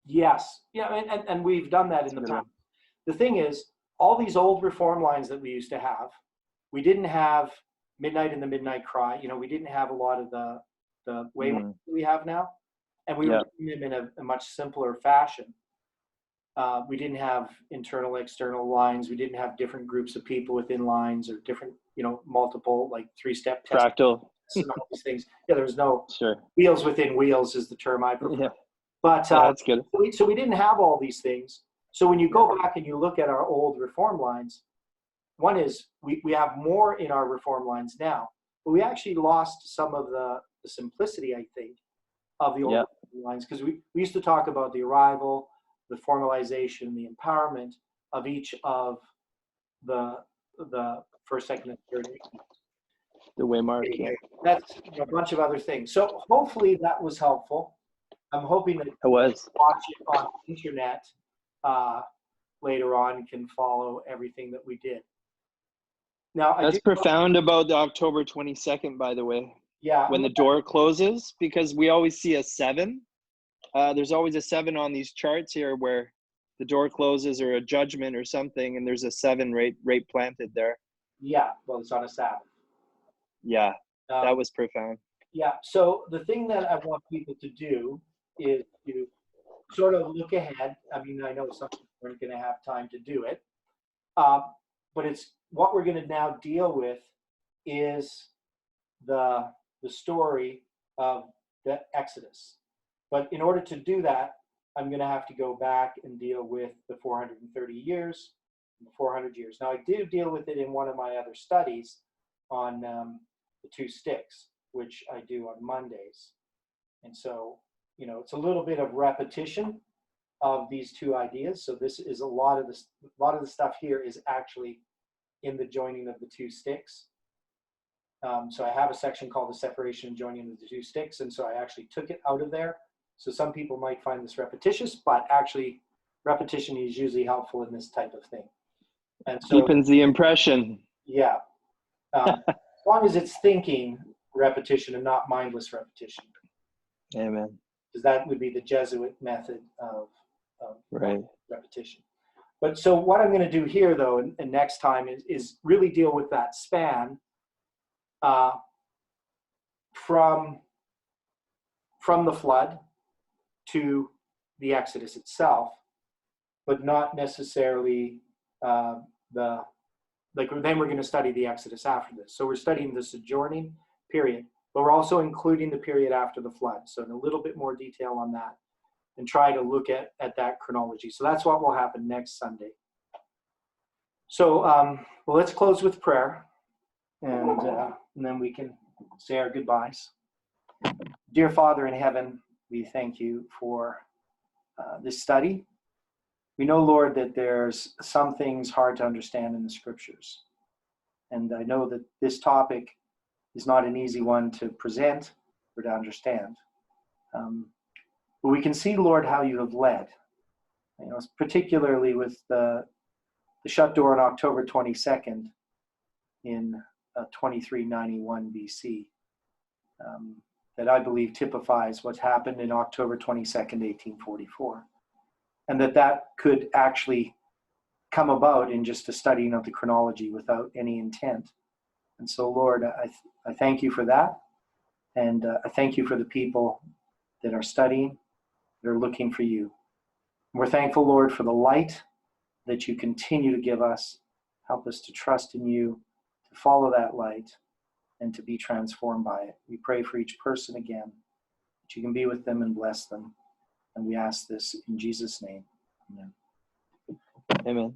A: Yes. Yeah. And we've done that in the past. The thing is, all these old reform lines that we used to have, we didn't have Midnight and the Midnight Cry. We didn't have a lot of the wavelengths we have now. And we were doing them in a much simpler fashion. We didn't have internal, external lines. We didn't have different groups of people within lines or different, multiple, like 3-step tests.
D: Fractal.
A: And all these things. Yeah, there was no
D: Sure.
A: wheels within wheels is the term I prefer.
D: Yeah.
A: But
D: that's good.
A: So we didn't have all these things. So when you go back and you look at our old reform lines, one is we have more in our reform lines now, but we actually lost some of the simplicity, I think, of the old lines, because we used to talk about the arrival, the formalization, the empowerment of each of the first, second, and third.
D: The Waymark,
A: That's a bunch of other things. So hopefully that was helpful. I'm hoping that
D: it was.
A: Watch it on the internet later on can follow everything that we did. Now,
D: that's profound about the October 22nd, by the way.
A: Yeah.
D: When the door closes, because we always see a 7. There's always a 7 on these charts here where the door closes or a judgment or something, and there's a 7 right planted there.
A: Yeah, well, it's on a Sabbath.
D: Yeah, that was profound.
A: Yeah, so the thing that I want people to do is to sort of look ahead. I mean, I know some people aren't going to have time to do it, but it's what we're going to now deal with is the story of the Exodus. But in order to do that, I'm going to have to go back and deal with the 430 years, and the 400 years. Now, I do deal with it in one of my other studies on the 2 sticks, which I do on Mondays. And so, it's a little bit of repetition of these 2 ideas. So this is a lot of the stuff here is actually in the joining of the 2 sticks. So I have a section called the separation and joining of the 2 sticks. And so I actually took it out of there. So some people might find this repetitious, but actually repetition is usually helpful in this type of thing. And so
D: deepens the impression.
A: Yeah. As long as it's thinking repetition and not mindless repetition.
D: Amen.
A: Because that would be the Jesuit method of
D: right.
A: repetition. But so what I'm going to do here, though, and next time is really deal with that span from the flood to the Exodus itself, but not necessarily then we're going to study the Exodus after this. So we're studying the sojourning period, but we're also including the period after the flood. So in a little bit more detail on that and try to look at that chronology. So that's what will happen next Sunday. So well, let's close with prayer and then we can say our goodbyes. Dear Father in heaven, we thank you for this study. We know, Lord, that there's some things hard to understand in the scriptures. And I know that this topic is not an easy one to present or to understand. But we can see, Lord, how you have led. Particularly with the shut door on October 22nd in 2391 BC, that I believe typifies what happened in October 22nd, 1844, and that could actually come about in just a studying of the chronology without any intent. And so, Lord, I thank you for that, and I thank you for the people that are studying, that are looking for you. We're thankful, Lord, for the light that you continue to give us. Help us to trust in you, to follow that light, and to be transformed by it. We pray for each person again, that you can be with them and bless them. And we ask this in Jesus' name. Amen.
D: Amen.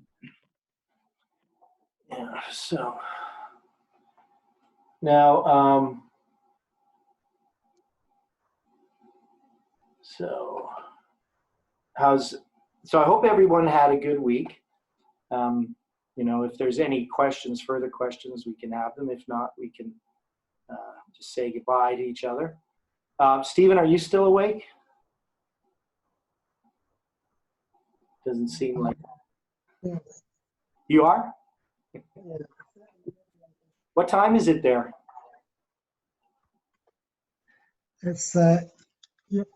A: Yeah, so now, so I hope everyone had a good week. If there's any questions, further questions, we can have them. If not, we can just say goodbye to each other. Stephen, are you still awake? Doesn't seem like
B: Yeah.
A: you are. What time is it there?
B: It's yep.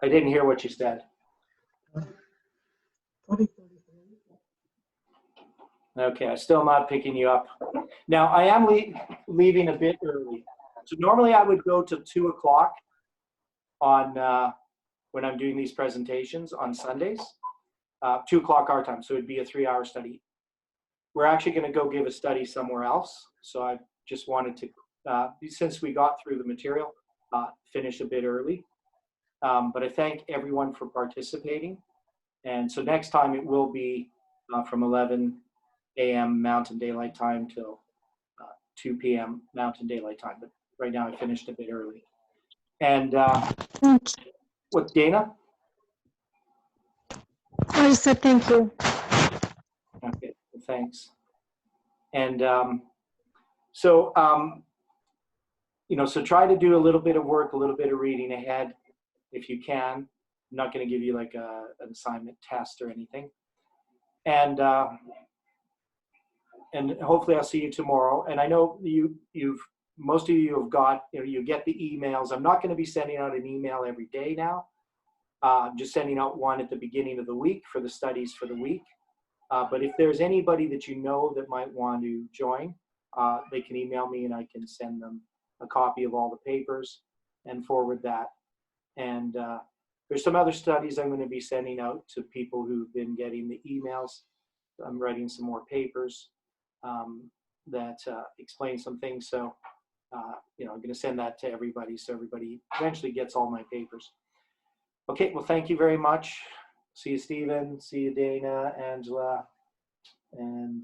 A: I didn't hear what you said.
B: 20:33.
A: Okay, I'm still not picking you up. Now, I am leaving a bit early. So normally I would go to 2 o'clock on when I'm doing these presentations on Sundays, 2 o'clock our time. So it'd be a 3-hour study. We're actually going to go give a study somewhere else. So I just wanted to, since we got through the material, finish a bit early. But I thank everyone for participating. And so next time it will be from 11 a.m. Mountain Daylight Time till 2 p.m. Mountain Daylight Time. But right now I finished a bit early. And what, Dana?
C: I said thank you.
A: Okay, thanks. And so try to do a little bit of work, a little bit of reading ahead if you can. I'm not going to give you like an assignment test or anything. And hopefully I'll see you tomorrow. And I know most of you have got, you get the emails. I'm not going to be sending out an email every day now. I'm just sending out one at the beginning of the week for the studies for the week. But if there's anybody that you know that might want to join, they can email me and I can send them a copy of all the papers and forward that. And there's some other studies I'm going to be sending out to people who've been getting the emails. I'm writing some more papers that explain some things. So, I'm going to send that to everybody so everybody eventually gets all my papers. Okay, well, thank you very much. See you, Stephen. See you, Dana, Angela, and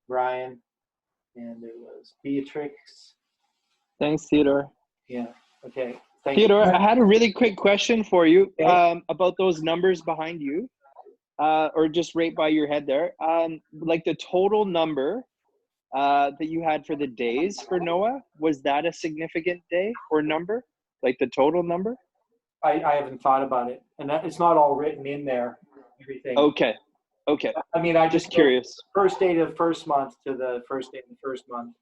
A: Brian. And there was Beatrix.
D: Thanks, Theodore.
A: Yeah, okay. Thank
D: Theodore,
A: you.
D: I had a really quick question for you
A: Okay.
D: about those numbers behind you, or just right by your head there. Like the total number that you had for the days for Noah, was that a significant day or number? Like the total number?
A: I haven't thought about it, and it's not all written in there. Everything.
D: Okay.
A: I mean, I
D: Just curious.
A: First day of the first month to the first day of the first month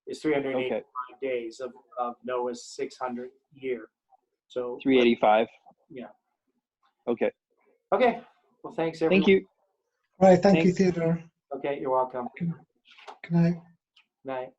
A: is 385 days of Noah's 600th year. So
D: 385.
A: Yeah.
D: Okay.
A: Okay. Well, thanks everyone.
D: Thank you.
B: Right, thank you,
D: Thanks.
B: Theodore.
A: Okay, you're welcome.
B: Good night.
A: Night.